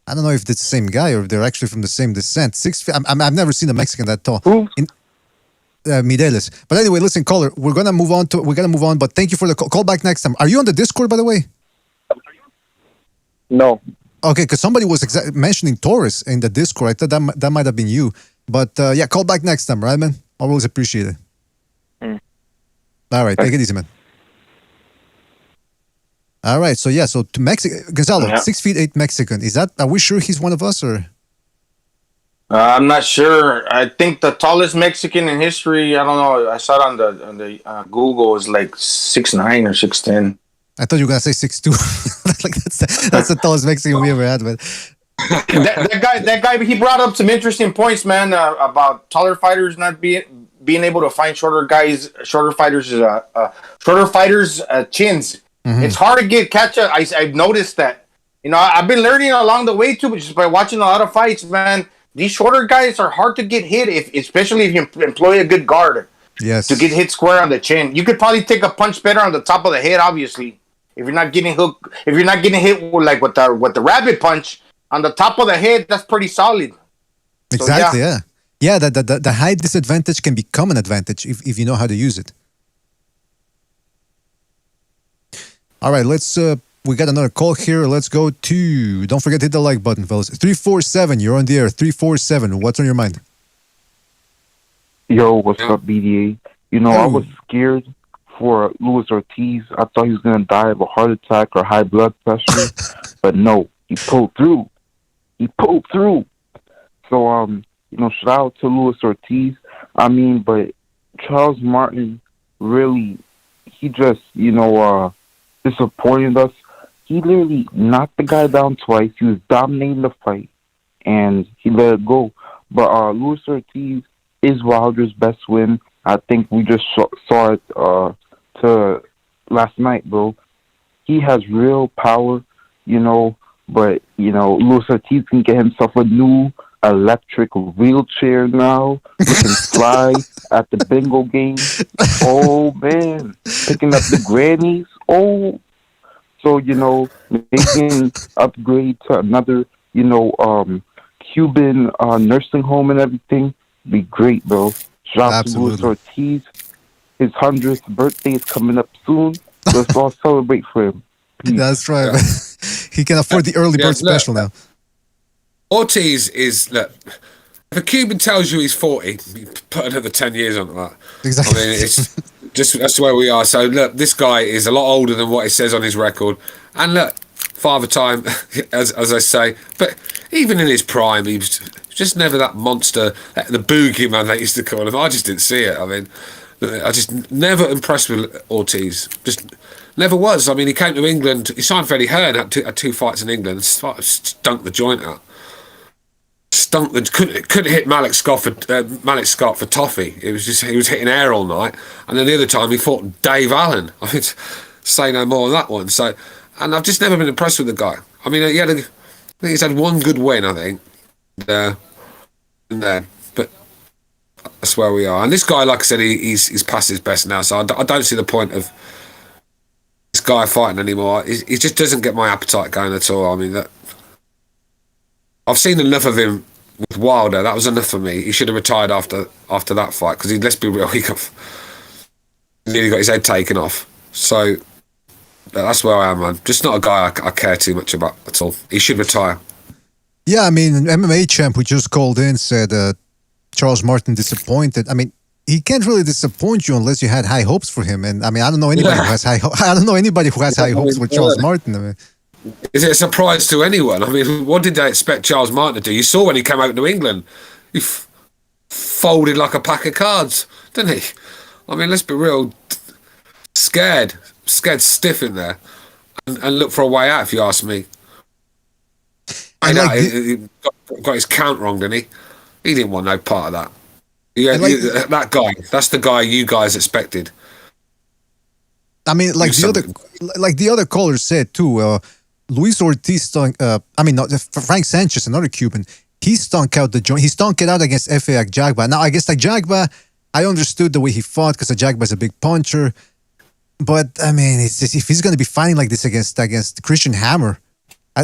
I don't know if it's the same guy or if they're actually from the same descent. 6 feet. I've never seen a Mexican that tall. Who? Mireles. But anyway, listen, caller, we're gonna move on. But thank you for the call. Call back next time. Are you on the Discord, by the way? No. Okay, because somebody was mentioning Torres in the Discord. I thought that might have been you. But call back next time, right, man? Always appreciate it. All right, take it easy, man. All right, so to Mexico, Gonzalo, 6'8" Mexican. Are we sure he's one of us, or? I'm not sure. I think the tallest Mexican in history, I don't know. I saw it on the Google, is like 6'9" or 6'10". I thought you were gonna say 6'2". Like that's the tallest Mexican we ever had, but. that guy, he brought up some interesting points, man, about taller fighters not being able to find shorter fighters' chins. It's hard to catch up. I've noticed that. I've been learning along the way too, just by watching a lot of fights, man. These shorter guys are hard to get hit, especially if you employ a good guard. Yes. To get hit square on the chin. You could probably take a punch better on the top of the head, obviously. If you're not getting hit with the rabbit punch on the top of the head, that's pretty solid. Exactly, so, yeah. The height disadvantage can become an advantage if you know how to use it. All right, let's We got another call here. Let's go to. Don't forget to hit the like button, fellas. 347. You're on the air. 347. What's on your mind? Yo, what's up, BDA? You know, I was scared for Luis Ortiz. I thought he was going to die of a heart attack or high blood pressure. But no, he pulled through. He pulled through. So, you know, shout out to Luis Ortiz. I mean, but Charles Martin really, he just, you know, disappointed us. He literally knocked the guy down twice. He was dominating the fight, and he let it go. But Luis Ortiz is Wilder's best win. I think we just saw it to last night, bro. He has real power, you know, but, you know, Luis Ortiz can get himself a new electric wheelchair now. We can fly at the bingo game. Oh, man. Picking up the grannies. Oh. So, you know, they can upgrade to another, you know, Cuban nursing home and everything. Be great, bro. Shout out to Luis Ortiz. His 100th birthday is coming up soon. Let's all celebrate for him. Peace. That's right. Yeah. He can afford the early bird special now. Ortiz is, look, if a Cuban tells you he's 40, you put another 10 years on that. Exactly. I mean, it's just, that's where we are. So, look, this guy is a lot older than what it says on his record. And look, father time, as I say. But even in his prime, he was just never that monster, the boogeyman they used to call him. I just didn't see it. I mean, I just never impressed with Ortiz. Just never was. I mean, he came to England, he signed for Eddie Hearn, had two fights in England, stunk the joint out. Couldn't hit Malik Scott for toffee. It was just he was hitting air all night, and then the other time he fought Dave Allen. I mean, say no more on that one. So, and I've just never been impressed with the guy. I mean, I think he's had one good win. I think, but that's where we are. And this guy, like I said, he's past his best now. So I don't see the point of this guy fighting anymore. He just doesn't get my appetite going at all. I mean, I've seen enough of him with Wilder. That was enough for me. He should have retired after that fight because let's be real, he nearly got his head taken off. So that's where I am, man. Just not a guy I care too much about at all. He should retire. Yeah, I mean, an MMA champ who just called in said Charles Martin disappointed. I mean, he can't really disappoint you unless you had high hopes for him. And I mean, I don't know anybody who has high hopes for Charles Martin. I mean, is it a surprise to anyone? I mean, what did they expect Charles Martin to do? You saw when he came out to England, he folded like a pack of cards, didn't he? I mean, let's be real, scared stiff in there, and look for a way out, if you ask me. He got his count wrong, didn't he? He didn't want no part of that. Yeah, that guy. That's the guy you guys expected. I mean, like the other caller said too. Luis Ortiz stunk. Frank Sanchez, another Cuban. He stunk out the joint. He stunk it out against Efe Ajagba. Now, I guess Ajagba, I understood the way he fought because Ajagba is a big puncher. But I mean, it's just, if he's going to be fighting like this against Christian Hammer,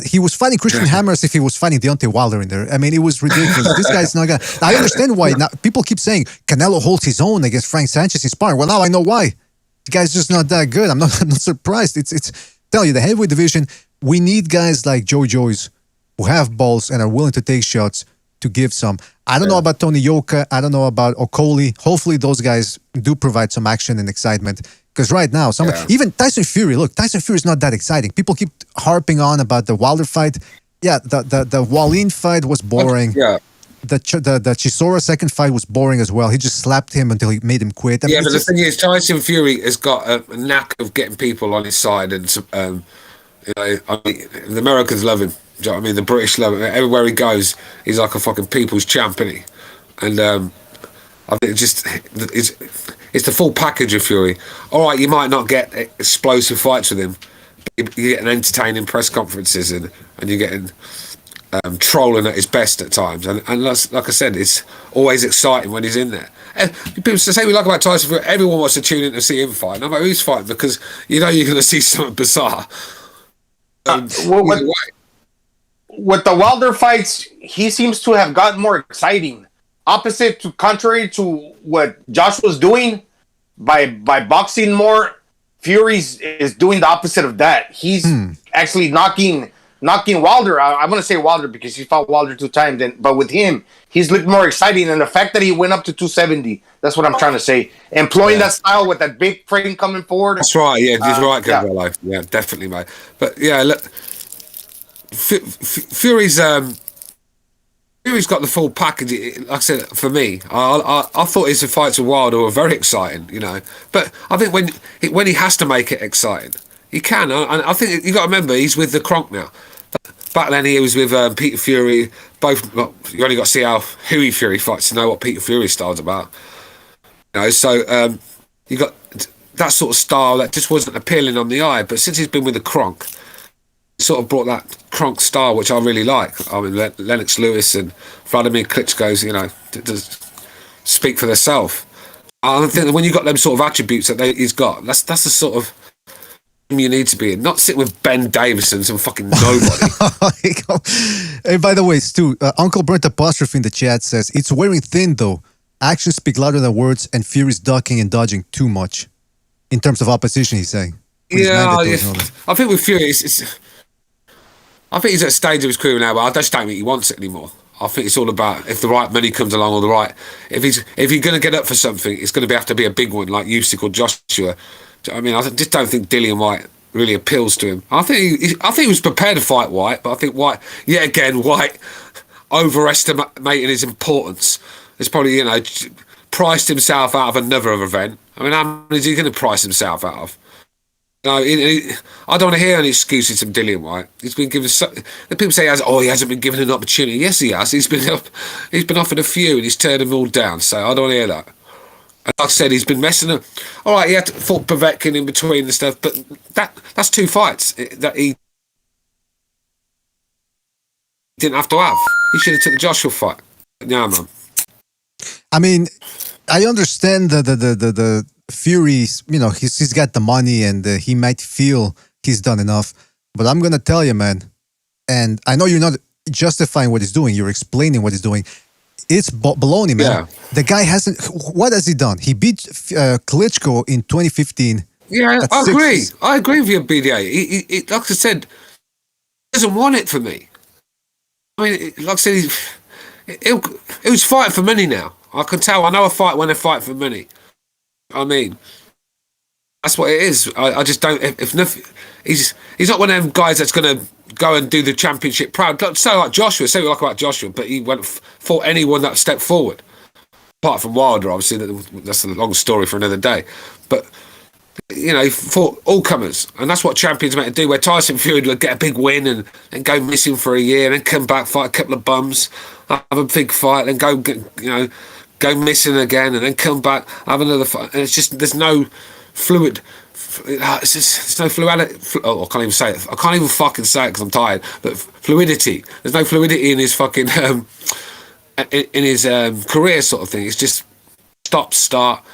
he was fighting Christian Hammer as if he was fighting Deontay Wilder in there. I mean, it was ridiculous. This guy's not gonna. I understand why. Now, people keep saying Canelo holds his own against Frank Sanchez in sparring. Well, now I know why. The guy's just not that good. I'm not surprised. It's tell you, the heavyweight division, we need guys like Joe Joyce who have balls and are willing to take shots to give some. I don't know about Tony Yoka. I don't know about Okoli. Hopefully those guys do provide some action and excitement. Because right now, even Tyson Fury, look, Tyson Fury is not that exciting. People keep harping on about the Wilder fight. Yeah, the Wallin fight was boring. Yeah. The Chisora second fight was boring as well. He just slapped him until he made him quit. I mean, but the thing is, Tyson Fury has got a knack of getting people on his side, and I mean, the Americans love him. Do you know what I mean? The British love him. Everywhere he goes, he's like a fucking people's champ, isn't he? And I think it's the full package of Fury. All right, you might not get explosive fights with him, but you're getting entertaining press conferences and you're getting trolling at his best at times. And like I said, it's always exciting when he's in there. And people say we like about Tyson Fury. Everyone wants to tune in to see him fight. No matter who's fighting, because you know you're going to see something bizarre. With the Wilder fights, he seems to have gotten more exciting. Contrary to what Josh was doing by boxing more, Fury's is doing the opposite of that. He's actually knocking Wilder. I'm going to say Wilder because he fought Wilder 2 times. But with him, he's looked more exciting. And the fact that he went up to 270, that's what I'm trying to say. Employing that style with that big frame coming forward. That's right. Yeah, he's right, Gabriel. Yeah, definitely, mate. But yeah, look, Fury's got the full package. Like I said, for me, I thought his fights with Wilder were very exciting, you know. But I think when he has to make it exciting, he can. And I think you got to remember he's with the Kronk now. Back then he was with Peter Fury. Both, well, you only got to see how Huey Fury fights to know what Peter Fury's style's about. You know, so you got that sort of style that just wasn't appealing on the eye. But since he's been with the Kronk, sort of brought that Kronk style, which I really like. I mean, Lennox Lewis and Vladimir Klitschko's, you know, speak for themselves. I think that when you got them sort of attributes that he's got, that's the sort of you need to be in. Not sit with Ben Davison, some fucking nobody. Hey, by the way, Stu, Uncle Brent Apostrophe in the chat says, it's wearing thin though. Actions speak louder than words, and Fury's ducking and dodging too much. In terms of opposition, he's saying. Yeah, I think with Fury, I think he's at a stage of his career now, but I just don't think he wants it anymore. I think it's all about if the right money comes along or the right. If he's going to get up for something, it's going to have to be a big one like Usyk or Joshua. I mean, I just don't think Dillian White really appeals to him. I think he was prepared to fight White, but I think White overestimating his importance. It's probably, you know, priced himself out of another event. I mean, how many is he going to price himself out of? No, I don't want to hear any excuses from Dillian White. He's been given. The people say he hasn't been given an opportunity. Yes, he has. He's been offered a few, and he's turned them all down. So I don't want to hear that. And like I said, he's been messing up. All right, he had fought Povetkin in between and stuff, but that's 2 fights that he didn't have to have. He should have took the Joshua fight. Yeah, man. I mean, I understand the Fury's, you know, he's got the money and he might feel he's done enough. But I'm going to tell you, man, and I know you're not justifying what he's doing. You're explaining what he's doing. It's baloney, man. Yeah. The guy hasn't... What has he done? He beat Klitschko in 2015. Yeah, I agree. I agree with you, BDA. He, like I said, he doesn't want it for me. I mean, like I said, he was fighting for money now. I can tell. I know a fight when they fight for money. I mean, that's what it is. I just don't. If nothing, he's not one of them guys that's going to go and do the championship proud. So like Joshua, say what you like about Joshua, but he went fought anyone that stepped forward. Apart from Wilder, obviously, that's a long story for another day. But you know, he fought all comers, and that's what champions meant to do. Where Tyson Fury would get a big win and go missing for a year, and then come back, fight a couple of bums, have a big fight, and go missing again, and then come back, have another fight. And it's just there's no fluid. There's no fluidity. I can't even say it. I can't even fucking say it because I'm tired. But fluidity. There's no fluidity in his fucking in his career sort of thing. It's just stop, start,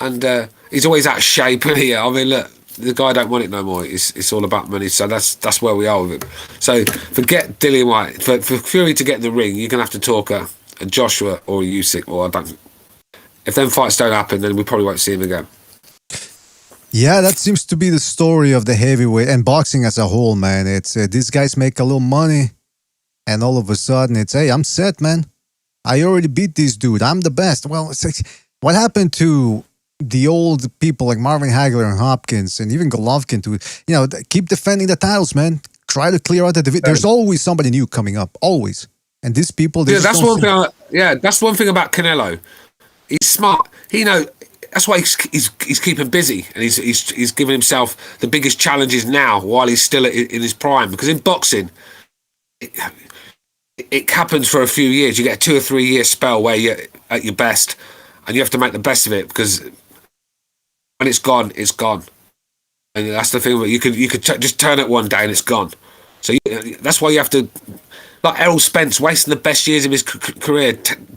and he's always out of shape. And I mean, look, the guy don't want it no more. It's all about money. So that's where we are with him. So forget Dillian White. For Fury to get in the ring, you're gonna have to talk a Joshua or a Usyk, or I don't. If them fights don't happen, then we probably won't see him again. Yeah, that seems to be the story of the heavyweight and boxing as a whole, man. It's these guys make a little money, and all of a sudden it's, hey, I'm set, man. I already beat this dude. I'm the best. Well, it's like, what happened to the old people like Marvin Hagler and Hopkins and even Golovkin to, you know, keep defending the titles, man. Try to clear out the division. There's always somebody new coming up, always. And these people, that's one thing. That's one thing about Canelo. He's smart. He knows. That's why he's keeping busy, and he's giving himself the biggest challenges now while he's still in his prime. Because in boxing, it happens for a few years. You get a 2 or 3 year spell where you're at your best, and you have to make the best of it. Because when it's gone, and that's the thing. You could just turn it one day and it's gone. So that's why you have to. Like Errol Spence wasting the best years of his career,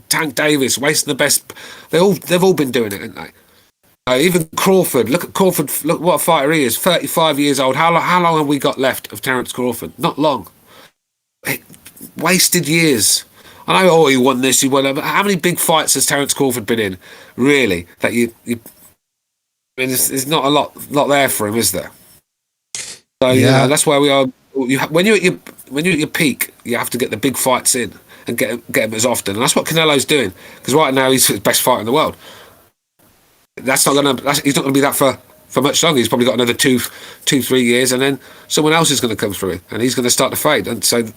Tank Davis wasting the best. They've all been doing it, haven't they? Even Crawford. Look at Crawford. Look what a fighter he is. 35 years old. How long have we got left of Terence Crawford? Not long. Wasted years. I know. He won this. He won that. But how many big fights has Terence Crawford been in? Really? That you I mean, there's not a lot there for him, is there? So that's where we are. When you're at your peak, you have to get the big fights in and get him as often. And that's what Canelo's doing, because right now he's the best fighter in the world. He's not gonna be that for much longer. He's probably got another 2-3 years, and then someone else is going to come through, and he's going to start to fade. And so,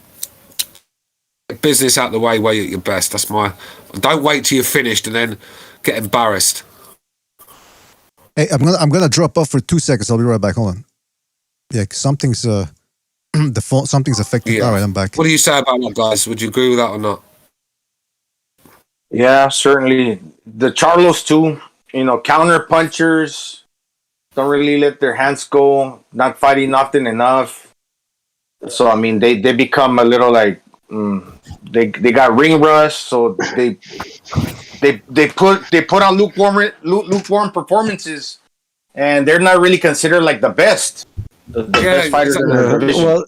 business out the way where you're at your best. That's my. Don't wait till you're finished and then get embarrassed. Hey, I'm gonna drop off for 2 seconds. I'll be right back. Hold on. Yeah, something's the phone. Something's affecting. Yeah. All right, I'm back. What do you say about that, guys? Would you agree with that or not? Yeah, certainly. The Charlos too. Counter punchers don't really let their hands go. Not fighting often enough. So I mean, they become a little like they got ring rust. So they put on lukewarm performances, and they're not really considered like the best. The best fighters in their division. Well,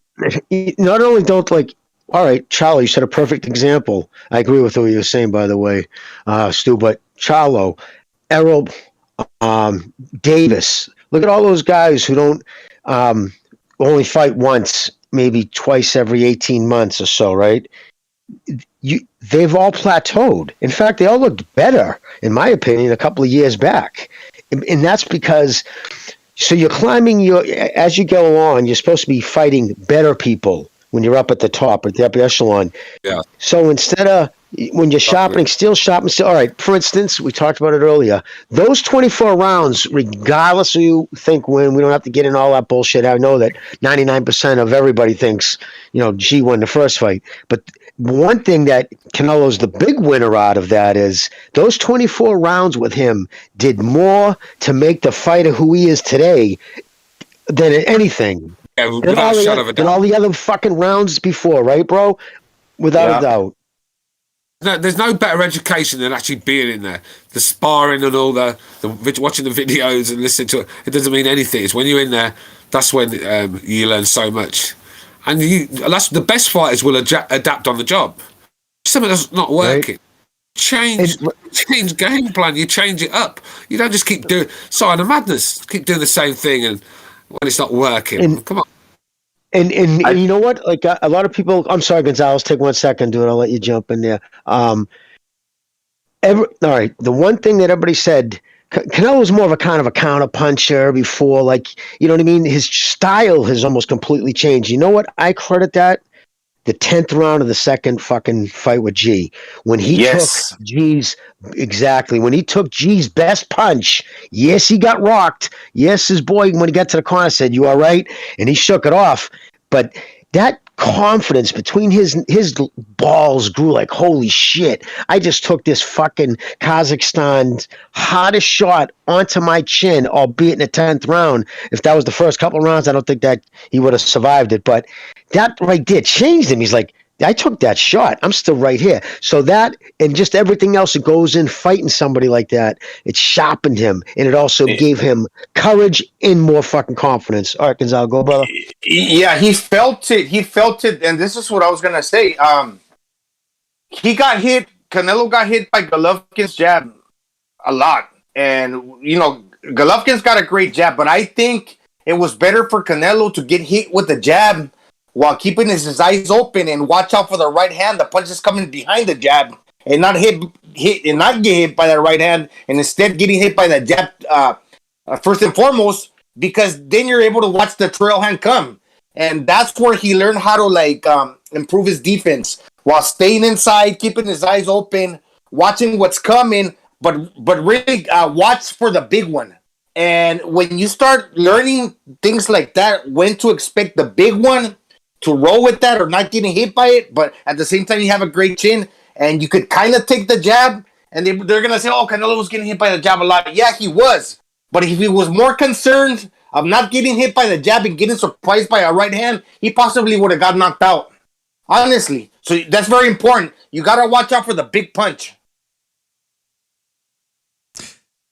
not only don't like. All right, Charlo, you said a perfect example. I agree with what you were saying, by the way, Stu. But Charlo, Errol, Davis. Look at all those guys who don't only fight once, maybe twice every 18 months or so, right? They've all plateaued. In fact, they all looked better, in my opinion, a couple of years back. And that's because, so you're climbing as you go along, you're supposed to be fighting better people when you're up at the top, at the upper echelon. Yeah. So instead of, when you're sharpening, still. All right, for instance, we talked about it earlier. Those 24 rounds, regardless of who you think win, we don't have to get in all that bullshit. I know that 99% of everybody thinks, G won the first fight. But one thing that Canelo's the big winner out of that is those 24 rounds with him did more to make the fighter who he is today than anything. Yeah, without a shadow of a doubt. Than all the other fucking rounds before, right, bro? Without a doubt. No, there's no better education than actually being in there. The sparring and all the watching the videos and listening to it. It doesn't mean anything. It's when you're in there, that's when you learn so much. And that's the best fighters will adapt on the job. If something that's not working, change game plan. You change it up. You don't just keep doing sign of madness. Keep doing the same thing, and when it's not working, come on. And you know what? Like a lot of people. I'm sorry, Gonzalez. Take 1 second, dude. I'll let you jump in there. All right. The one thing that everybody said, Canelo was more of a kind of a counter puncher before. Like, you know what I mean? His style has almost completely changed. You know what? I credit that. The 10th round of the second fucking fight with G. When he took G's, exactly. When he took G's best punch, yes, he got rocked. Yes, his boy, when he got to the corner, said, "You all right?" And he shook it off. But that confidence between his balls grew like, holy shit. I just took this fucking Kazakhstan hardest shot onto my chin, albeit in the 10th round. If that was the first couple of rounds, I don't think that he would have survived it. But that right there changed him. He's like, I took that shot. I'm still right here. So that and just everything else that goes in fighting somebody like that, it sharpened him. And it also gave him courage and more fucking confidence. All right, Gonzalo, go, brother. Yeah, he felt it. He felt it. And this is what I was going to say. He got hit. Canelo got hit by Golovkin's jab a lot. And, Golovkin's got a great jab. But I think it was better for Canelo to get hit with the jab while keeping his eyes open and watch out for the right hand. The punch is coming behind the jab and not get hit by that right hand, and instead getting hit by the jab first and foremost, because then you're able to watch the trail hand come. And that's where he learned how to improve his defense while staying inside, keeping his eyes open, watching what's coming, but really watch for the big one. And when you start learning things like that, when to expect the big one, to roll with that or not getting hit by it, but at the same time you have a great chin and you could kind of take the jab, and they're going to say, oh, Canelo was getting hit by the jab a lot. Yeah, he was. But if he was more concerned of not getting hit by the jab and getting surprised by a right hand, he possibly would have got knocked out. Honestly. So that's very important. You got to watch out for the big punch.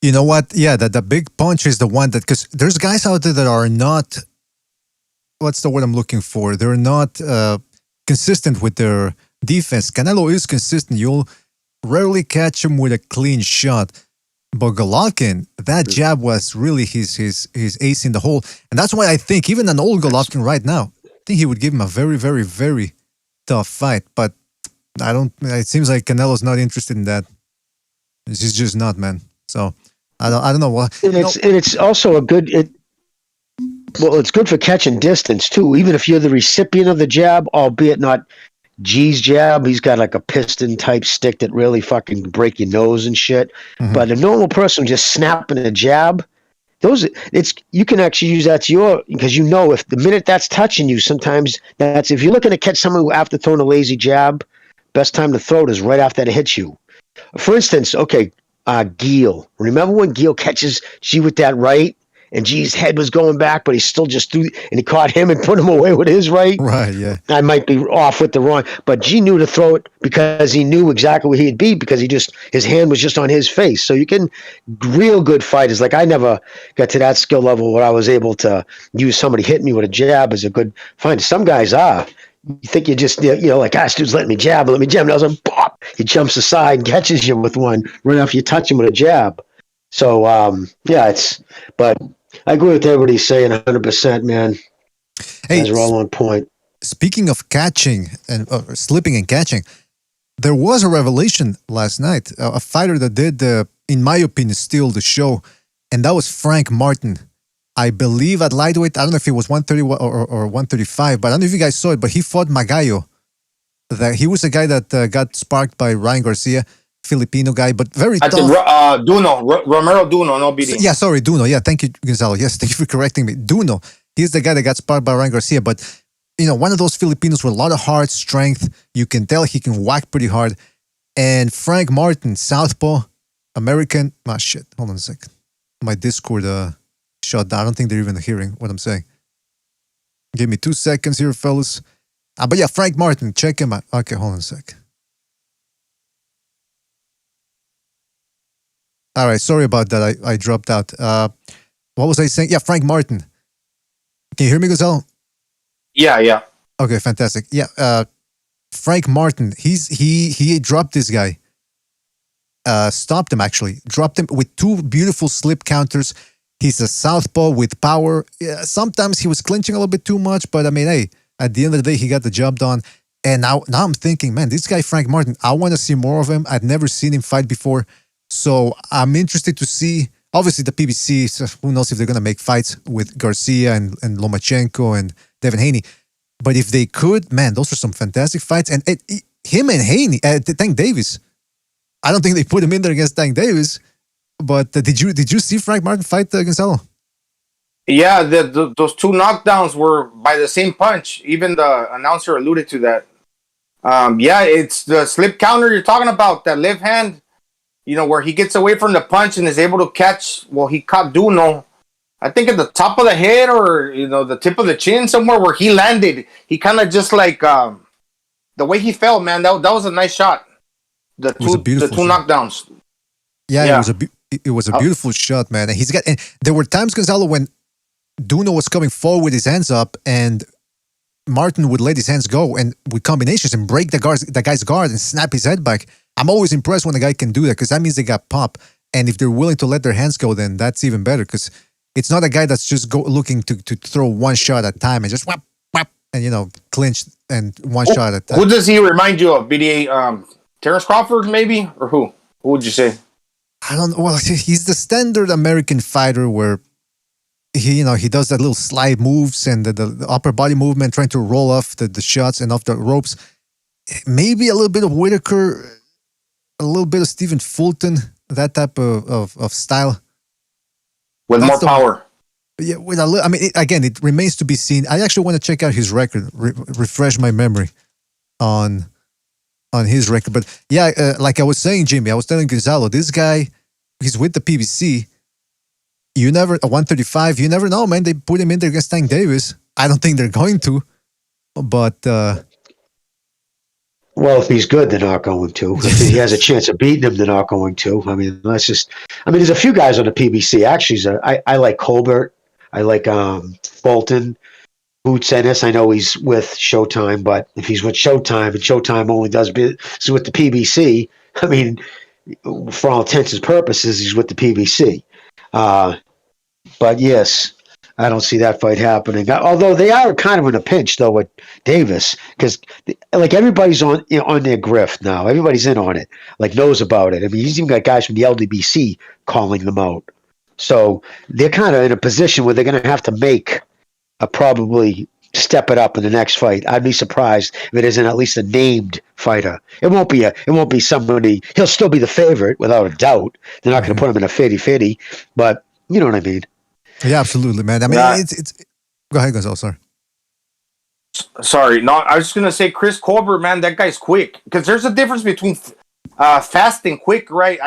You know what? Yeah, the big punch is the one that, because there's guys out there that are not, what's the word I'm looking for? They're not consistent with their defense. Canelo is consistent. You'll rarely catch him with a clean shot. But Golovkin, that jab was really his ace in the hole. And that's why I think even an old Golovkin right now, I think he would give him a very, very, very tough fight. But it seems like Canelo's not interested in that. He's just not, man. So I don't know what. And it's also a good. It's good for catching distance too. Even if you're the recipient of the jab, albeit not G's jab, he's got like a piston type stick that really fucking break your nose and shit. Mm-hmm. But a normal person just snapping a jab, you can actually use that to because if the minute that's touching you, sometimes that's if you're looking to catch someone who after throwing a lazy jab, best time to throw it is right after it hits you. For instance, Gil. Remember when Gil catches G with that right? And G's head was going back, but he still just threw, and he caught him and put him away with his right. Right, yeah. I might be off with the wrong, but G knew to throw it because he knew exactly where he'd be because his hand was just on his face. So you can, real good fighters, like I never got to that skill level where I was able to use somebody hitting me with a jab as a good fighter. Some guys are. You think you just, like, this dude's letting me jab. And I was like, pop! He jumps aside and catches you with one right after you touch him with a jab. So, but I agree with everybody saying 100%, man. Hey, guys are all on point. Speaking of catching and slipping and catching, there was a revelation last night. A fighter that did, in my opinion, steal the show, and that was Frank Martin. I believe at lightweight, I don't know if it was 130 or 135, but I don't know if you guys saw it, but he fought Magallo. He was a guy that got sparked by Ryan Garcia, Filipino guy, but very tough. Romero Duno, no BD. Yeah, sorry, Duno. Yeah, thank you, Gonzalo. Yes, thank you for correcting me. Duno, he's the guy that got sparked by Ryan Garcia, but, one of those Filipinos with a lot of heart, strength. You can tell he can whack pretty hard. And Frank Martin, southpaw, American. Shit, hold on a sec. My Discord shut down. I don't think they're even hearing what I'm saying. Give me 2 seconds here, fellas. But yeah, Frank Martin, check him out. Okay, hold on a sec. All right, sorry about that. I dropped out. What was I saying? Yeah, Frank Martin. Can you hear me, Gonzalo? Yeah. Okay, fantastic. Yeah, Frank Martin. He dropped this guy. Stopped him actually. Dropped him with 2 beautiful slip counters. He's a southpaw with power. Yeah, sometimes he was clinching a little bit too much, but I mean, hey, at the end of the day, he got the job done. And now I'm thinking, man, this guy Frank Martin, I want to see more of him. I'd never seen him fight before. So I'm interested to see, obviously the PBC, so who knows if they're going to make fights with Garcia and Lomachenko and Devin Haney. But if they could, man, those are some fantastic fights. And him and Haney, Tank Davis, I don't think they put him in there against Tank Davis. But did you see Frank Martin fight Gonzalo? Yeah, those 2 knockdowns were by the same punch. Even the announcer alluded to that. It's the slip counter you're talking about, that left hand. Where he gets away from the punch and is able to catch. Well, he caught Duno, I think at the top of the head or, the tip of the chin, somewhere where he landed. He kind of just like, the way he fell, man, that was a nice shot. The two knockdowns. Yeah. It was a beautiful shot, man. And there were times, Gonzalo, when Duno was coming forward with his hands up and Martin would let his hands go and with combinations and break the guy's guard and snap his head back. I'm always impressed when a guy can do that because that means they got pop. And if they're willing to let their hands go, then that's even better because it's not a guy that's just looking to throw one shot at a time and just whap, whap, and, clinch and one shot at a time. Who does he remind you of? BDA, Terrence Crawford maybe? Or who? Who would you say? I don't know. Well, he's the standard American fighter where he does that little slide moves and the upper body movement, trying to roll off the shots and off the ropes. Maybe a little bit of Whitaker, a little bit of Stephen Fulton, that type of style. With more power. Yeah, with a little. I mean, again, it remains to be seen. I actually want to check out his record, refresh my memory on his record. But yeah, like I was saying, Jimmy, I was telling Gonzalo, this guy, he's with the PBC. You never, 135, you never know, man. They put him in there against Tank Davis. I don't think they're going to, but... well, if he's good, they're not going to. If he has a chance of beating him, they're not going to. I mean, there's a few guys on the PBC. Actually, I like Colbert. I like Bolton. Boots Ennis. I know he's with Showtime, but if he's with Showtime and Showtime only does business with the PBC, I mean, for all intents and purposes, he's with the PBC. But yes, I don't see that fight happening. Although they are kind of in a pinch though with Davis, because like everybody's on their grift now. Everybody's in on it, like knows about it. I mean, he's even got guys from the LDBC calling them out. So they're kind of in a position where they're going to have to make probably step it up in the next fight. I'd be surprised if it isn't at least a named fighter. It won't be somebody. He'll still be the favorite without a doubt. They're not going to put him in a 50-50, but you know what I mean. Yeah, absolutely, man. I mean, it's. Go ahead, Gonzalo. Sorry. Sorry, no, I was just gonna say Chris Colbert, man, that guy's quick. Because there's a difference between fast and quick, right?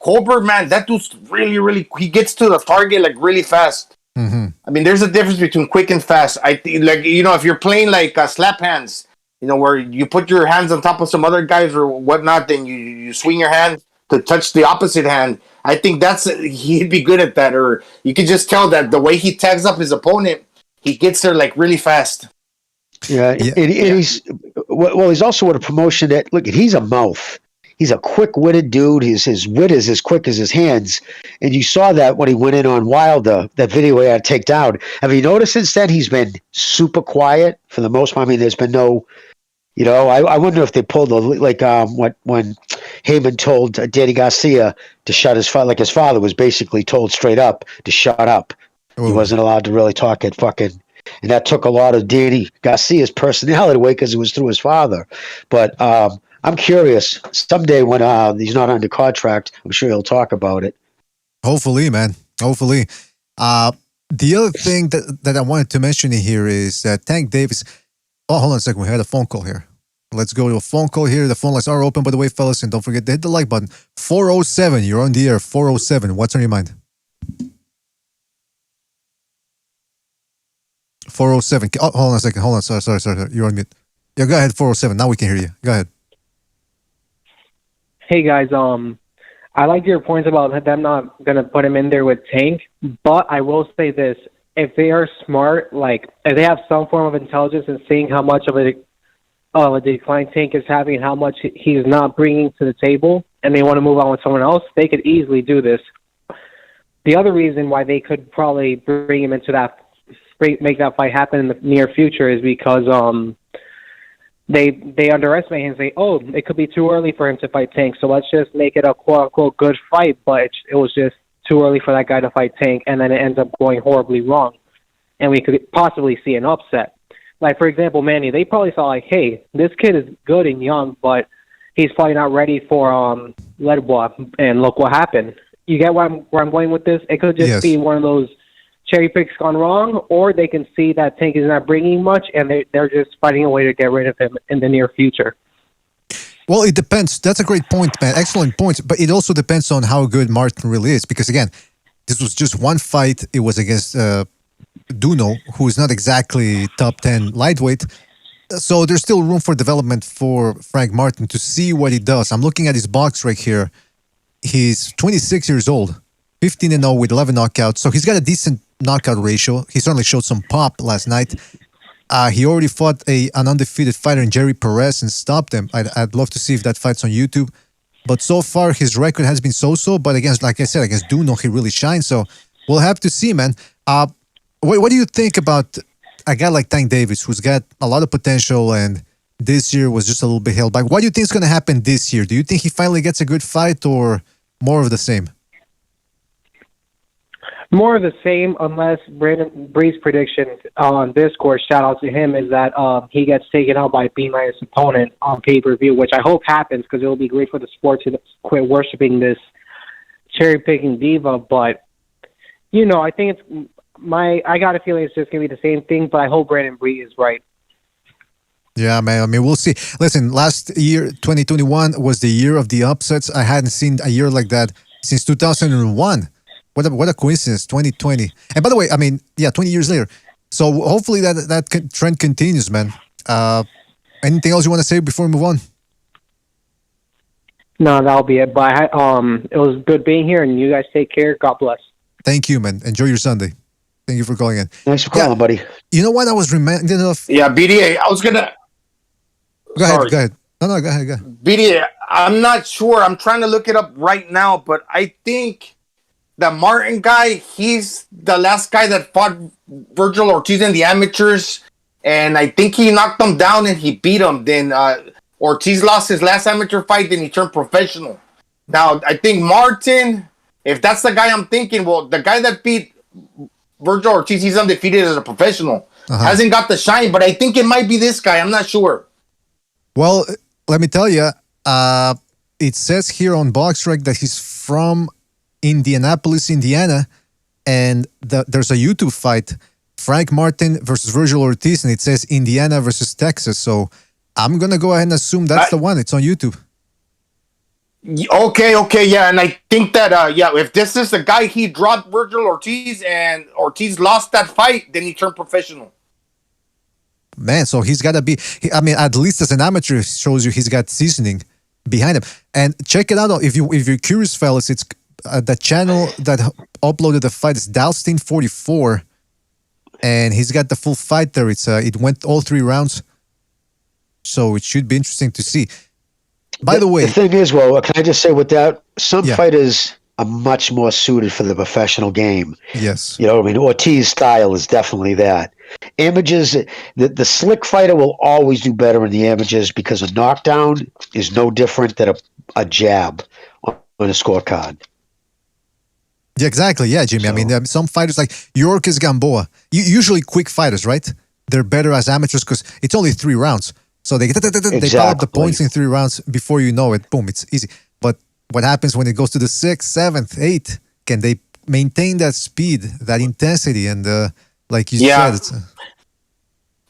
Colbert, man, that dude's really, he gets to the target like really fast. Mm-hmm. I mean, there's a difference between quick and fast. I think, like, if you're playing like slap hands, where you put your hands on top of some other guys or whatnot, then you swing your hand to touch the opposite hand. I think he'd be good at that. Or you could just tell that the way he tags up his opponent, he gets there like really fast. Yeah, and he's also with a promotion that he's a mouth. He's a quick-witted dude. His wit is as quick as his hands, and you saw that when he went in on Wilder. That video he had to take down. Have you noticed since then he's been super quiet for the most part? I mean, there's been no. I wonder if they pulled when Heyman told Danny Garcia to shut his father. Like his father was basically told straight up to shut up. Ooh. He wasn't allowed to really talk at fucking. And that took a lot of Danny Garcia's personality away because it was through his father. But I'm curious. Someday when he's not under contract, I'm sure he'll talk about it. Hopefully, man. Hopefully. The other thing that I wanted to mention here is that Tank Davis. Oh, hold on a second. We had a phone call here. Let's go to a phone call here. The phone lines are open, by the way, fellas. And don't forget to hit the like button. 407. You're on the air. 407. What's on your mind? 407. Oh, hold on a second. Hold on. Sorry. You're on mute. Yeah, go ahead. 407. Now we can hear you. Go ahead. Hey, guys. I like your points about them not going to put him in there with Tank. But I will say this. If they are smart, like if they have some form of intelligence in seeing how much of a decline Tank is having and how much he's not bringing to the table, and they want to move on with someone else, they could easily do this. The other reason why they could probably bring him into make that fight happen in the near future is because they underestimate him and say, oh, it could be too early for him to fight Tank, so let's just make it a quote-unquote good fight, but it was just too early for that guy to fight Tank, and then it ends up going horribly wrong. And we could possibly see an upset. Like, for example, Manny, they probably thought, like, hey, this kid is good and young, but he's probably not ready for Ledbois, and look what happened. You get where I'm going with this? It could just be one of those cherry picks gone wrong, or they can see that Tank is not bringing much, and they're just finding a way to get rid of him in the near future. Well, it depends. That's a great point, man. Excellent point. But it also depends on how good Martin really is. Because, again, this was just one fight. It was against Duno, who is not exactly top 10 lightweight. So there's still room for development for Frank Martin to see what he does. I'm looking at his box right here. He's 26 years old, 15-0 with 11 knockouts. So he's got a decent knockout ratio. He certainly showed some pop last night. He already fought an undefeated fighter in Jerry Perez and stopped him. I'd love to see if that fight's on YouTube. But so far, his record has been so-so. But like I said, against Duno, he really shines. So we'll have to see, man. What do you think about a guy like Tank Davis, who's got a lot of potential and this year was just a little bit held back? What do you think is going to happen this year? Do you think he finally gets a good fight or more of the same? More of the same, unless Brandon Bree's prediction on Discord, shout out to him, is that he gets taken out by B-minus opponent on pay-per-view, which I hope happens because it will be great for the sport to quit worshiping this cherry-picking diva. But, I think I got a feeling it's just going to be the same thing, but I hope Brandon Bree is right. Yeah, man. I mean, we'll see. Listen, last year, 2021, was the year of the upsets. I hadn't seen a year like that since 2001. What a coincidence, 2020. And by the way, I mean, 20 years later. So hopefully that trend continues, man. Anything else you want to say before we move on? No, that'll be it. But it was good being here, and you guys take care. God bless. Thank you, man. Enjoy your Sunday. Thank you for calling in. Thanks for calling, buddy. You know what I was reminded of? Yeah, BDA. I was going to... Go ahead. No, go ahead. BD, I'm not sure. I'm trying to look it up right now, but I think the Martin guy, he's the last guy that fought Virgil Ortiz in the amateurs, and I think he knocked him down and he beat him. Then Ortiz lost his last amateur fight, then he turned professional. Now, I think Martin, if that's the guy I'm thinking, well, the guy that beat Virgil Ortiz, he's undefeated as a professional. Hasn't got the shine, but I think it might be this guy. I'm not sure. Well, let me tell you, it says here on BoxRec that he's from Indianapolis, Indiana, and there's a YouTube fight, Frank Martin versus Virgil Ortiz, and it says Indiana versus Texas. So I'm going to go ahead and assume that's the one. It's on YouTube. Okay, yeah, and I think that, if this is the guy, he dropped Virgil Ortiz, and Ortiz lost that fight, then he turned professional. Man, so he's got to be, at least as an amateur, it shows you he's got seasoning behind him. And check it out, if you're curious, fellas, it's the channel that uploaded the fight is Dalstein44, and he's got the full fight there. It went all 3 rounds, so it should be interesting to see. By the way, the thing is, well, can I just say with that, some fighters are much more suited for the professional game. Yes. You know what I mean? Ortiz's style is definitely that. Amateurs, the slick fighter will always do better in the amateurs because a knockdown is no different than a jab on a scorecard. Yeah, exactly. Yeah, Jimmy. So, some fighters like Yorkis Gamboa, usually quick fighters, right? They're better as amateurs because it's only 3 rounds. So they pile up the points in 3 rounds. Before you know it, boom, it's easy. But what happens when it goes to the 6th, 7th, 8th? Can they maintain that speed, that intensity, and like you said, it's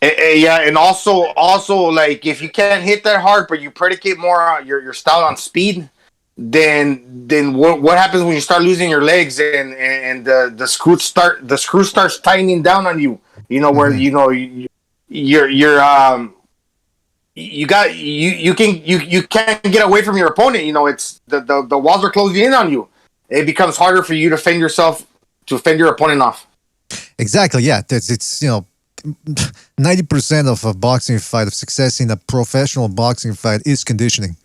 and also like if you can't hit that hard, but you predicate more on your style on speed, then what happens when you start losing your legs and the screw starts tightening down on you? You know where you can't get away from your opponent. You know, it's the walls are closing in on you. It becomes harder for you to fend your opponent off. Exactly. Yeah, it's 90% of a boxing fight, of success in a professional boxing fight, is conditioning.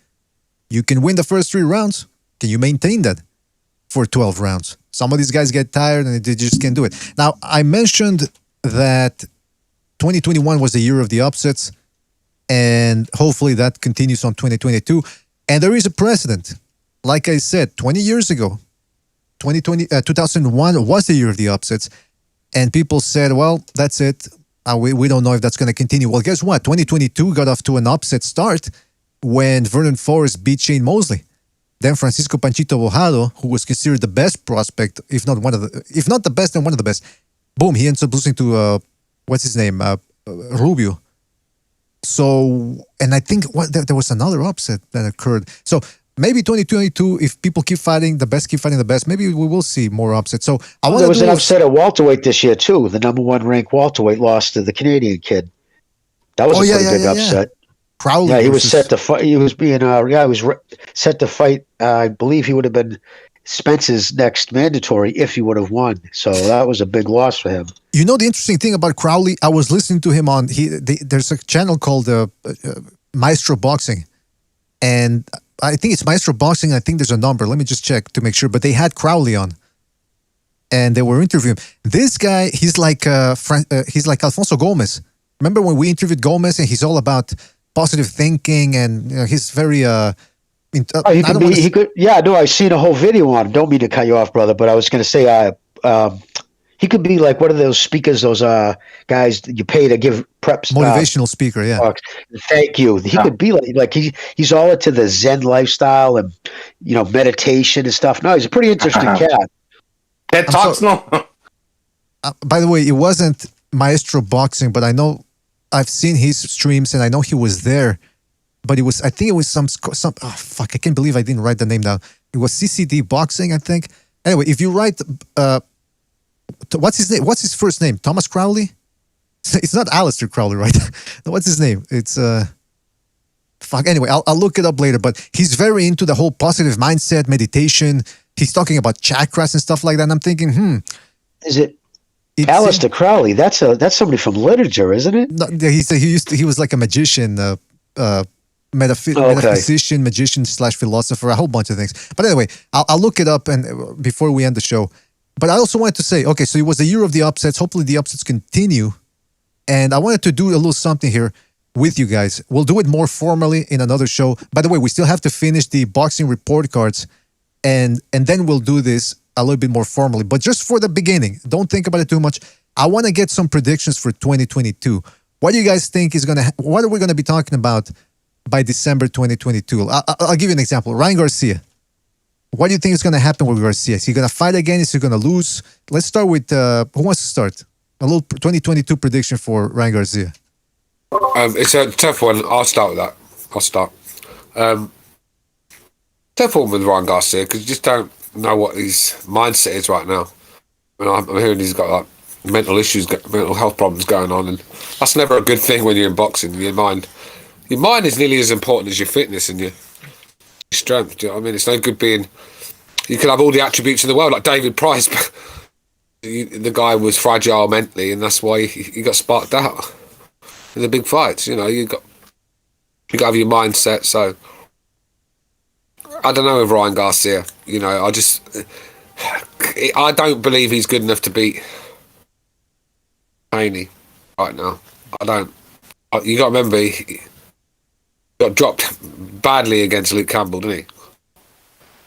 You can win the first 3 rounds. Can you maintain that for 12 rounds? Some of these guys get tired and they just can't do it. Now, I mentioned that 2021 was the year of the upsets, and hopefully that continues on 2022. And there is a precedent. Like I said, 20 years ago, 2001 was the year of the upsets, and people said, well, that's it. We don't know if that's going to continue. Well, guess what? 2022 got off to an upset start when Vernon Forrest beat Shane Mosley. Then Francisco Panchito Bojado, who was considered the best prospect, if not the best, then one of the best, boom, he ends up losing to, what's his name, Rubio. So, and I think there was another upset that occurred. So maybe 2022, if people keep fighting the best, maybe we will see more upsets. So there was an upset at welterweight this year too. The number 1 ranked welterweight lost to the Canadian kid. That was a pretty big upset. Crowley. Yeah, he was set to fight. He was being set to fight. I believe he would have been Spence's next mandatory if he would have won. So that was a big loss for him. You know the interesting thing about Crowley? I was listening to him on there's a channel called Maestro Boxing, and I think it's Maestro Boxing. I think there's a number. Let me just check to make sure. But they had Crowley on, and they were interviewing him. This guy, he's like Alfonso Gomez. Remember when we interviewed Gomez, and he's all about positive thinking, and he's very I've seen a whole video on him. Don't mean to cut you off, brother, but I was going to say he could be like one of those speakers, those guys that you pay to give preps. Motivational speaker, yeah. Talks. Thank you. He could be like he's all into the Zen lifestyle and meditation and stuff. No, he's a pretty interesting cat. That talks no. By the way, it wasn't Maestro Boxing, but I know I've seen his streams and I know he was there. But I think it was some. Oh fuck! I can't believe I didn't write the name down. It was CCD Boxing, I think. Anyway, if you write, what's his name? What's his first name? Thomas Crowley? It's not Aleister Crowley, right? What's his name? It's fuck. Anyway, I'll look it up later. But he's very into the whole positive mindset, meditation. He's talking about chakras and stuff like that. And I'm thinking, is it Aleister Crowley? That's somebody from literature, isn't it? No, he was like a magician. metaphysician, magician / philosopher, a whole bunch of things. But anyway, I'll look it up and before we end the show. But I also wanted to say, okay, so it was the year of the upsets. Hopefully the upsets continue. And I wanted to do a little something here with you guys. We'll do it more formally in another show. By the way, we still have to finish the boxing report cards, and then we'll do this a little bit more formally. But just for the beginning, don't think about it too much. I want to get some predictions for 2022. What do you guys think is what are we going to be talking about by December 2022? I'll give you an example. Ryan Garcia. What do you think is going to happen with Garcia? Is he going to fight again? Is he going to lose? Let's start with, who wants to start? A little 2022 prediction for Ryan Garcia. It's a tough one. I'll start with that. Tough one with Ryan Garcia because you just don't know what his mindset is right now. I'm hearing he's got like mental issues, mental health problems going on, and that's never a good thing when you're in boxing. Your mind is nearly as important as your fitness and your strength. Do you know what I mean? It's no good being. You can have all the attributes in the world, like David Price, but the guy was fragile mentally, and that's why he got sparked out in the big fights. You know, you got to have your mindset. So I don't know with Ryan Garcia. You know, I don't believe he's good enough to beat Haney right now. I don't. You got to remember he got dropped badly against Luke Campbell, didn't he?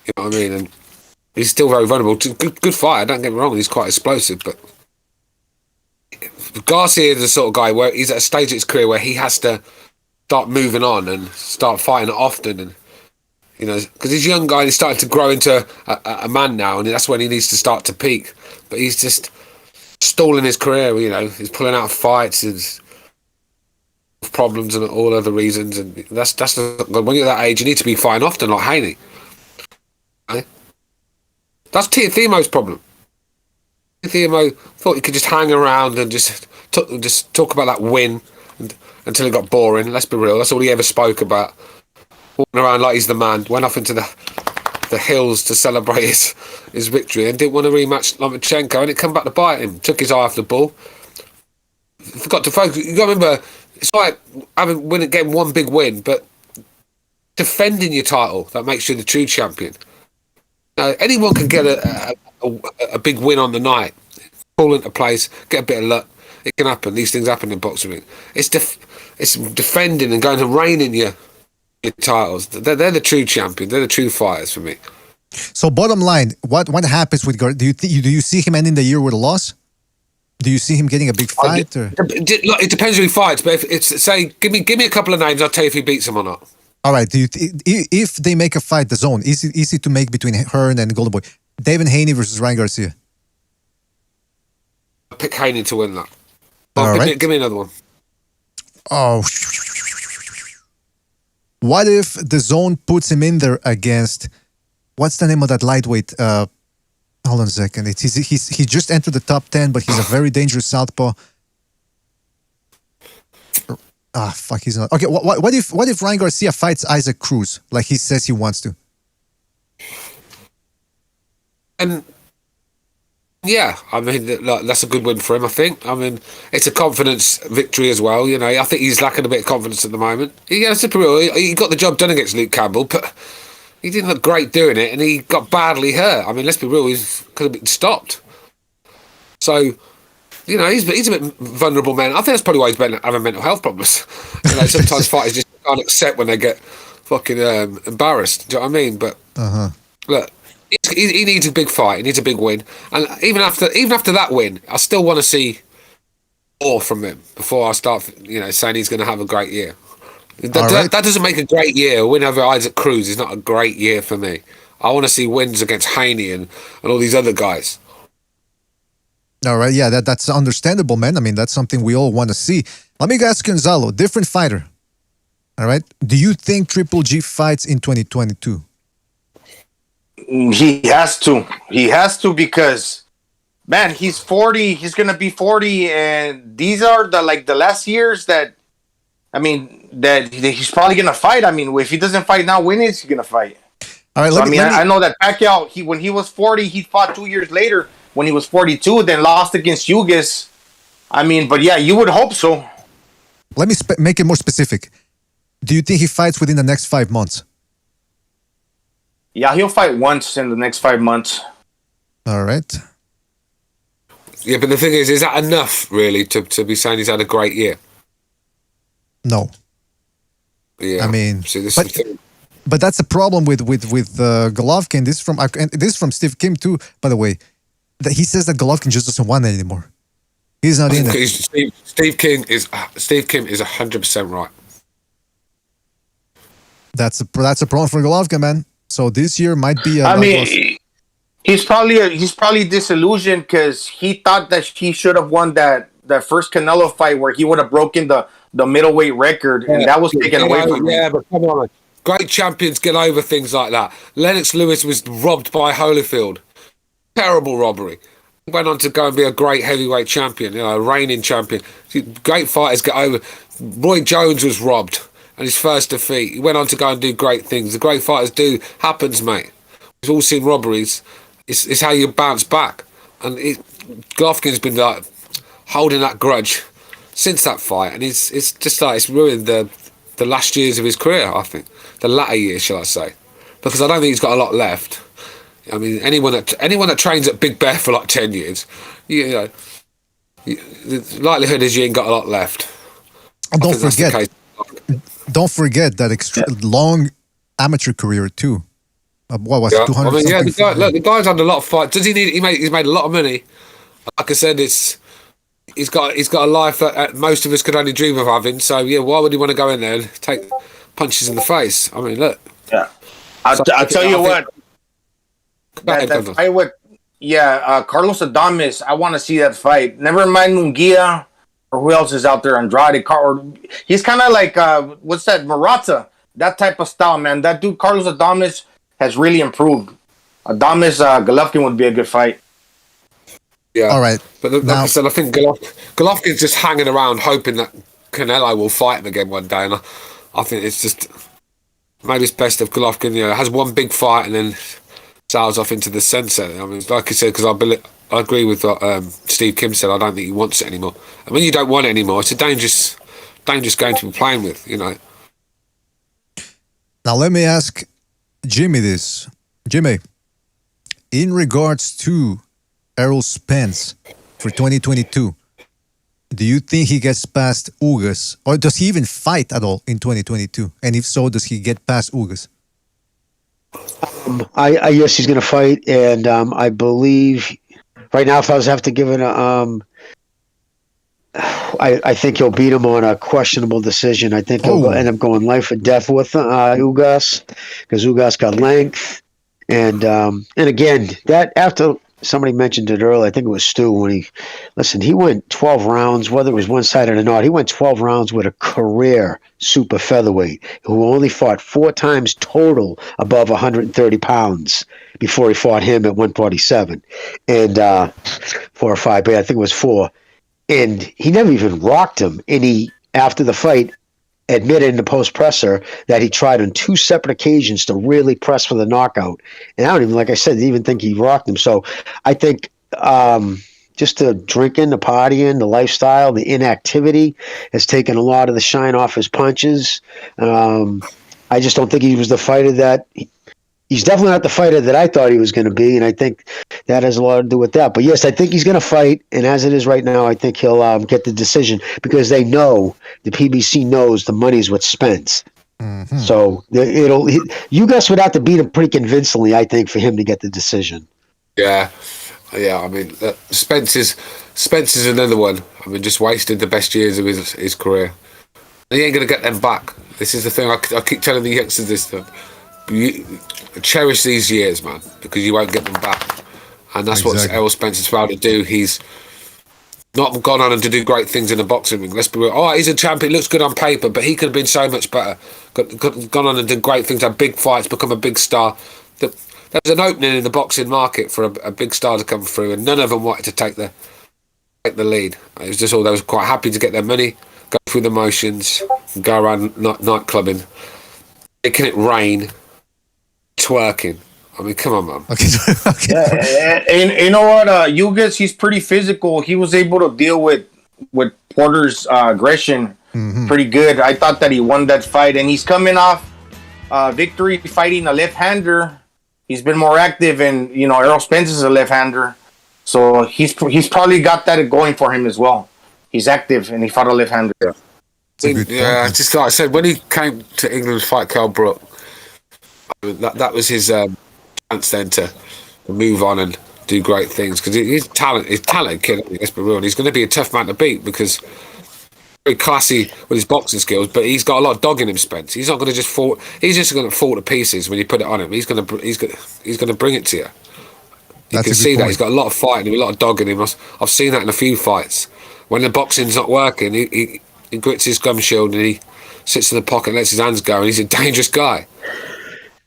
You know what I mean? And he's still very vulnerable. Good fighter, don't get me wrong, he's quite explosive, but Garcia is the sort of guy where he's at a stage of his career where he has to start moving on and start fighting often, and you know, because he's a young guy and he's starting to grow into a man now, and that's when he needs to start to peak. But he's just stalling his career, you know, he's pulling out of fights and problems and all other reasons, and that's when you're that age you need to be fighting often like Haney. Okay? That's Teofimo's problem. Teofimo thought he could just hang around and just talk about that win until it got boring. Let's be real, that's all he ever spoke about. Walking around like he's the man, went off into the hills to celebrate his victory and didn't want to rematch Lomachenko, and it come back to bite him. Took his eye off the ball. Forgot to focus. You got to remember, it's like getting one big win, but defending your title, that makes you the true champion. Anyone can get a big win on the night, fall into place, get a bit of luck. It can happen. These things happen in boxing. It's defending and going and reigning your titles. They're the true champion. They're the true fighters for me. So bottom line, what happens with Garcia? Do you see him ending the year with a loss? Do you see him getting a big fight? Or? It depends who he fights. But if it's give me a couple of names, I'll tell you if he beats him or not. All right. If they make a fight, the zone easy to make between Hearn and Golden Boy. Devin Haney versus Ryan Garcia. I'll pick Haney to win that. Give me another one. Oh. What if the zone puts him in there against, what's the name of that lightweight? Hold on a second. He just entered the top 10, but he's a very dangerous southpaw. Fuck, he's not. Okay, what if Ryan Garcia fights Isaac Cruz like he says he wants to? And yeah, I mean, that's a good win for him, I think. I mean, it's a confidence victory as well. You know, I think he's lacking a bit of confidence at the moment. He got the job done against Luke Campbell, but he didn't look great doing it, and he got badly hurt. I mean, let's be real, he could have been stopped. So, you know, he's a bit vulnerable, man. I think that's probably why he's been having mental health problems. You know, sometimes fighters just can't accept when they get fucking embarrassed. Do you know what I mean? But look, he needs a big fight. He needs a big win. And even after that win, I still want to see more from him before I start, you know, saying he's going to have a great year. That doesn't make a great year. A win over Isaac Cruz is not a great year for me. I want to see wins against Haney and all these other guys. All right, yeah, that's understandable, man. I mean, that's something we all want to see. Let me ask Gonzalo, different fighter. All right, do you think Triple G fights in 2022? He has to. He has to because, man, he's 40. He's gonna be 40, and these are the last years that, I mean, that he's probably gonna fight. I mean, if he doesn't fight now, when is he gonna fight? All right, I know that Pacquiao, when he was 40, he fought 2 years later when he was 42, then lost against Ugas. I mean, but yeah, you would hope so. Let me make it more specific. Do you think he fights within the next 5 months? Yeah, he'll fight once in the next 5 months. All right. Yeah, but the thing is that enough, really, to be saying he's had a great year? No. Yeah. I mean, see, this is the thing. But that's a problem with Golovkin. This is from Steve Kim too, by the way. That he says that Golovkin just doesn't want it anymore. He's not in it. Steve Kim is 100% right. That's a problem for Golovkin, man. So this year might be. He's probably disillusioned because he thought that he should have won that first Canelo fight where he would have broken the middleweight record, and that was taken away from him. Yeah, but come on. Great champions get over things like that. Lennox Lewis was robbed by Holyfield. Terrible robbery. He went on to go and be a great heavyweight champion, a reigning champion. Great fighters get over. Roy Jones was robbed and his first defeat. He went on to go and do great things. The great fighters do. Happens, mate. We've all seen robberies. It's how you bounce back. And Golovkin's been like holding that grudge since that fight, and it's just like it's ruined the last years of his career, I think. The latter years, shall I say. Because I don't think he's got a lot left. I mean, anyone that trains at Big Bear for like 10 years, the likelihood is you ain't got a lot left. And don't forget that long amateur career too. What was it, 200? I mean, the guy's had a lot of fights. Does he need? He's made a lot of money. Like I said, he's got a life that most of us could only dream of having. So yeah, why would he want to go in there and take punches in the face? I mean, look. Yeah, I'll tell you what. That fight with Carlos Adames, I want to see that fight. Never mind Munguia or who else is out there, Andrade. He's kind of like what's that, Murata? That type of style, man. That dude Carlos Adames has really improved. Adames Golovkin would be a good fight. Yeah. All right. But like I said, I think Golovkin's just hanging around hoping that Canelo will fight him again one day, and I think it's just maybe it's best if Golovkin has one big fight and then sails off into the sunset. I mean, like I said, because I agree with what Steve Kim said. I don't think he wants it anymore. And when you don't want it anymore, it's a dangerous game to be playing with, Now let me ask Jimmy this. Jimmy, in regards to Errol Spence for 2022, do you think he gets past Ugas, or does he even fight at all in 2022? And if so, does he get past Ugas? I yes, he's going to fight, and I believe right now, if I was have to give it I think he'll beat him on a questionable decision. I think he'll end up going life or death with Ugas, because Ugas got length, and again, that after somebody mentioned it earlier, I think it was Stu, when he went 12 rounds, whether it was one-sided or not, he went 12 rounds with a career super featherweight who only fought 4 times total above 130 pounds before he fought him at 147. And 4 or 5, but I think it was 4. And he never even rocked him. And he, after the fight, admitted in the post-presser that he tried on 2 separate occasions to really press for the knockout. And I don't even, like I said, even think he rocked him. So I think just the drinking, the partying, the lifestyle, the inactivity has taken a lot of the shine off his punches. I just don't think he was the fighter that... He's definitely not the fighter that I thought he was going to be, and I think that has a lot to do with that. But yes, I think he's going to fight, and as it is right now, I think he'll get the decision, because they know, the PBC knows the money's with Spence. Mm-hmm. So Ugas would have to beat him pretty convincingly, I think, for him to get the decision. Yeah. I mean, Spence is another one. I mean, just wasted the best years of his career. He ain't going to get them back. This is the thing. I keep telling the youngsters this stuff. Cherish these years, man, because you won't get them back. And that's what Errol Spence is proud to do. He's not gone on to do great things in the boxing ring. Let's be real. He's a champion, looks good on paper, but he could have been so much better. Gone on and did great things, had big fights, become a big star. There's an opening in the boxing market for a big star to come through, and none of them wanted to take the lead. It was just all they was quite happy to get their money, go through the motions, go around night clubbing, making it rain, twerking. I mean, come on, man. Okay. Yeah, and you know what? Ugas, he's pretty physical. He was able to deal with Porter's aggression pretty good. I thought that he won that fight, and he's coming off victory fighting a left-hander. He's been more active, and Errol Spence is a left-hander, so he's probably got that going for him as well. He's active, and he fought a left-hander. Yeah, just like I said, when he came to England to fight Kell Brook, that was his chance then to move on and do great things, because he's talented kid. Let's be real. He's going to be a tough man to beat because very classy with his boxing skills, but he's got a lot of dog in him. Spence. He's not going to just fall. He's just going to fall to pieces when you put it on him. He's going to bring it to you. You can see that he's got a lot of fighting, a lot of dog in him. I've seen that in a few fights. When the boxing's not working, he grits his gum shield and he sits in the pocket and lets his hands go, and he's a dangerous guy.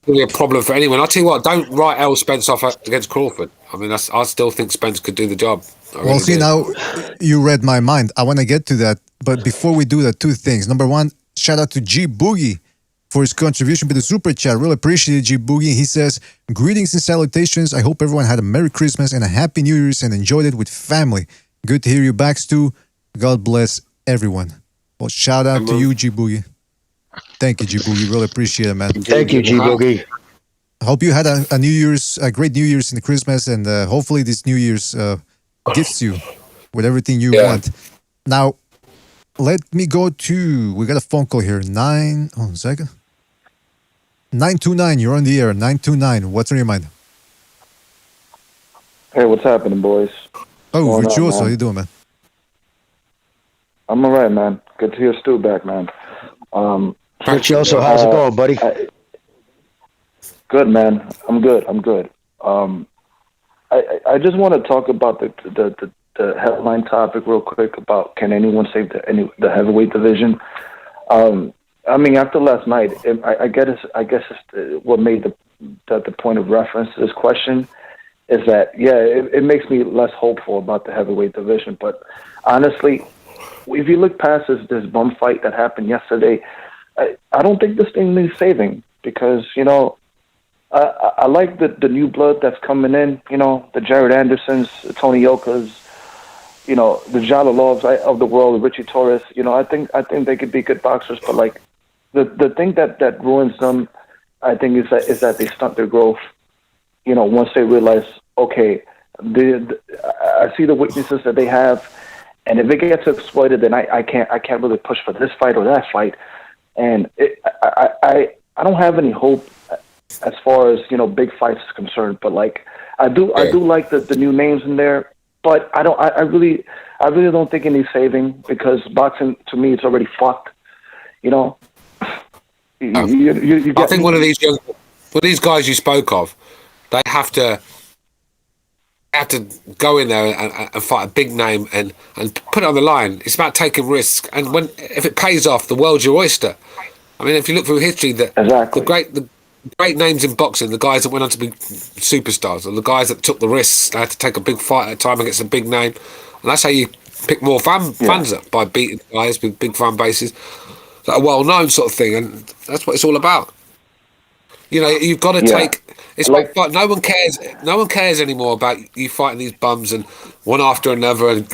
It'll be a problem for anyone. I'll tell you what, don't write Errol Spence off against Crawford. I mean, I still think Spence could do the job. Well, see, now you read my mind. I want to get to that. But before we do that, two things. Number one, shout out to G Boogie for his contribution with the super chat. Really appreciate it, G Boogie. He says, greetings and salutations. I hope everyone had a Merry Christmas and a Happy New Year's and enjoyed it with family. Good to hear you back, Stu. God bless everyone. Well, shout out to you, G Boogie. Thank you, G Boogie. Really appreciate it, man. Thank you, G Boogie. I hope you had a great New Year's in the Christmas, and hopefully this New Year's gifts you with everything you want. Now, let me go to, we got a phone call here. 929, you're on the air. 929, what's on your mind? Hey, what's happening, boys? Oh, Virtuoso, how you doing, man? I'm all right, man. Good to hear Stu back, man. Virtuoso, how's it going, buddy? Good, man. I'm good. I just want to talk about the headline topic real quick about can anyone save the heavyweight division. I mean, after last night, I guess it's, what made the point of reference to this question is that it makes me less hopeful about the heavyweight division. But honestly, if you look past this bum fight that happened yesterday, I don't think this thing needs saving because I like the new blood that's coming in. The Jared Andersons, the Tony Yokas, the Jalalovs of the world, Richie Torres. I think they could be good boxers, but like the thing that ruins them, I think is that they stunt their growth. Once they realize, okay, I see the weaknesses that they have, and if it gets exploited, then I can't really push for this fight or that fight, and I don't have any hope as far as big fights is concerned. But like I do like the new names in there, but I really don't think it needs saving because boxing to me it's already fucked. I think one of these guys you spoke of, they have to go in there and fight a big name and put it on the line. It's about taking risks, and if it pays off, the world's your oyster. I mean, if you look through history, the great names in boxing, the guys that went on to be superstars, or the guys that took the risks, they had to take a big fight at a time against a big name, and that's how you pick more fans up, by beating guys with big fan bases that are well known, sort of thing, and that's what it's all about. You've got to take. It's like no one cares. No one cares anymore about you fighting these bums and one after another, and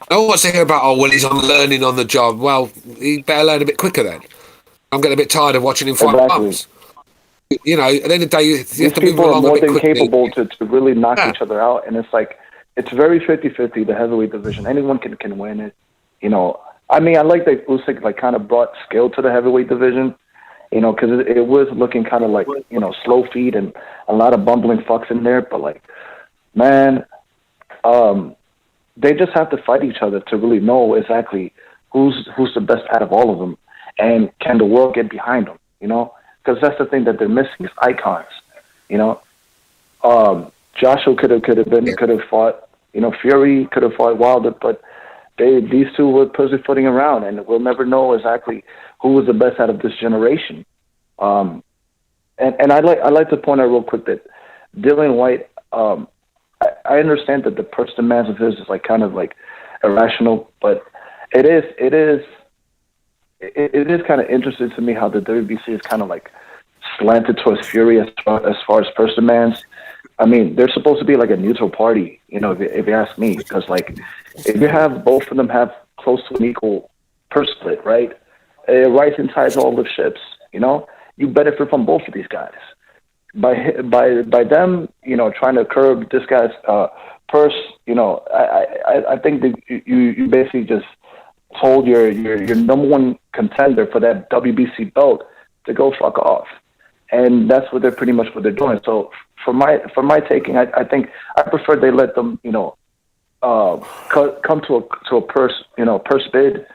no one wants to hear about he's learning on the job. Well, he better learn a bit quicker then. I'm getting a bit tired of watching him fight bums. At the end of the day, you have to move along a bit quickly. These people are more than capable to really knock each other out, and it's like it's very 50-50, the heavyweight division. Anyone can win it. I mean, I like that Usyk kind of brought skill to the heavyweight division. Because it was looking kind of like, slow feed and a lot of bumbling fucks in there. But, like, man, they just have to fight each other to really know exactly who's the best out of all of them. And can the world get behind them, Because that's the thing that they're missing is icons, Joshua could have fought, Fury could have fought Wilder, but these two were pussyfooting around, and we'll never know exactly who was the best out of this generation. And I'd like to point out real quick that Dillian White, I understand that the purse demands of his is like kind of like irrational, but it is kind of interesting to me how the WBC is kind of like slanted towards Fury as far as purse demands. I mean, they're supposed to be like a neutral party, if you ask me, because like if you have both of them have close to an equal purse split, right? Rising tides all lift ships. You know, you benefit from both of these guys by them. You know, trying to curb this guy's purse. You know, I think that you basically just told your number one contender for that WBC belt to go fuck off, and that's what they're doing. So for my taking, I think I prefer they let them, you know, come to a purse bid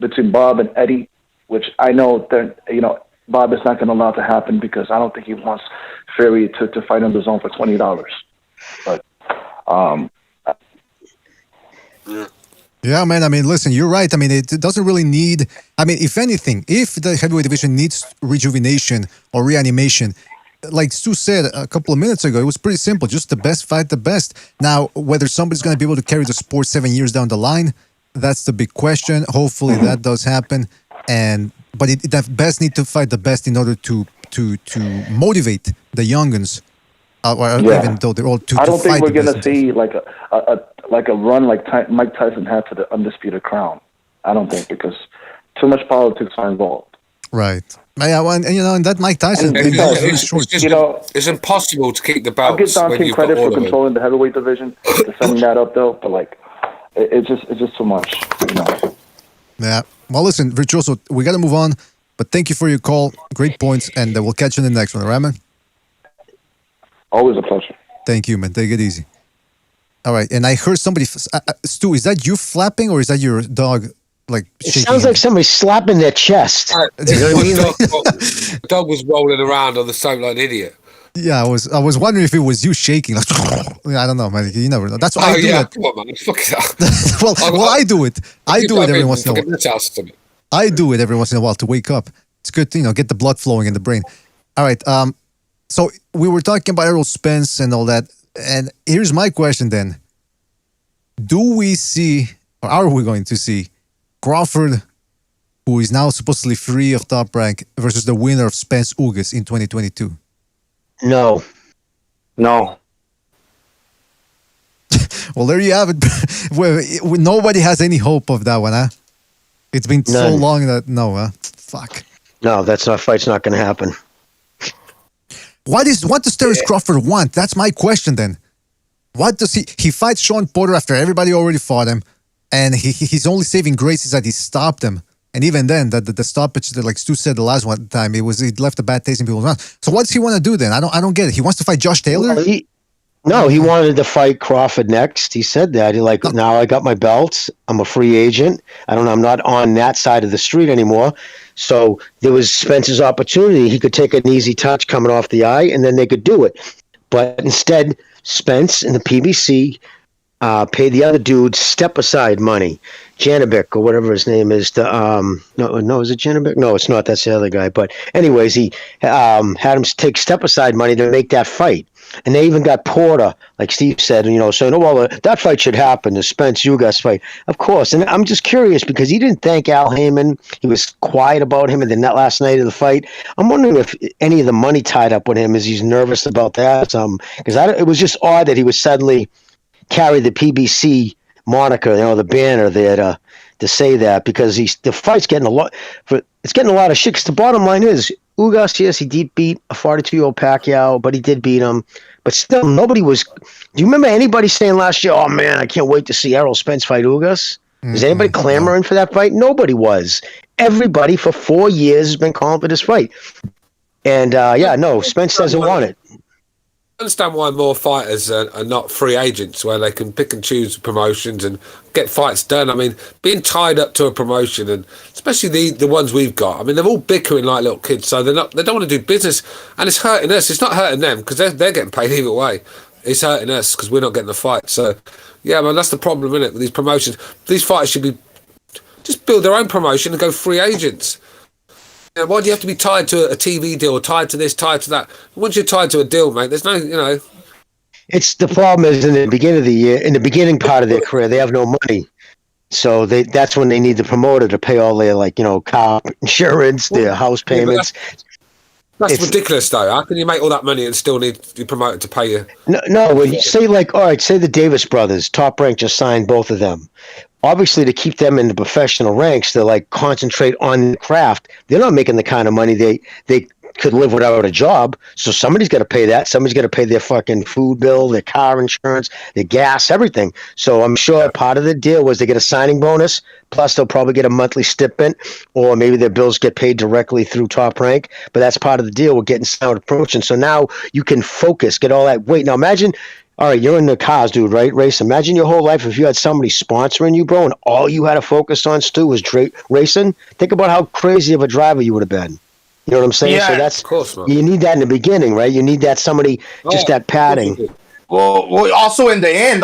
between Bob and Eddie, which I know that, you know, Bob is not going to allow to happen because I don't think he wants Fury to fight on the zone for $20. But yeah, man. I mean, listen, you're right. I mean, it doesn't really need. I mean, if anything, if the heavyweight division needs rejuvenation or reanimation, like Stu said a couple of minutes ago, it was pretty simple. Just the best fight the best. Now, whether somebody's going to be able to carry the sport 7 years down the line, that's the big question. Hopefully that does happen. But the best need to fight the best in order to motivate the younguns. Even though they're all I don't think we're going to see like a run like Mike Tyson had to the undisputed crown. I don't think, because too much politics are involved. Right. Yeah, and you know, and that Mike Tyson, it's impossible to keep the belts. I'll give Dante credit for controlling the heavyweight division, for setting that up though. But like, it's just too much, you know. Yeah. Well, listen, Virtuoso, we got to move on. But thank you for your call. Great points, and we'll catch you in the next one, all right, man? Always a pleasure. Thank you, man. Take it easy. All right, and I heard somebody, Stu, is that you flapping or is that your dog? Like it sounds like somebody slapping their chest. You know what I mean? The dog was rolling around on the sofa like an idiot. Yeah, I was wondering if it was you shaking. Like, I don't know, man. You never know. That's why I do it. Come on, man. Fuck it up. well, I do it. I do it every once in a while. I do it every once in a while to wake up. It's good to, you know, get the blood flowing in the brain. All right. So we were talking about Errol Spence and all that, and here's my question then: do we see, or are we going to see, Crawford, who is now supposedly free of Top Rank, versus the winner of Spence Ugas in 2022? No. Well, there you have it. Nobody has any hope of that one, huh? It's been so long that fuck. No, fight's not going to happen. What does Terence Crawford want? That's my question then. What does he fights Sean Porter after everybody already fought him, and he's only saving grace is that he stopped him. And even then, the stoppage that, like Stu said the last one time, it left a bad taste in people's mouth. So what does he want to do then? I don't get it. He wants to fight Josh Taylor? No, he wanted to fight Crawford next. He said that. Now I got my belts. I'm a free agent. I'm not on that side of the street anymore. So there was Spence's opportunity. He could take an easy touch coming off the eye, and then they could do it. But instead, Spence and the PBC paid the other dude step-aside money. Janovic, or whatever his name is. Is it Janovic? No, it's not. That's the other guy. But anyways, he had him take step-aside money to make that fight. And they even got Porter, like Steve said, saying, that fight should happen, the Spence-Ugas fight. Of course. And I'm just curious because he didn't thank Al Heyman. He was quiet about him in the last night of the fight. I'm wondering if any of the money tied up with him is he's nervous about that. Because it was just odd that he would suddenly carry the PBC moniker, the banner there to say that, because the fight's getting a lot of shit. 'Cause the bottom line is, Ugas, yes, he did beat a 42-year-old Pacquiao, but he did beat him. But still, nobody was. Do you remember anybody saying last year, "Oh man, I can't wait to see Errol Spence fight Ugas"? Was anybody clamoring for that fight? Nobody was. Everybody for 4 years has been calling for this fight. And Spence doesn't want it. I understand why more fighters are not free agents, where they can pick and choose promotions and get fights done. I mean, being tied up to a promotion, and especially the ones we've got, I mean, they're all bickering like little kids, so they don't want to do business, and it's hurting us. It's not hurting them because they're getting paid either way. It's hurting us because we're not getting the fight. So, yeah, man, that's the problem, isn't it, with these promotions? These fighters should just build their own promotion and go free agents. Why do you have to be tied to a TV deal, tied to this, tied to that? Once you're tied to a deal, mate, there's no, It's the problem is in the beginning of the year, in the beginning part of their career, they have no money. So that's when they need the promoter to pay all their, car insurance, their house payments. That's ridiculous, though. How can you make all that money and still need your promoter to pay you? No, when you say say the Davis brothers, Top Rank just signed both of them. obviously to keep them in the professional ranks, to like concentrate on the craft. They're not making the kind of money they could live without a job. So somebody's got to pay that. Somebody's got to pay their fucking food bill, their car insurance, their gas, everything. So I'm sure part of the deal was they get a signing bonus, plus they'll probably get a monthly stipend, or maybe their bills get paid directly through Top Rank. But that's part of the deal with getting sound approaching. So now you can focus, get all that weight. Now imagine, all right, you're in the cars, dude, right? Race. Imagine your whole life if you had somebody sponsoring you, bro, and all you had to focus on, Stu, was racing. Think about how crazy of a driver you would have been. You know what I'm saying? Yeah, so that's, of course, man. You need that in the beginning, right? You need that somebody, just that padding. Well, also in the end,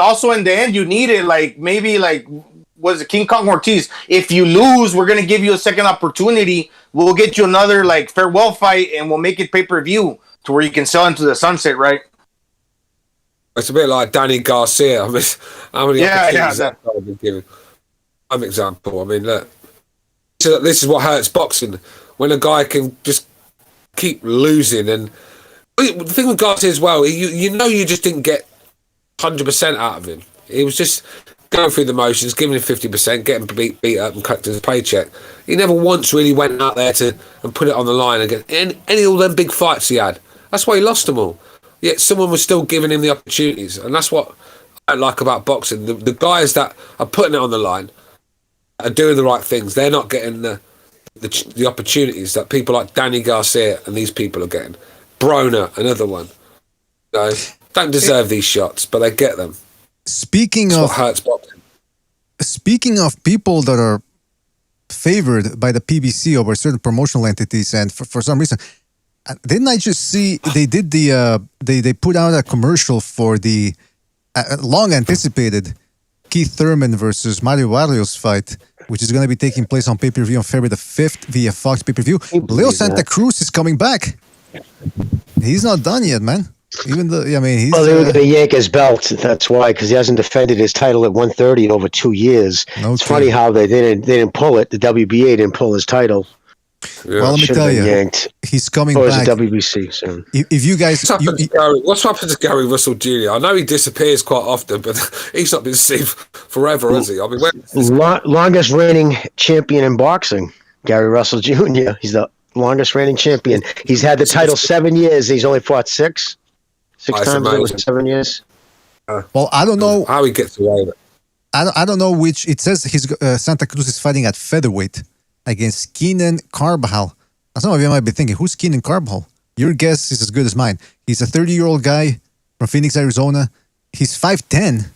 you need it. Like maybe like was it King Kong Ortiz? If you lose, we're gonna give you a second opportunity. We'll get you another like farewell fight, and we'll make it pay-per-view to where you can sell into the sunset, right? It's a bit like Danny Garcia. I mean, how many opportunities that I've been given? I'm an example. I mean, look, this is what hurts boxing. When a guy can just keep losing, and the thing with Garcia as well, you know, you just didn't get 100% out of him. He was just going through the motions, giving him 50%, getting beat up and collecting his paycheck. He never once really went out there and put it on the line against any of them big fights he had. That's why he lost them all. Yet someone was still giving him the opportunities, and that's what I like about boxing. The guys that are putting it on the line are doing the right things. They're not getting the opportunities that people like Danny Garcia and these people are getting. Broner, another one. You know, don't deserve these shots, but they get them. Speaking That's of what hurts boxing. Speaking of people that are favored by the PBC over certain promotional entities, and for some reason, didn't I just see they did they put out a commercial for the long anticipated Keith Thurman versus Mario Barrios fight, which is going to be taking place on pay-per-view on February the 5th via Fox pay-per-view. Leo Santa Cruz is coming back. He's not done yet, man. Even though, I mean, he's... Well, they were going to yank his belt. That's why, because he hasn't defended his title at 130 in over 2 years. It's funny how they didn't pull it. The WBA didn't pull his title. Yeah. Well, let me tell you, yanked. he's coming or back. Or is it WBC soon? If you guys... What's happened to Gary Russell Jr.? I know he disappears quite often, but he's not been seen forever, has he? I mean, longest reigning champion in boxing, Gary Russell Jr. He's the longest reigning champion. He's had the title 7 years. He's only fought six times over 7 years. Well, I don't know how he gets away with it. I don't know which. It says Santa Cruz is fighting at featherweight against Keenan Carbajal. Now, some of you might be thinking, who's Keenan Carbajal? Your guess is as good as mine. He's a 30-year-old guy from Phoenix, Arizona. He's 5'10",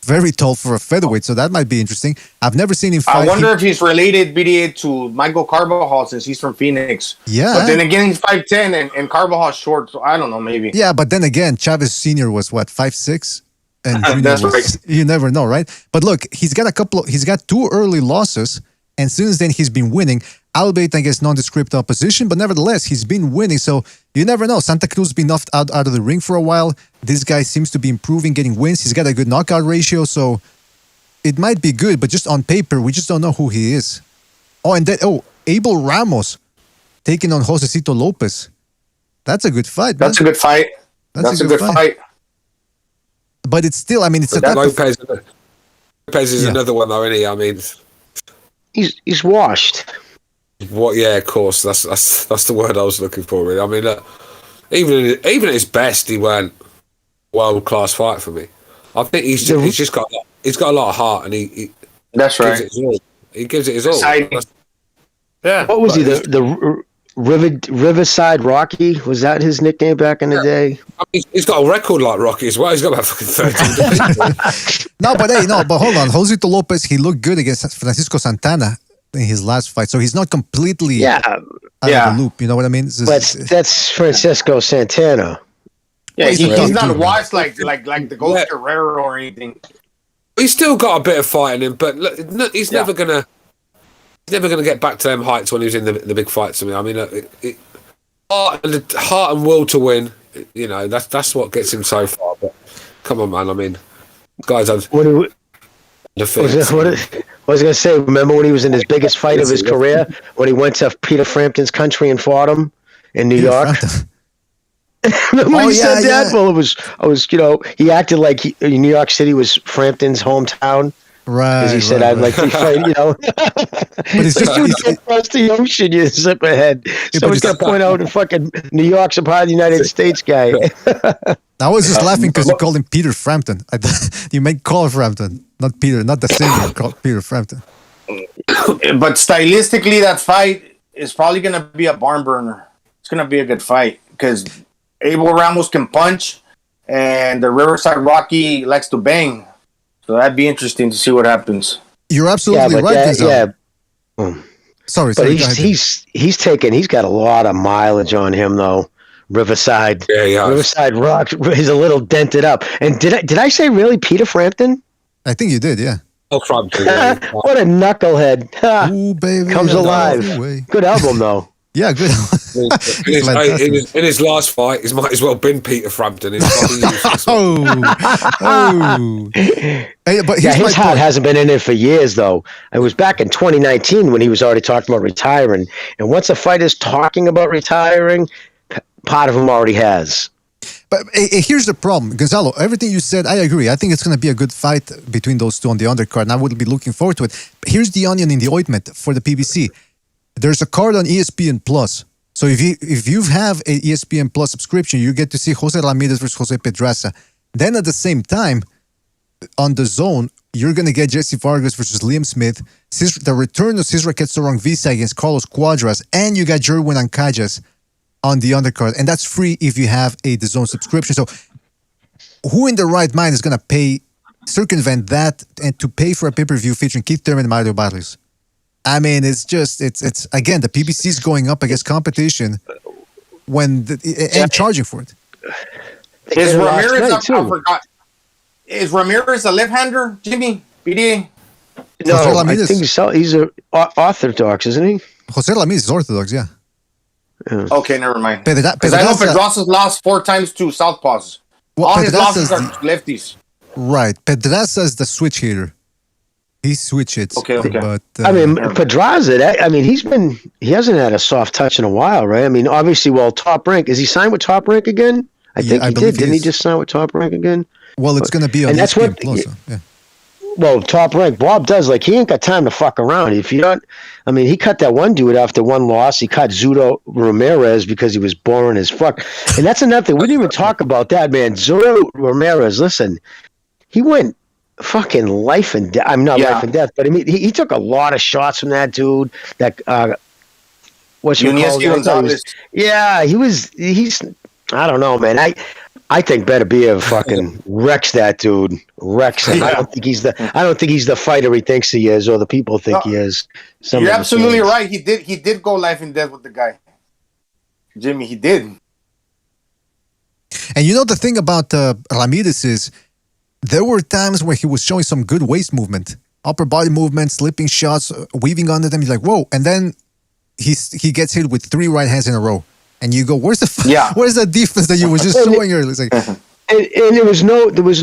very tall for a featherweight, so that might be interesting. I've never seen him fight. I wonder if he's related, BDA, to Michael Carbajal, since he's from Phoenix. Yeah. But then again, he's 5'10", and Carbajal's short, so I don't know, maybe. Yeah, but then again, Chavez Sr. was, what, 5'6"? And Junior That's was, right. You never know, right? But look, he's got 2 early losses, and since then he's been winning, albeit against nondescript opposition, but nevertheless, he's been winning, so you never know. Santa Cruz has been knocked out of the ring for a while. This guy seems to be improving, getting wins. He's got a good knockout ratio, so it might be good, but just on paper, we just don't know who he is. Oh, and then, Abel Ramos taking on Josecito Lopez. That's a good fight, man. That's a good fight. That's a good fight. But it's still, I mean, it's Lopez is another one, though, isn't he? I mean... He's washed. What? Yeah, of course. That's the word I was looking for. Really. I mean, look, even at his best, he weren't world class fight for me. I think he's just got a lot of heart, and he that's right. He gives it his all. Yeah. What was he? The Riverside Rocky? Was that his nickname back in the day? I mean, he's got a record like Rocky as well. He's got about fucking 13. But hold on. Josecito Lopez, he looked good against Francisco Santana in his last fight, so he's not completely out of the loop. You know what I mean? That's Francisco Santana. Yeah, he's not washed like the Ghost Guerrero or anything. He's still got a bit of fight in him, but look, he's never gonna get back to them heights when he was in the big fights. I mean, heart and will to win. You know, that's what gets him so far. But come on, man. I mean, guys, I was going to say, remember when he was in his biggest fight of his career, when he went to Peter Frampton's country and fought him in New York? Remember he said that? Well, he acted like New York City was Frampton's hometown. Right. Because he said, I'd like to fight, But it's just you get across the ocean, you zip ahead. Someone's going to point out a fucking New York's a part of the United States guy. I was just laughing because you called him Peter Frampton. You made Carl Frampton, not Peter, not the singer, called Peter Frampton. But stylistically, that fight is probably going to be a barn burner. It's going to be a good fight because Abel Ramos can punch, and the Riverside Rocky likes to bang. So that'd be interesting to see what happens. You're absolutely right. Sorry, but he's got a lot of mileage on him though. Riverside, Riverside Rock is a little dented up. And did I say really Peter Frampton? I think you did, yeah. Oh, Frampton. What a knucklehead! Ooh, baby, comes alive. Good album though. Yeah, good. in his last fight, he might as well been Peter Frampton. But his heart hasn't been in it for years, though. It was back in 2019 when he was already talking about retiring. And once a fighter's talking about retiring, part of him already has. But here's the problem, Gonzalo. Everything you said, I agree. I think it's going to be a good fight between those two on the undercard, and I would be looking forward to it. But here's the onion in the ointment for the PBC. There's a card on ESPN Plus. So if you have a ESPN Plus subscription, you get to see Jose Ramirez versus Jose Pedraza. Then at the same time, on the zone, you're going to get Jesse Vargas versus Liam Smith, the return of Cesar Quetzalcoatl against Carlos Cuadras, and you got Jerwin Ancajas on the undercard. And that's free if you have a DAZN subscription. So who in the right mind is going to circumvent that and to pay for a pay-per-view featuring Keith Thurman and Mario Barrios? I mean, it's again, the PBC is going up against competition and charging for it. Is Ramirez a left-hander, Jimmy? BDA? No, I think he's orthodox, isn't he? Jose Ramirez is orthodox, yeah. Okay, never mind. Because I know Pedraza's lost 4 times to southpaws. Well, all his losses are lefties. Right. Pedraza is the switch hitter. He switch hits. Okay. But, Pedraza, he hasn't had a soft touch in a while, right? I mean, obviously, Top Rank, is he signed with Top Rank again? I think he did. Didn't he just sign with Top Rank again? Well, it's going to be on ESPN Plus. Yeah. Well, Top Rank, Bob does, he ain't got time to fuck around. If you don't, he cut that one dude after one loss. He cut Zudo Ramirez because he was boring as fuck. And that's another thing. We didn't even talk about that, man. Zudo Ramirez, listen, he went fucking life and death. I'm not life and death, but he took a lot of shots from that dude. That what's your call? Yeah, he's. I don't know, man. I think Beterbiev fucking wrecks that dude. Wrecks him. Yeah. I don't think he's the fighter he thinks he is, or the people think he is. You're absolutely right. He did go life and death with the guy, Jimmy. He did. And the thing about Ramirez is, there were times where he was showing some good waist movement, upper body movement, slipping shots, weaving under them. He's like, whoa. And then he gets hit with 3 right hands in a row. And you go, where's the defense that you were just showing earlier? It's like, and there was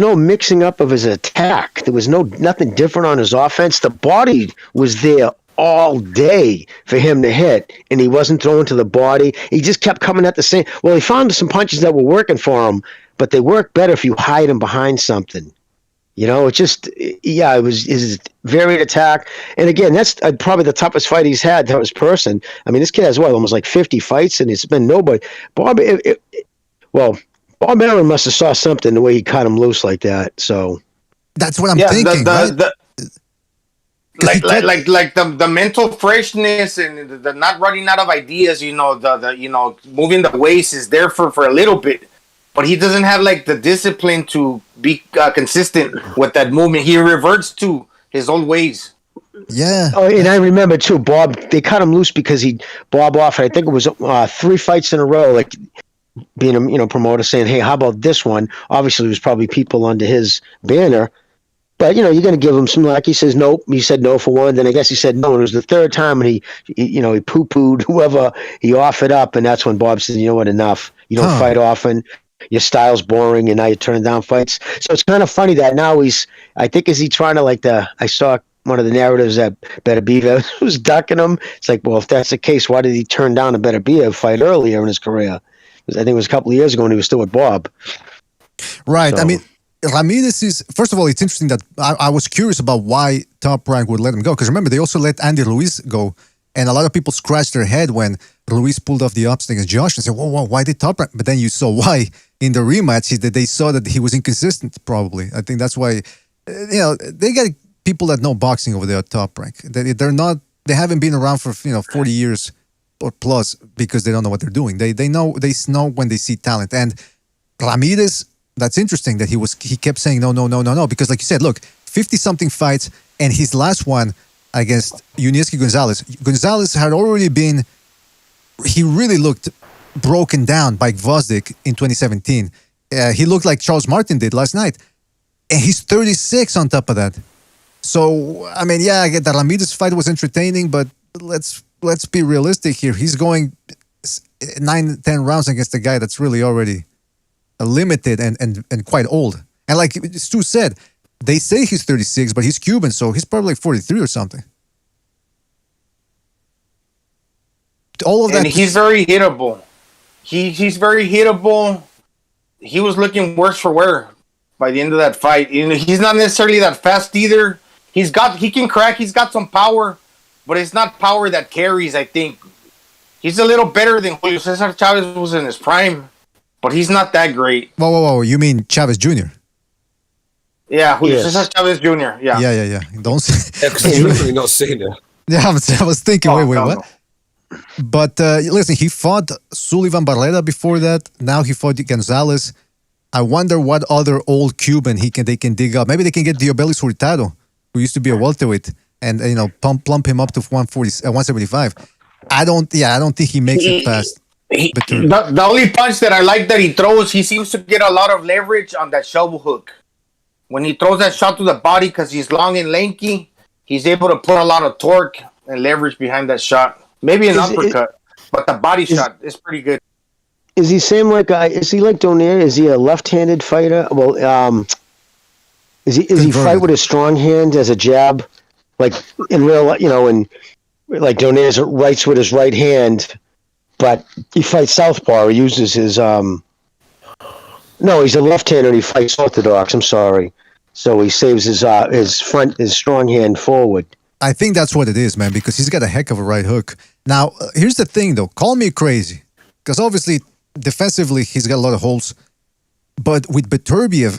no mixing up of his attack. There was nothing different on his offense. The body was there all day for him to hit, and he wasn't throwing to the body. He just kept coming at the same. Well, he found some punches that were working for him, but they work better if you hide him behind something. It just, it was his varied attack. And again, that's probably the toughest fight he's had to his person. I mean, this kid has almost like 50 fights, and it's been nobody. Bob Aaron must have saw something the way he cut him loose like that. So that's what I'm thinking. The mental freshness and the not running out of ideas. Moving the waist is there for a little bit. But he doesn't have the discipline to be consistent with that movement. He reverts to his old ways. Yeah. Oh, and I remember too, Bob. They cut him loose because Bob off. I think it was 3 fights in a row. Being a promoter saying, "Hey, how about this one?" Obviously, there's probably people under his banner, but you're going to give him some. He says nope. He said no for one. Then I guess he said no. And it was the 3rd time, and he poo-pooed whoever he offered up, and that's when Bob said, "You know what? Enough. You don't fight often. Your style's boring, and now you're turning down fights." So it's kind of funny that now is he trying to I saw one of the narratives that Beterbiev was ducking him. It's like, well, if that's the case, why did he turn down a Beterbiev fight earlier in his career? I think it was a couple of years ago when he was still with Bob. Right. So. I mean, Ramirez is, first of all, it's interesting that I was curious about why Top Rank would let him go. Because remember, they also let Andy Ruiz go. And a lot of people scratched their head when Ruiz pulled off the upset against Josh and said, whoa, why did Top Rank? But then you saw why in the rematch, that they saw that he was inconsistent, probably. I think that's why, they got people that know boxing over there at Top Rank. They haven't been around for, 40 years or plus because they don't know what they're doing. They know when they see talent. And Ramirez, that's interesting that he kept saying no, because like you said, look, 50-something fights, and his last one against Yunieski Gonzalez had already been, he really looked broken down by Gvozdyk in 2017. He looked like Charles Martin did last night, and he's 36 on top of that. So, I mean, yeah, I get that Ramirez fight was entertaining, but let's be realistic here. He's going 9-10 rounds against a guy that's really already limited and quite old. And like Stu said, they say he's 36, but he's Cuban, so he's probably like 43 or something. All of that. And he's very hittable. He's very hittable. He was looking worse for wear by the end of that fight. He's not necessarily that fast either. He can crack. He's got some power, but it's not power that carries. I think he's a little better than Julio Cesar Chavez was in his prime, but he's not that great. Whoa! You mean Chavez Jr.? Yeah, Julio Cesar Chavez Jr. Yeah. Yeah. Don't say. Because he's really not seen it. Yeah, I was thinking. Wait, what? No. But listen, he fought Sullivan Barrera before that. Now he fought Gonzalez. I wonder what other old Cuban they can dig up. Maybe they can get Diobelis Hurtado, who used to be a welterweight, and plump him up to 175. I don't think he makes it past. The only punch that I like that he throws, he seems to get a lot of leverage on that shovel hook. When he throws that shot to the body, because he's long and lanky, he's able to put a lot of torque and leverage behind that shot. Maybe an uppercut, but the body shot is pretty good. Is he is he like Donaire? Is he a left-handed fighter? Well, is he fight with a strong hand as a jab? Like in real, and like Donaire's writes with his right hand, but he fights southpaw. He uses his no, he's a left-hander and he fights orthodox. I'm sorry. So he saves his strong hand forward. I think that's what it is, man, because he's got a heck of a right hook. Now, here's the thing, though. Call me crazy, because obviously, defensively, he's got a lot of holes. But with Beterbiev,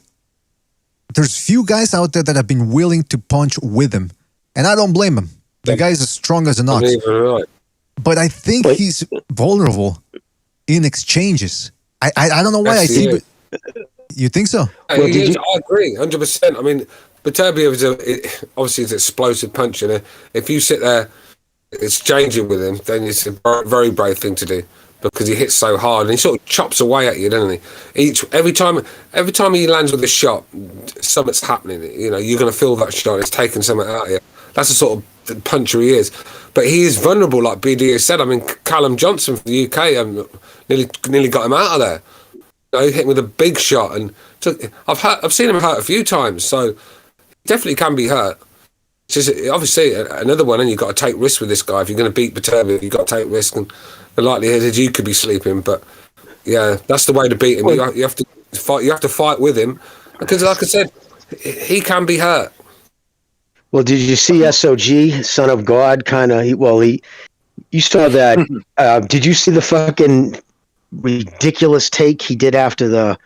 there's few guys out there that have been willing to punch with him. And I don't blame him. The guy's as strong as an ox. But I think he's vulnerable in exchanges. I don't know why I see... You think so? I agree, 100%. I mean... Beterbiev is obviously an explosive puncher. And if you sit there exchanging with him, then it's a very brave thing to do because he hits so hard and he sort of chops away at you, doesn't he? Every time he lands with a shot, something's happening. You're going to feel that shot. It's taking something out of you. That's the sort of puncher he is. But he is vulnerable, like BD said. I mean, Callum Johnson from the UK nearly got him out of there. He hit him with a big shot, and I've seen him hurt a few times. So. Definitely can be hurt. It's just, obviously, another one, and you've got to take risks with this guy. If you're going to beat Beterbiev, you've got to take risks, and the likelihood is you could be sleeping. But yeah, that's the way to beat him. You have to fight. You have to fight with him because, like I said, he can be hurt. Well, did you see SOG, Son of God? You saw that. Did you see the fucking ridiculous take he did after the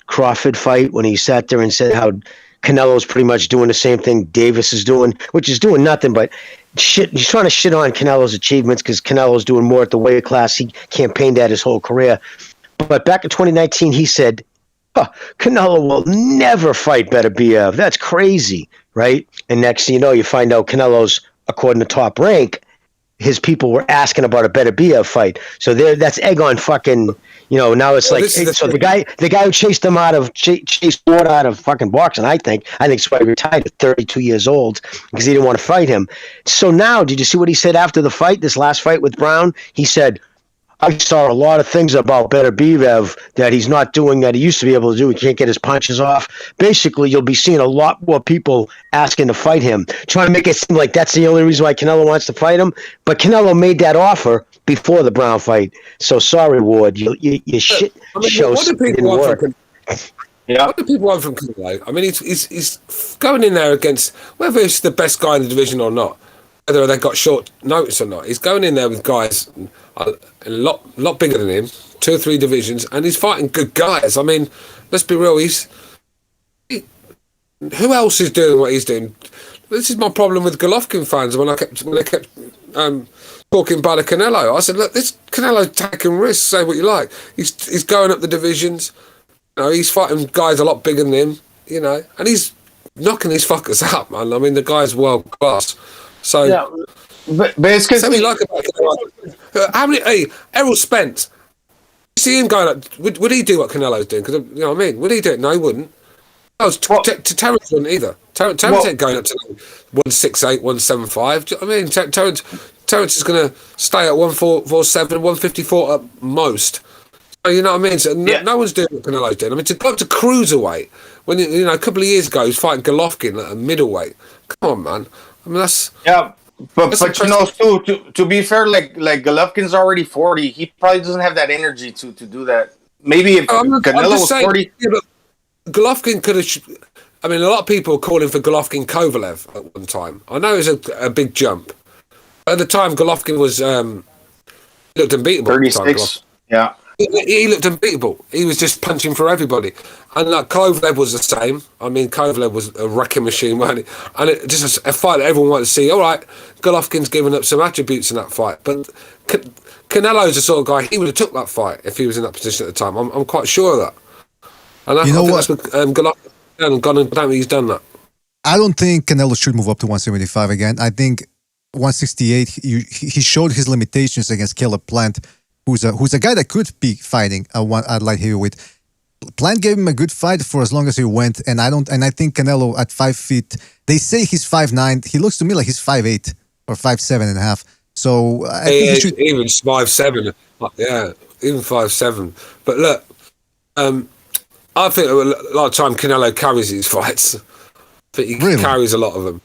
Crawford fight when he sat there and said how Canelo's pretty much doing the same thing Davis is doing, which is doing nothing but shit. He's trying to shit on Canelo's achievements because Canelo's doing more at the weight class he campaigned at his whole career. But back in 2019, he said, Canelo will never fight Beterbiev. That's crazy, right? And next thing you know, you find out Canelo's, according to Top Rank, his people were asking about a Beterbiev fight. So that's egg on fucking... now it's the guy who chased Ward out of fucking boxing, I think that's why he retired at 32 years old, because he didn't want to fight him. So now, did you see what he said after the fight, this last fight with Brown? He said, I saw a lot of things about Beterbiev that he's not doing that he used to be able to do. He can't get his punches off. Basically, you'll be seeing a lot more people asking to fight him, trying to make it seem like that's the only reason why Canelo wants to fight him. But Canelo made that offer before the Brown fight. So sorry, Ward, your shit shows didn't work. Yeah. What do people want from Canelo? I mean, he's going in there against whether it's the best guy in the division or not, whether they got short notice or not. He's going in there with guys a lot bigger than him, 2 or 3 divisions, and he's fighting good guys. I mean, let's be real. Who else is doing what he's doing? This is my problem with Golovkin fans. When they kept talking about the Canelo, I said, look, this Canelo's taking risks. Say what you like. He's going up the divisions. You know, he's fighting guys a lot bigger than him. You know, and he's knocking these fuckers out, man. I mean, the guy's world class. So, yeah, but it's because like about Canelo. How many? Hey, Errol Spence. You see him going up? Would he do what Canelo's doing? Because you know what I mean. Would he do it? No, he wouldn't. Terence wouldn't either. Terence ain't going up to 168, 175. Do you know what I mean? Terence is going to stay at 147, 154 at most. So you know what I mean? So no one's doing what Canelo's doing. I mean, to go up to cruiserweight when you know a couple of years ago he was fighting Golovkin at a middleweight. Come on, man. I mean that's but you know, Stu, to be fair, like Golovkin's already 40. He probably doesn't have that energy to do that. Maybe if Canelo was 40. Yeah, but Golovkin could have. I mean, a lot of people were calling for Golovkin Kovalev at one time. I know it was a big jump. At the time, Golovkin was looked unbeatable. 36. Yeah. He looked unbeatable. He was just punching for everybody. And like Kovalev was the same. I mean, Kovalev was a wrecking machine, wasn't he? And it just a fight that everyone wanted to see. All right, Golovkin's given up some attributes in that fight. But Canelo's the sort of guy, he would have took that fight if he was in that position at the time. I'm quite sure of that. And I think that's what Golovkin and gone and I don't think he's done that. I don't think Canelo should move up to 175 again. I think 168, he showed his limitations against Caleb Plant, who's a guy that could be fighting at light heavyweight. Plant gave him a good fight for as long as he went, and I think Canelo at 5 feet, they say he's 5'9". He looks to me like he's 5'8" or 5'7.5". So I think he should even 5'7". Yeah, even 5'7". But look, I think a lot of time Canelo carries these fights. I think he carries a lot of them.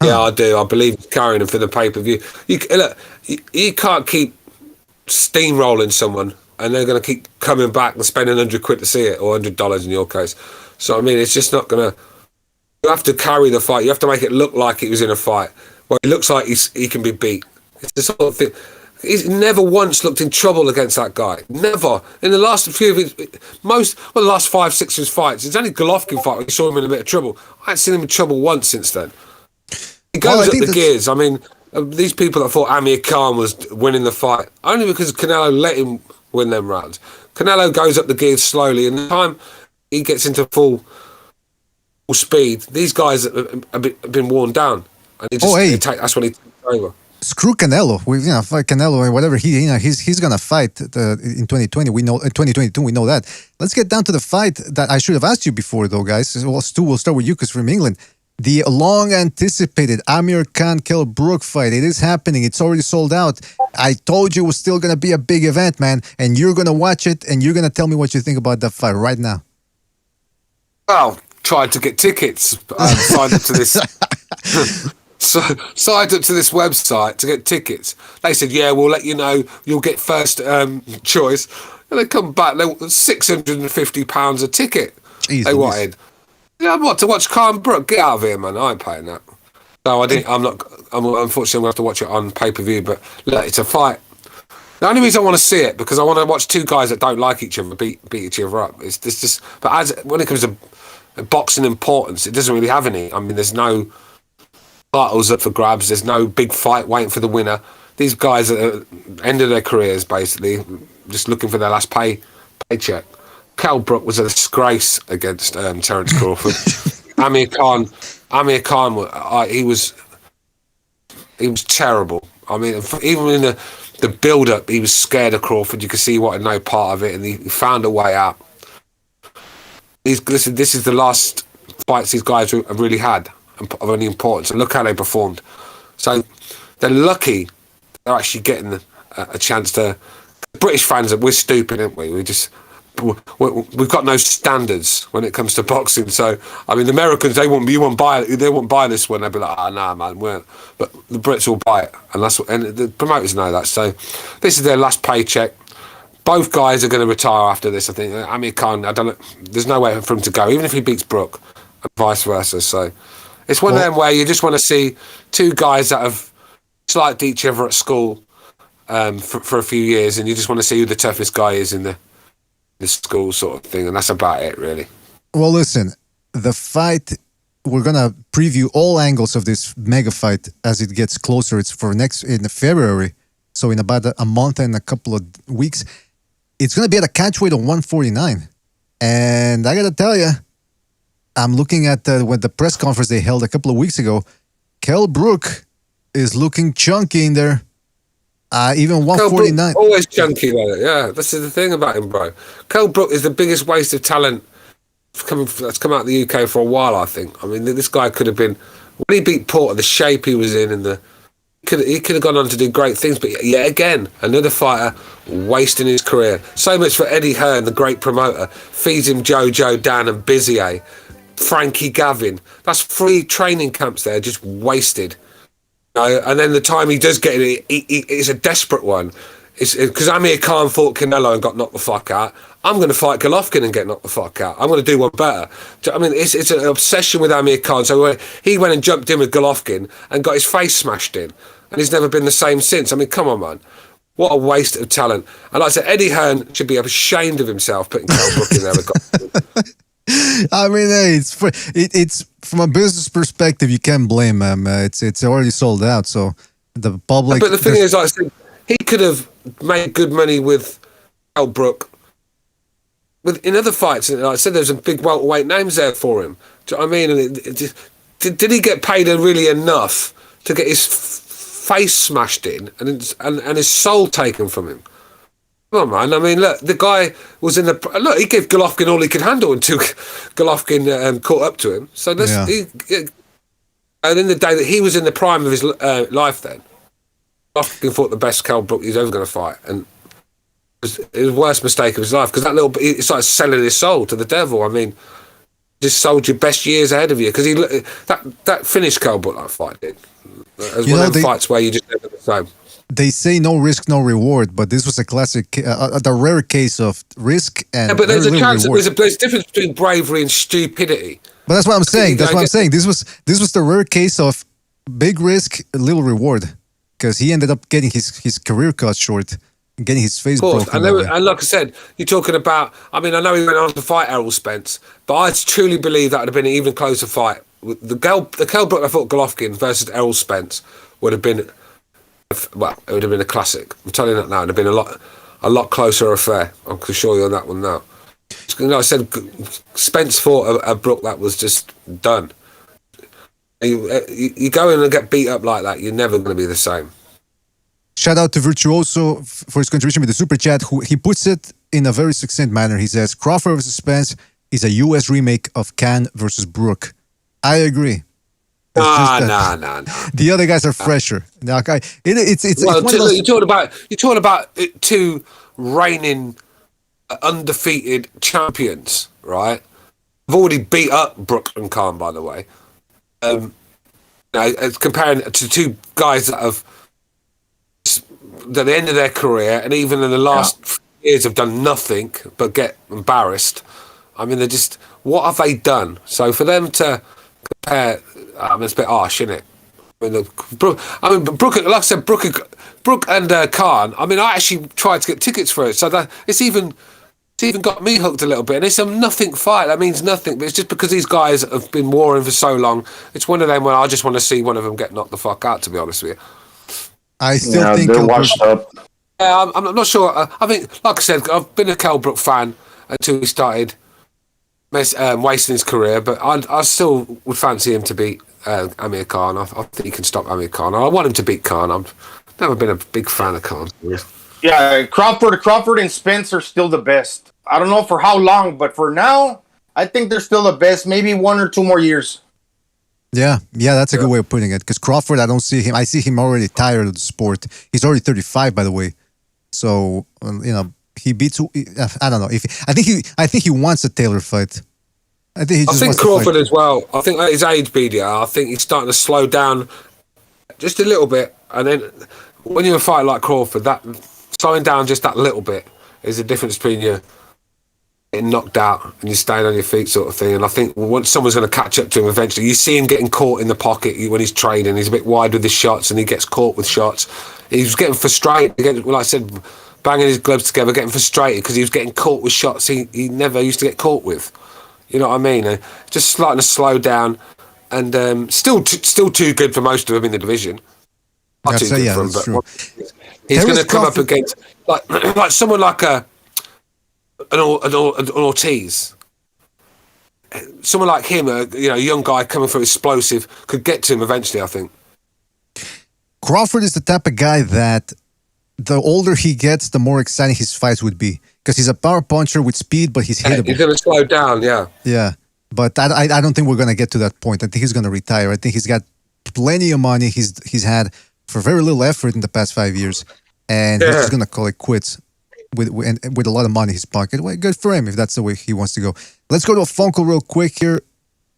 Yeah, I do. I believe he's carrying them for the pay-per-view. You can't keep steamrolling someone and they're going to keep coming back and spending £100 to see it, or $100 in your case. So, I mean, it's just not going to... You have to carry the fight. You have to make it look like it was in a fight. Well, it looks like he can be beat. It's the sort of thing... He's never once looked in trouble against that guy. Never. In the last few of his... the last 5-6 of his fights, it's only Golovkin fight where you saw him in a bit of trouble. I haven't seen him in trouble once since then. He goes up the gears. I mean, these people that thought Amir Khan was winning the fight, only because Canelo let him win them rounds. Canelo goes up the gears slowly, and the time he gets into full speed, these guys have been worn down. And that's when he takes over. Screw Canelo. Fight Canelo or whatever. He's gonna fight in 2020. We know 2022. We know that. Let's get down to the fight that I should have asked you before, though, guys. Well, Stu, we'll start with you because from England, the long-anticipated Amir Khan Kell Brook fight. It is happening. It's already sold out. I told you it was still gonna be a big event, man, and you're gonna watch it and you're gonna tell me what you think about that fight right now. Well, tried to get tickets. Signed up to this. Signed up to this website to get tickets. They said, "Yeah, we'll let you know. You'll get first choice." And they come back. They want £650 a ticket. Jeez, they wanted. Yeah, what, to watch Khan Brook? Get out of here, man! I ain't paying that. No, I didn't. I'm not. Unfortunately, I'm gonna have to watch it on pay-per-view. But look, it's a fight. The only reason I want to see it because I want to watch two guys that don't like each other beat each other up. It's just. But when it comes to boxing importance, it doesn't really have any. I mean, there's no titles up for grabs. There's no big fight waiting for the winner. These guys are at the end of their careers, basically, just looking for their last paycheck. Kell Brook was a disgrace against Terence Crawford. Amir Khan, he was terrible. I mean, even in the build-up, he was scared of Crawford. You could see he wanted no part of it, and he found a way out. Listen, this is the last fights these guys have really had of any importance, and look how they performed. So they're lucky they're actually getting a chance to. British fans, we're stupid, aren't we? We've got no standards when it comes to boxing. So I mean, the Americans they won't buy this one. They'll be like, nah, man, we're. But the Brits will buy it, and the promoters know that. So this is their last paycheck. both guys are going to retire after this. I think Amir Khan. I don't know. There's no way for him to go, even if he beats Brook, and vice versa. So it's one of them where you just want to see two guys that have disliked each other at school for a few years, and you just want to see who the toughest guy is in the school sort of thing, and that's about it, really. Well, listen, the fight. We're gonna preview all angles of this mega fight as it gets closer. It's for in February, so in about a month and a couple of weeks. It's gonna be at a catchweight of 149, and I gotta tell you, I'm looking at the press conference they held a couple of weeks ago. Kell Brook is looking chunky in there. Even 149. Always chunky like that. Yeah, this is the thing about him, bro. Kell Brook is the biggest waste of talent that's come out of the UK for a while, I think. I mean, this guy could have been, when he beat Porter, the shape he was in, and he could have gone on to do great things, but yet again, another fighter wasting his career. So much for Eddie Hearn, the great promoter, feeds him Jojo, Dan and Bizier, Frankie Gavin. That's 3 training camps there, just wasted. And then the time he does get it, it's a desperate one. It's because Amir Khan fought Canelo and got knocked the fuck out. I'm going to fight Golovkin and get knocked the fuck out. I'm going to do one better. I mean, it's an obsession with Amir Khan. So he went and jumped in with Golovkin and got his face smashed in. And he's never been the same since. I mean, come on, man. What a waste of talent. And like I said, Eddie Hearn should be ashamed of himself putting Kell Brook in there. I mean, hey, it's from a business perspective, you can't blame him. It's already sold out, so the public... But the thing is, like I said, he could have made good money with Kell Brook in other fights. Like I said, there's some big welterweight names there for him. Do you know what I mean? And did he get paid really enough to get his face smashed in and his soul taken from him? Come on, man. I mean, look, the guy was in the... Look, he gave Golovkin all he could handle until Golovkin caught up to him. So and in the day that he was in the prime of his life then, Golovkin fought the best Kell Brook he's ever going to fight, and it was the worst mistake of his life, because he started selling his soul to the devil. I mean, just sold your best years ahead of you, because that finished Kell Brook, that fight did. As one of them fights where you just never the same. They say no risk, no reward, but this was a classic, the rare case of risk and yeah, but there's a chance. Reward. There's a difference between bravery and stupidity. But that's what I'm saying. That's what I'm saying. This was the rare case of big risk, little reward, because he ended up getting his career cut short, and getting his face broken. And like I said, you're talking about. I mean, I know he went on to fight Errol Spence, but I truly believe that would have been an even closer fight. The Kell Brook I fought Golovkin versus Errol Spence would have been. Well, it would have been a classic. I'm telling you that now. It would have been a lot closer affair. I can assure you on that one now. Like I said, Spence fought a Brook that was just done. You go in and get beat up like that, you're never going to be the same. Shout out to Virtuoso for his contribution with the super chat. He puts it in a very succinct manner. He says Crawford versus Spence is a US remake of Khan versus Brook. I agree. Nah. The other guys are fresher. It's well, you're talking about two reigning undefeated champions, right? I've already beat up Brook and Khan, by the way. It's comparing to two guys that have at the end of their career, and even in the last years have done nothing but get embarrassed. I mean, what have they done? So for them to compare, I mean, it's a bit harsh, isn't it? I mean, Brook, like I said, Brook and Khan. I mean, I actually tried to get tickets for it, so that it's even got me hooked a little bit. And it's a nothing fight. That means nothing, but it's just because these guys have been warring for so long. It's one of them where I just want to see one of them get knocked the fuck out. To be honest with you, I still think they're washed up. Yeah, I'm not sure. I think, like I said, I've been a Kell Brook fan until he started wasting his career, but I still would fancy him to beat Amir Khan. I think he can stop Amir Khan. I want him to beat Khan. I've never been a big fan of Khan. Yeah, Crawford and Spence are still the best. I don't know for how long, but for now, I think they're still the best. Maybe 1 or 2 more years. Yeah, that's a good way of putting it. Because Crawford, I don't see him. I see him already tired of the sport. He's already 35, by the way. So he beats. I don't know if I think he wants a Taylor fight. I think Crawford as well. I think at his age, BDR, I think he's starting to slow down just a little bit. And then when you're a fighter like Crawford, that slowing down just that little bit There's a difference between you getting knocked out and you staying on your feet sort of thing. And I think once someone's going to catch up to him eventually, you see him getting caught in the pocket when he's trading. He's a bit wide with his shots and he gets caught with shots. He's getting frustrated, like I said, banging his gloves together, getting frustrated because he was getting caught with shots he never used to get caught with. You know what I mean? Just starting to slow down, and still too good for most of them in the division. Not too good for him, but he's going to come up against like someone like an Ortiz. Someone like him, a young guy coming through explosive, could get to him eventually, I think. Crawford is the type of guy that the older he gets, the more exciting his fights would be. Because he's a power puncher with speed, but he's hittable. He's going to slow down, yeah. Yeah, but I don't think we're going to get to that point. I think he's going to retire. I think he's got plenty of money he's had for very little effort in the past 5 years. And he's just going to call it quits with a lot of money in his pocket. Well, good for him if that's the way he wants to go. Let's go to a phone call real quick here.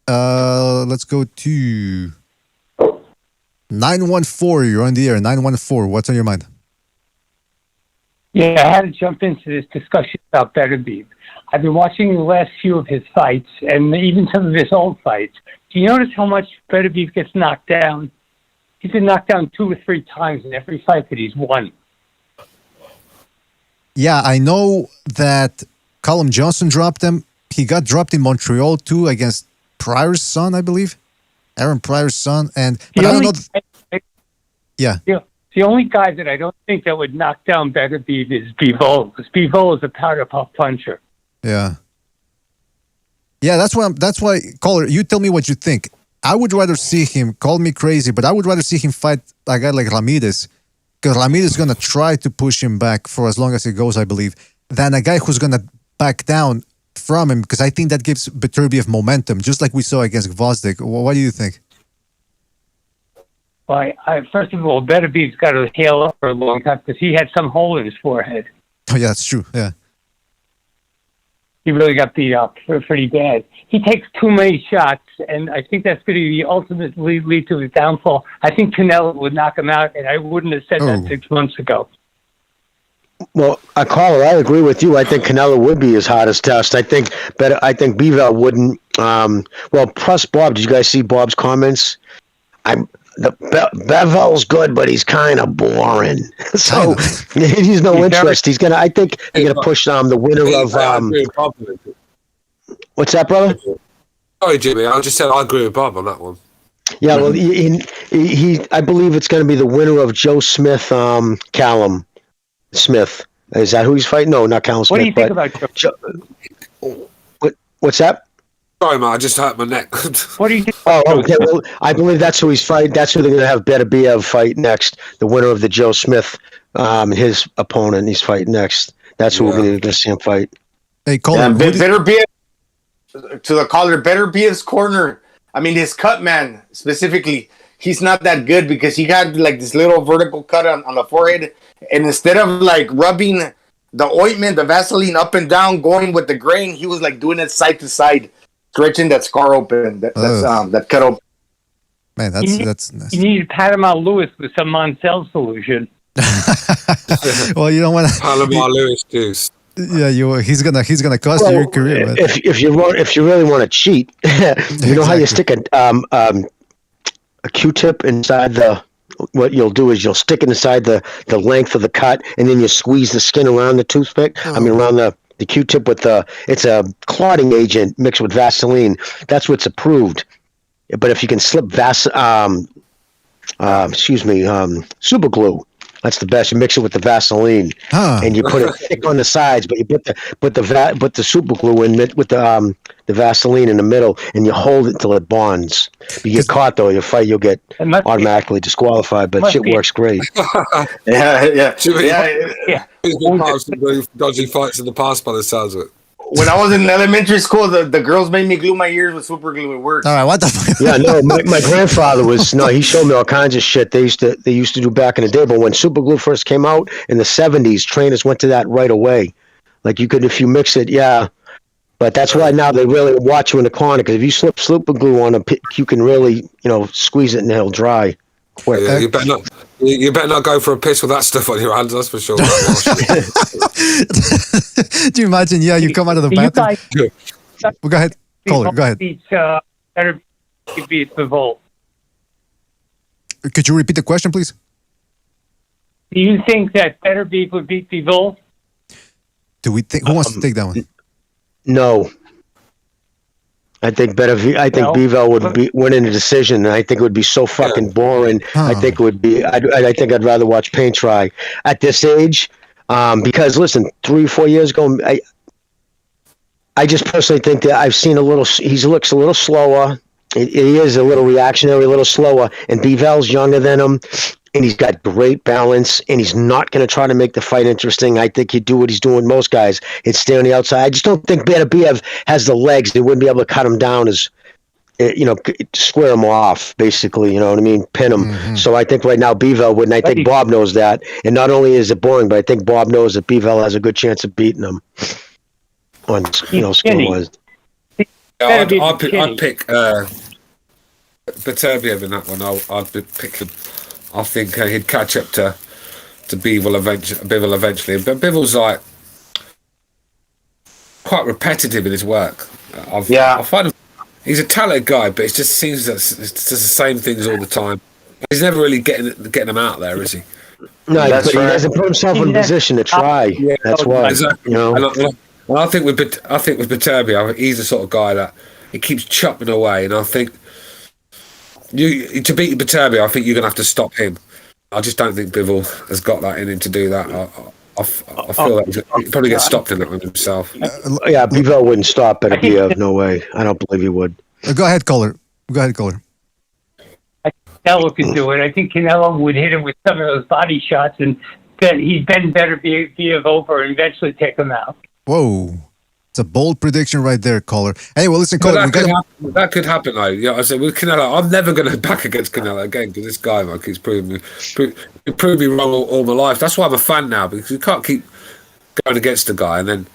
Let's go to 914. You're on the air. 914. What's on your mind? Yeah, I had to jump into this discussion about Beterbiev. I've been watching the last few of his fights and even some of his old fights. Do you notice how much Beterbiev gets knocked down? He's been knocked down 2 or 3 times in every fight that he's won. Yeah, I know that Callum Johnson dropped him. He got dropped in Montreal too against Pryor's son, I believe. Aaron Pryor's son. But I don't know. Yeah. The only guy that I don't think that would knock down Beterbiev is Bivol, because Bivol is a powder puff puncher. Yeah. Yeah, that's why, caller, you tell me what you think. I would rather see him, call me crazy, but I would rather see him fight a guy like Ramirez, because Ramirez is going to try to push him back for as long as it goes, I believe, than a guy who's going to back down from him, because I think that gives Beterbiev momentum, just like we saw against Gvozdyk. What do you think? Well, first of all, Beterbiev's got to heal up for a long time because he had some hole in his forehead. Oh, yeah, that's true, yeah. He really got beat up pretty bad. He takes too many shots, and I think that's going to ultimately lead to his downfall. I think Canelo would knock him out, and I wouldn't have said that 6 months ago. Well, caller, I agree with you. I think Canelo would be his hardest test. I think Bivol wouldn't. Plus Bob, did you guys see Bob's comments? Bevel's good, but he's kind of boring. So he's no interest. I think he's gonna push the winner of. What's that, brother? Sorry, Jimmy. I just said I agree with Bob on that one. Yeah, well, I believe it's going to be the winner of Joe Smith, Callum Smith. Is that who he's fighting? No, not Callum Smith. What do you think about Joe? What's that? Sorry, man, I just hurt my neck. What do you think? Oh, okay. Well, I believe that's who he's fighting. That's who they're going to have Beterbiev fight next. The winner of the Joe Smith, his opponent, he's fighting next. That's who we're going to see him fight. Hey, Colin, Beterbiev, to the caller, Beterbiev's corner. I mean, his cut man specifically, he's not that good because he got like this little vertical cut on the forehead, and instead of like rubbing the ointment, the Vaseline up and down, going with the grain, he was like doing it side to side, stretching that scar open, that cut open. Man, that's you need Panama Lewis with some Moncel solution. Well, you don't want to Panama Lewis juice. Yeah, he's gonna cost you your career. Man. If you really want to cheat, you know how you stick a Q-tip inside the. What you'll do is you'll stick it inside the length of the cut, and then you squeeze the skin around the toothpick. Around the Q-tip with it's a clotting agent mixed with Vaseline. That's what's approved. But if you can slip super glue, that's the best. You mix it with the Vaseline, and you put it thick on the sides, but you put the super glue in with the Vaseline in the middle, and you hold it until it bonds. If you get caught though, you'll get automatically disqualified. But shit works great. Yeah. Dodgy fights in the past by the sounds of it. When I was in elementary school, the girls made me glue my ears with super glue. It worked. All right, what the fuck? Yeah, no, my grandfather he showed me all kinds of shit they used to do back in the day. But when super glue first came out in the 70s, trainers went to that right away. Like you could, if you mix it, yeah. But that's why now they really watch you in the corner, because if you slip super glue on a you can really, squeeze it and it'll dry quick. Yeah, you You better not go for a piss with that stuff on your hands, that's for sure. Do you imagine? Yeah, you come out of the bathroom. Well, go ahead, caller. Go ahead. Better beat Bivol. Could you repeat the question, please? Do you think that Better Beef would beat Bivol? Do we think? Who wants to take that one? No. I think Bivol would win in a decision. I think it would be so fucking boring. I think it would be. I think I'd rather watch paint dry at this age, because listen, 3-4 years ago, I just personally think that I've seen a little. He looks a little slower. He is a little reactionary, a little slower. And Bivol's younger than him, and he's got great balance. And he's not going to try to make the fight interesting. I think he'd do what he's doing with most guys. He'd stay on the outside. I just don't think Beterbiev has the legs. They wouldn't be able to cut him down as, square him off, basically. You know what I mean? Pin him. Mm-hmm. So I think right now Bivol wouldn't. I think Bob knows that. And not only is it boring, but I think Bob knows that Bivol has a good chance of beating him on, skill-wise. I'd pick Beterbiev in that one. I'd pick him. I think he'd catch up to Bivol eventually. But Bivol's like quite repetitive in his work. I find him, he's a talented guy, but it just seems that it's just the same things all the time. He's never really getting them out there, is he? No, but he hasn't put himself in a position to try. Yeah, that's why. Exactly. And I think with Beterbiev, he's the sort of guy that he keeps chopping away, and I think to beat Beterbiev, I think you're going to have to stop him. I just don't think Bivol has got that in him to do that. I feel that he'd probably get stopped in that one himself. Yeah, Bivol wouldn't stop Beterbiev. No way. I don't believe he would. Go ahead, caller. I think Canelo could do it. I think Canelo would hit him with some of those body shots, and then he'd bend Beterbiev over and eventually take him out. Whoa. It's a bold prediction right there, caller. Hey, well, listen, caller. That could happen, though. Yeah, I said with Canelo, I'm never going to back against Canelo again because this guy, man, keeps proving me wrong all my life. That's why I'm a fan now, because you can't keep going against the guy and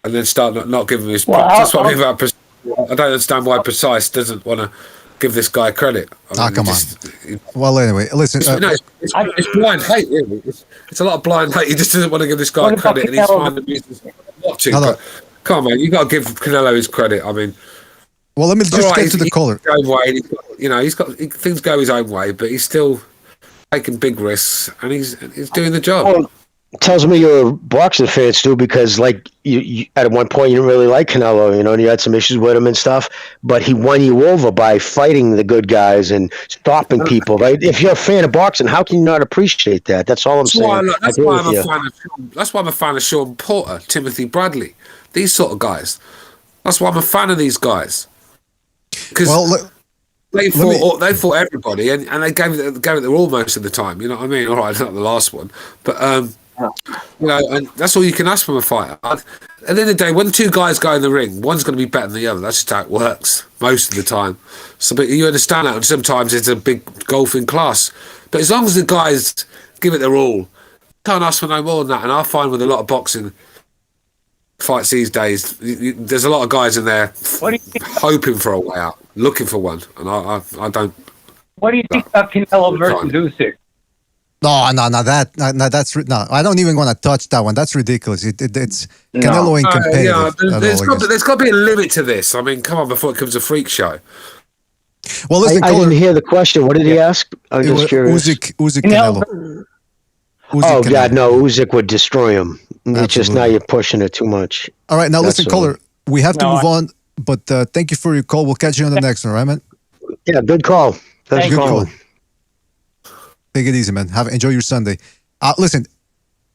then start not giving him his. That's what I mean about. I don't understand why Precise doesn't want to give this guy credit. Come on. Well, anyway, listen. It's blind hate, really. It's a lot of blind hate. He just doesn't want to give this guy credit, and he's finding reasons watching. No. But come on, man, you got to give Canelo his credit. I mean, well, let me just get to the caller. He's got things go his own way, but he's still taking big risks, and he's doing the job. Well, it tells me you're a boxing fan, Stu, because like you at one point you didn't really like Canelo, and you had some issues with him and stuff, but he won you over by fighting the good guys and stopping people, right? If you're a fan of boxing, how can you not appreciate that? That's all I'm saying. That's why I'm a fan of Sean Porter, Timothy Bradley, these sort of guys. That's why I'm a fan of these guys. Because they fought everybody, and they gave it their all most of the time. You know what I mean? All right, not the last one, but and that's all you can ask from a fighter. At the end of the day, when two guys go in the ring, one's going to be better than the other. That's just how it works most of the time. So, but you understand that, and sometimes it's a big golfing class. But as long as the guys give it their all, can't ask for no more than that. And I find with a lot of boxing fights these days, there's a lot of guys in there hoping for a way out, looking for one, and I don't. What do you think about Canelo versus Usyk? No, I don't even want to touch that one. That's ridiculous. It's Canelo ain't competitive. There's got to be a limit to this. I mean, come on, before it becomes a freak show. Well, listen, I didn't hear the question. What did he ask? I'm just curious. Uzik Canelo. God, no, Uzik would destroy him. It's just now you're pushing it too much. All right, now listen, caller, we have to move on, but thank you for your call. We'll catch you on the next one, right, man? Yeah, good call. Thanks for calling. Take it easy, man. Enjoy your Sunday. Listen,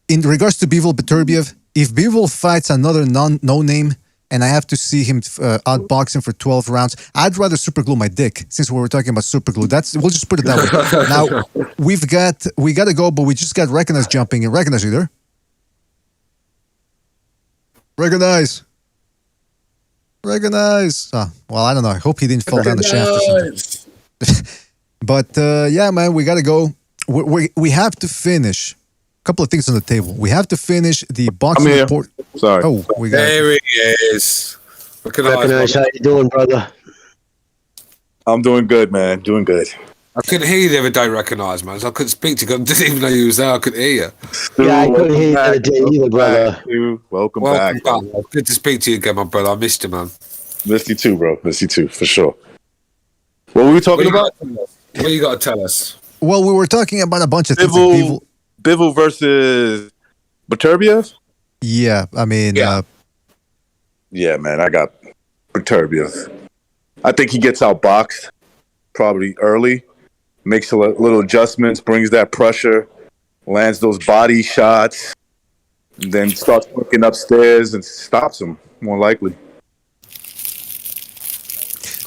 in regards to Bivol Beterbiev, if Bivol fights another no-name and I have to see him outboxing for 12 rounds, I'd rather superglue my dick, since we were talking about superglue. We'll just put it that way. Now, we got to go, but we just got Recognize jumping in. Recognize, you there? Recognize. Well, I don't know. I hope he didn't fall down the shaft or something. But, yeah, man, we got to go. We have to finish. A couple of things on the table. We have to finish the boxing report. Sorry. Oh, there he is. Recognize. How you doing, brother? I'm doing good, man. Doing good. I couldn't hear you the other day, recognise, man. So I couldn't speak to you. I didn't even know you was there. I couldn't hear you. Yeah, I couldn't hear you the other day either, brother. Welcome back. Good to speak to you again, my brother. I missed you, man. Missed you too, bro. Missed you too, for sure. What were we talking about? What you got to tell us? Well, we were talking about a bunch of things. Bivol versus Beterbiev? Yeah, I mean... Yeah, man, I got Beterbiev. I think he gets outboxed probably early, makes a little adjustments, brings that pressure, lands those body shots, then starts working upstairs and stops him, more likely.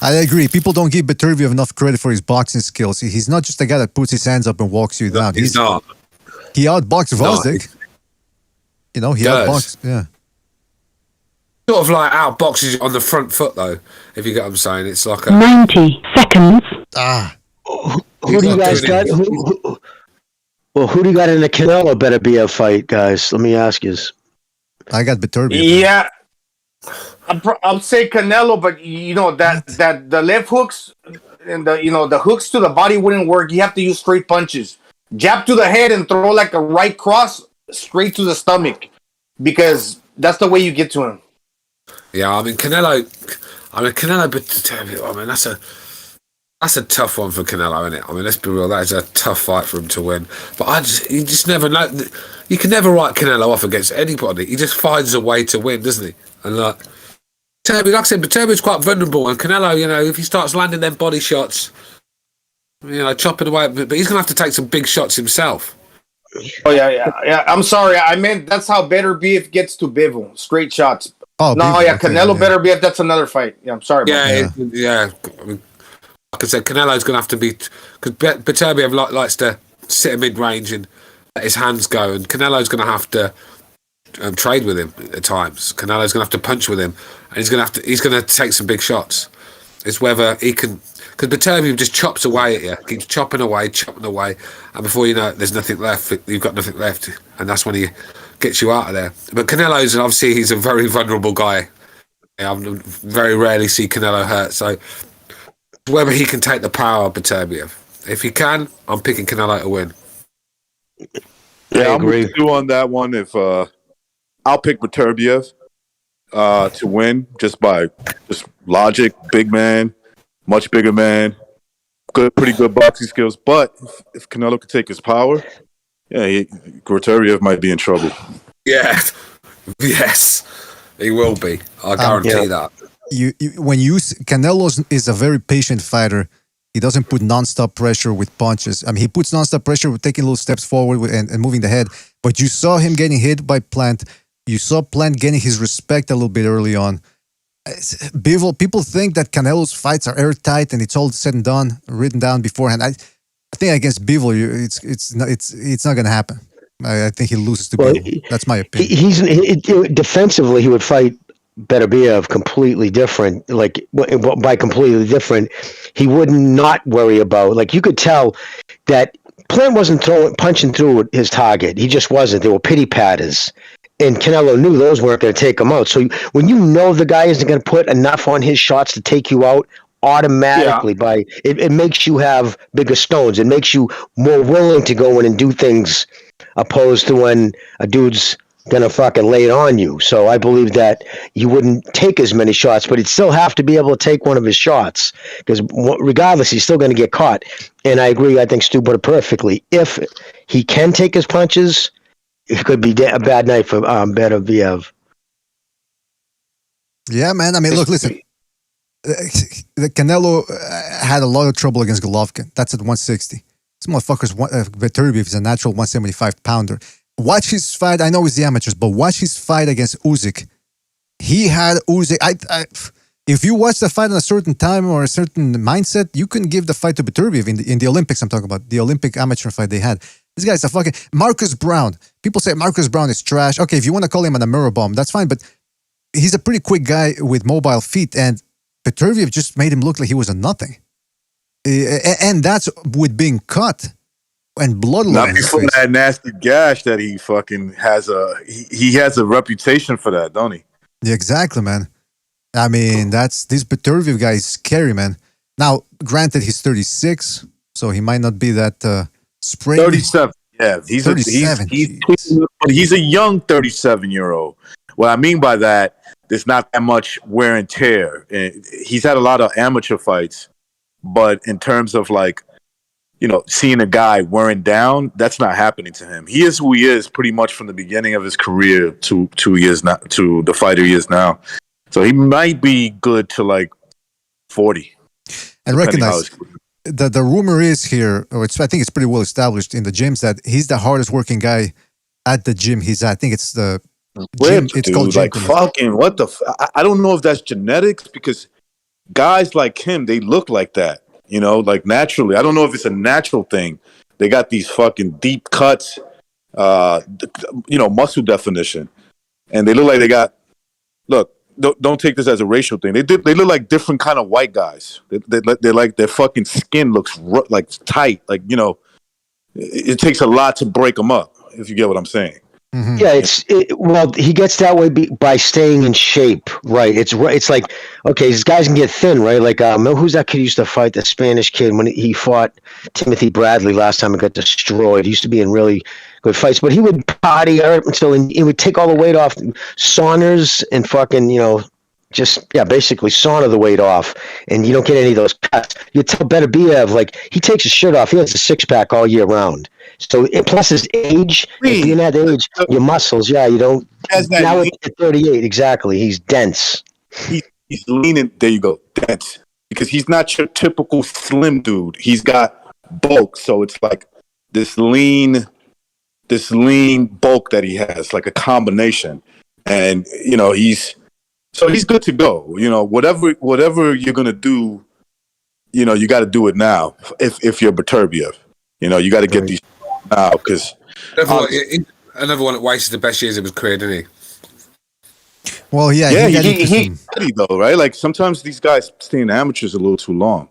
I agree. People don't give Beterbiev enough credit for his boxing skills. He's not just a guy that puts his hands up and walks you down. He's not. He outboxed Uzik. He outboxed. Yeah. Sort of like outboxes you on the front foot, though. If you get what I'm saying, it's like 90 seconds. Who do you guys got? Who do you got in the Canelo Beterbiev fight, guys? Let me ask you. I got Beterbiev. Yeah. I'll say Canelo, but that the left hooks and the hooks to the body wouldn't work. You have to use straight punches. Jab to the head and throw like a right cross straight to the stomach, because that's the way you get to him. Yeah, I mean Canelo, but that's a tough one for Canelo, isn't it? I mean, let's be real, that is a tough fight for him to win. But you just never know. You can never write Canelo off against anybody. He just finds a way to win, doesn't he? And like I said, Beterbiev's quite vulnerable, and Canelo, if he starts landing them body shots, chopping away, but he's gonna have to take some big shots himself. Oh yeah. I'm sorry, I meant that's how Beterbiev gets to Bivol, straight shots. Oh no, Bivol, yeah, Canelo Beterbiev, that's another fight. Yeah, I'm sorry. Yeah. I mean, like I said, Canelo's gonna have to be, because Beterbiev likes to sit at mid-range and let his hands go, and Canelo's gonna have to trade with him at times. Canelo's gonna have to punch with him, and he's gonna take some big shots. It's whether he can, because Beterbiev just chops away at you, keeps chopping away, and before you know it, there's nothing left. You've got nothing left, and that's when he gets you out of there. But Canelo's, obviously, he's a very vulnerable guy. I very rarely see Canelo hurt, so whether he can take the power of Beterbiev. If he can, I'm picking Canelo to win. Yeah, I'm with you on that one. If I'll pick Beterbiev to win just by logic, big man, much bigger man, pretty good boxing skills. But if Canelo could take his power, Beterbiev might be in trouble. Yeah, yes, he will be. I guarantee that. Canelo is a very patient fighter. He doesn't put non-stop pressure with punches. I mean, he puts non-stop pressure with taking little steps forward and moving the head. But you saw him getting hit by Plant. You saw Plant getting his respect a little bit early on. Bivol, people think that Canelo's fights are airtight and it's all said and done, written down beforehand. I think against Bivol, it's not going to happen. I think he loses to Bivol. That's my opinion. Defensively, he would fight Beterbiev completely different. Like by completely different, he would not worry about. Like you could tell that Plant wasn't punching through his target. He just wasn't. They were pity patters. And Canelo knew those weren't going to take him out. So when you know the guy isn't going to put enough on his shots to take you out, automatically it makes you have bigger stones. It makes you more willing to go in and do things opposed to when a dude's going to fucking lay it on you. So I believe that you wouldn't take as many shots, but he'd still have to be able to take one of his shots because regardless, he's still going to get caught. And I agree. I think Stu put it perfectly. If he can take his punches, it could be a bad night for Beterbiev. Yeah, man. I mean, look, listen. The Canelo had a lot of trouble against Golovkin. That's at 160. This motherfucker's Beterbiev is a natural 175 pounder. Watch his fight. I know it's the amateurs, but watch his fight against Uzik. He had Uzik. If you watch the fight in a certain time or a certain mindset, you can give the fight to Beterbiev in the Olympics. I'm talking about the Olympic amateur fight they had. This guy's a fucking Marcus Brown. People say Marcus Brown is trash. Okay, if you want to call him an Amuro bomb, that's fine. But he's a pretty quick guy with mobile feet, and Beterbiev just made him look like he was a nothing. And that's with being cut and blood. Not before that nasty gash that he fucking has he has a reputation for that, don't he? Yeah, exactly, man. I mean, this Beterbiev guy is scary, man. Now, granted, he's 36. so he might not be that spring. 37. Yeah, he's 37. but he's a young 37-year-old. What I mean by that, there's not that much wear and tear. He's had a lot of amateur fights, but in terms of like, seeing a guy wearing down, that's not happening to him. He is who he is pretty much from the beginning of his career to 2 years now, to the fighter he is now. So he might be good to like 40. And recognize that the rumor is here, or I think it's pretty well established in the gyms, that he's the hardest working guy at the gym he's at. I think it's the gym. It's called gym. Like fucking what the? I don't know if that's genetics, because guys like him, they look like that. Like naturally. I don't know if it's a natural thing. They got these fucking deep cuts, muscle definition, and they look like they got. Look, don't take this as a racial thing. They look like different kind of white guys. They're like, their fucking skin looks like tight. Like, it takes a lot to break them up, if you get what I'm saying. Mm-hmm. Yeah, well, he gets that way by staying in shape, right? It's like, okay, these guys can get thin, right? Like, who's that kid who used to fight, the Spanish kid, when he fought Timothy Bradley last time and got destroyed? He used to be in really good fights, but he would party until he would take all the weight off, saunas and fucking, basically sauna the weight off, and you don't get any of those cuts. You tell Beterbiev, like, he takes his shirt off, he has a six-pack all year round. So, plus his age, being that age, your muscles, you don't. Now at 38, exactly, he's dense. He's leaning, there you go, dense. Because he's not your typical slim dude. He's got bulk, so it's like this lean bulk that he has, like a combination. And, he's good to go. Whatever you're going to do, you got to do it now. If you're Beterbiev, you got to get these now, because another one that wasted the best years of his career, didn't he? Well, he ready though, right? Like sometimes these guys stay in amateurs a little too long.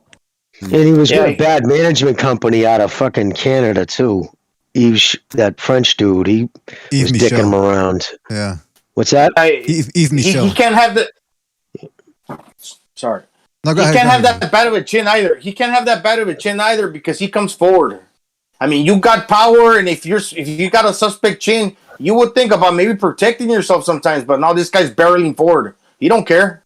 And he was with a bad management company out of fucking Canada too. Yves, that French dude, he was dicking him around. Yeah. What's that? Yves Michel. He can't have the. Sorry. No, he can't have that bad of a chin either. He can't have that bad of a chin either, because he comes forward. I mean, you got power, and if you got a suspect chin, you would think about maybe protecting yourself sometimes. But now this guy's barreling forward. He don't care.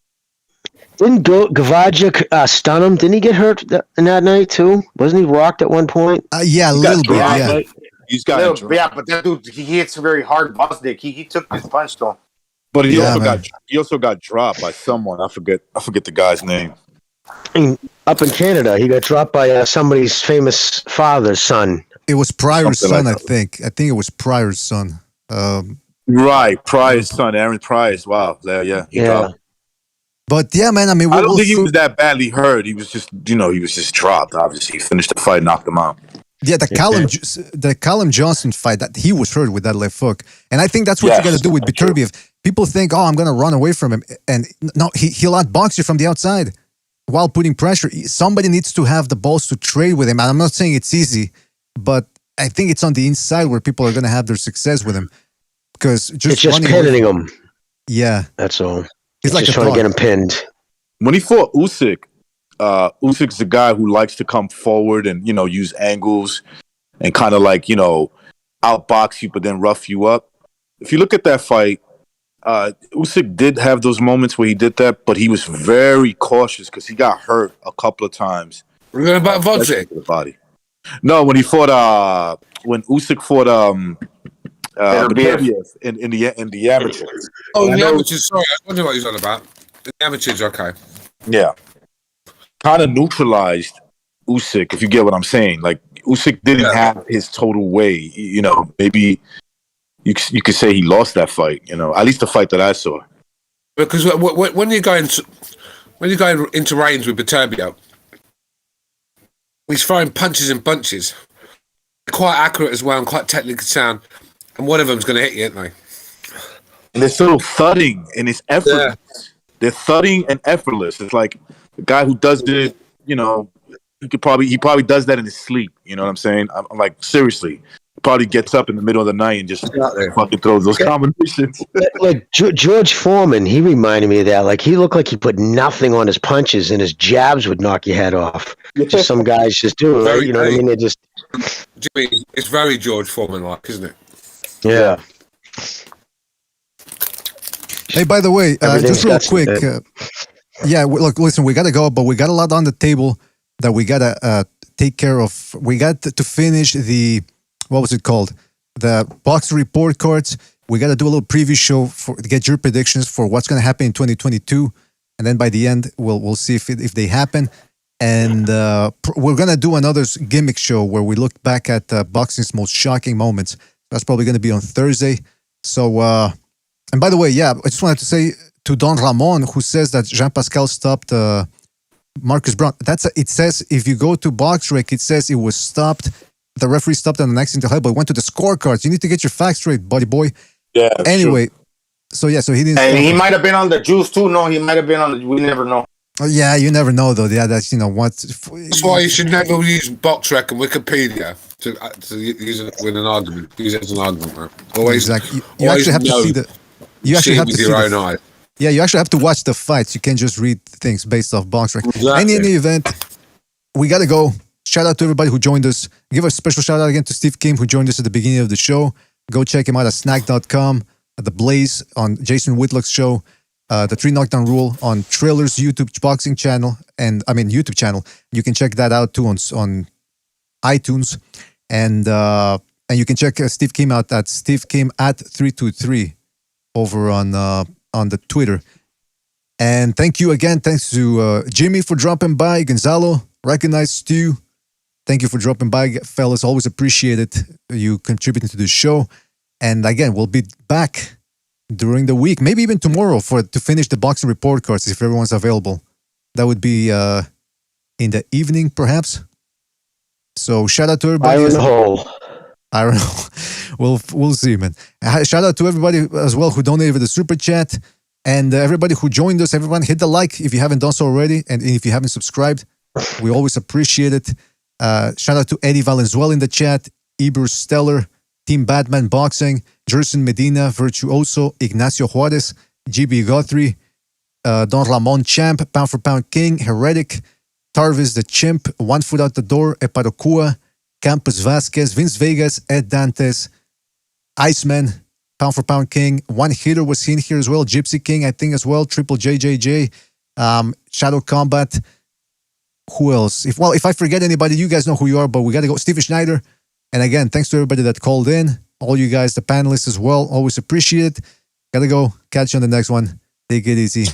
Didn't Gavajic stun him? Didn't he get hurt in that night too? Wasn't he rocked at one point? Yeah, a little bit. Yeah. He's got but that dude, he hits very hard. Bosdick, he took his punch though. But he also got dropped by someone. I forget the guy's name. Up in Canada, he got dropped by somebody's famous father's son. It was Pryor's son, I think. I think it was Pryor's son. Right, Pryor's son, Aaron Pryor's. Wow, yeah. But yeah, man. I mean, I don't think he was that badly hurt. He was just, he was just dropped. Obviously, he finished the fight, knocked him out. Yeah, the Callum Johnson fight, that he was hurt with that left hook, and I think that's what you got to do with Beterbiev. People think, I'm going to run away from him, and no, he'll outbox you from the outside while putting pressure. Somebody needs to have the balls to trade with him, and I'm not saying it's easy, but I think it's on the inside where people are going to have their success with him, because it's just pinning him. Yeah, that's all. He's like just trying to get him pinned. When he fought Uzik, Usyk's a guy who likes to come forward and, use angles and kind of like, outbox you, but then rough you up. If you look at that fight, Usyk did have those moments where he did that, but he was very cautious because he got hurt a couple of times. We're about Uzik. The body. No, when he fought, when Usyk fought Beterbiev in the amateurs. Oh, the amateurs. Sorry, I was wondering what he was on about. The amateurs, okay. Yeah. Kind of neutralized Usyk, if you get what I'm saying. Like, Usyk didn't have his total way. Maybe you could say he lost that fight, at least the fight that I saw. Because when you're going into range with Beterbiev, he's throwing punches and bunches. Quite accurate as well and quite technically sound. And one of them's going to hit you, aren't they? And they're so thudding and it's effortless. Yeah. They're thudding and effortless. It's like the guy who does it, he probably does that in his sleep. You know what I'm saying? I'm like, seriously. probably gets up in the middle of the night and just fucking throws those combinations. Like George Foreman, he reminded me of that. Like he looked like he put nothing on his punches, and his jabs would knock your head off. Just some guys just do it. Right? You know what I mean? They just. Jimmy, it's very George Foreman-like, isn't it? Yeah. Hey, by the way, just real quick. Look, listen, we got to go, but we got a lot on the table that we got to take care of. We got to finish the, what was it called? The box report cards. We got to do a little preview show to get your predictions for what's going to happen in 2022. And then by the end, we'll see if they happen. And we're going to do another gimmick show where we look back at boxing's most shocking moments. That's probably going to be on Thursday. So, and by the way, I just wanted to say to Don Ramon, who says that Jean Pascal stopped Marcus Brown. It says, if you go to BoxRec, it says it was stopped. The referee stopped on the next interval, but went to the scorecards. You need to get your facts straight, buddy boy. Yeah. Anyway, so he didn't. And he might have been on the juice too. No, he might have been on. We never know. Yeah, you never know though. Yeah, that's what. That's why you should never use BoxRec and Wikipedia to use it with an argument. Use it as an argument, man. Always. Exactly. You actually have to see the. You actually have to see your own eyes. Yeah, you actually have to watch the fights. You can't just read things based off BoxRec. Exactly. In any event, we got to go. Shout out to everybody who joined us. Give a special shout out again to Steve Kim, who joined us at the beginning of the show. Go check him out at snack.com, at The Blaze on Jason Whitlock's show, the 3 Knockdown Rule on Triller's YouTube boxing channel, YouTube channel. You can check that out too on iTunes. And you can check Steve Kim out at Steve Kim at 323 over on the Twitter. And thank you again. Thanks to Jimmy for dropping by. Gonzalo, Recognize Stu. Thank you for dropping by, fellas. Always appreciate it. You contributing to the show. And again, we'll be back during the week, maybe even tomorrow to finish the boxing report cards if everyone's available. That would be in the evening, perhaps. So shout out to everybody. I don't know. We'll see, man. Shout out to everybody as well who donated with the super chat, and everybody who joined us. Everyone, hit the like if you haven't done so already, and if you haven't subscribed, we always appreciate it. Shout out to Eddie Valenzuela in the chat, Eber Stellar, Team Batman Boxing, Jerson Medina, Virtuoso, Ignacio Juarez, GB Guthrie, Don Ramon Champ, Pound for Pound King, Heretic, Tarvis the Chimp, One Foot Out the Door, Eparokua, Campos Vasquez, Vince Vegas, Ed Dantes, Iceman, Pound for Pound King, One Hitter was in here as well, Gypsy King, I think as well, Triple JJJ, Shadow Combat. Who else? If I forget anybody, you guys know who you are, but we got to go. Steven Schneider. And again, thanks to everybody that called in. All you guys, the panelists as well. Always appreciate it. Got to go. Catch you on the next one. Take it easy.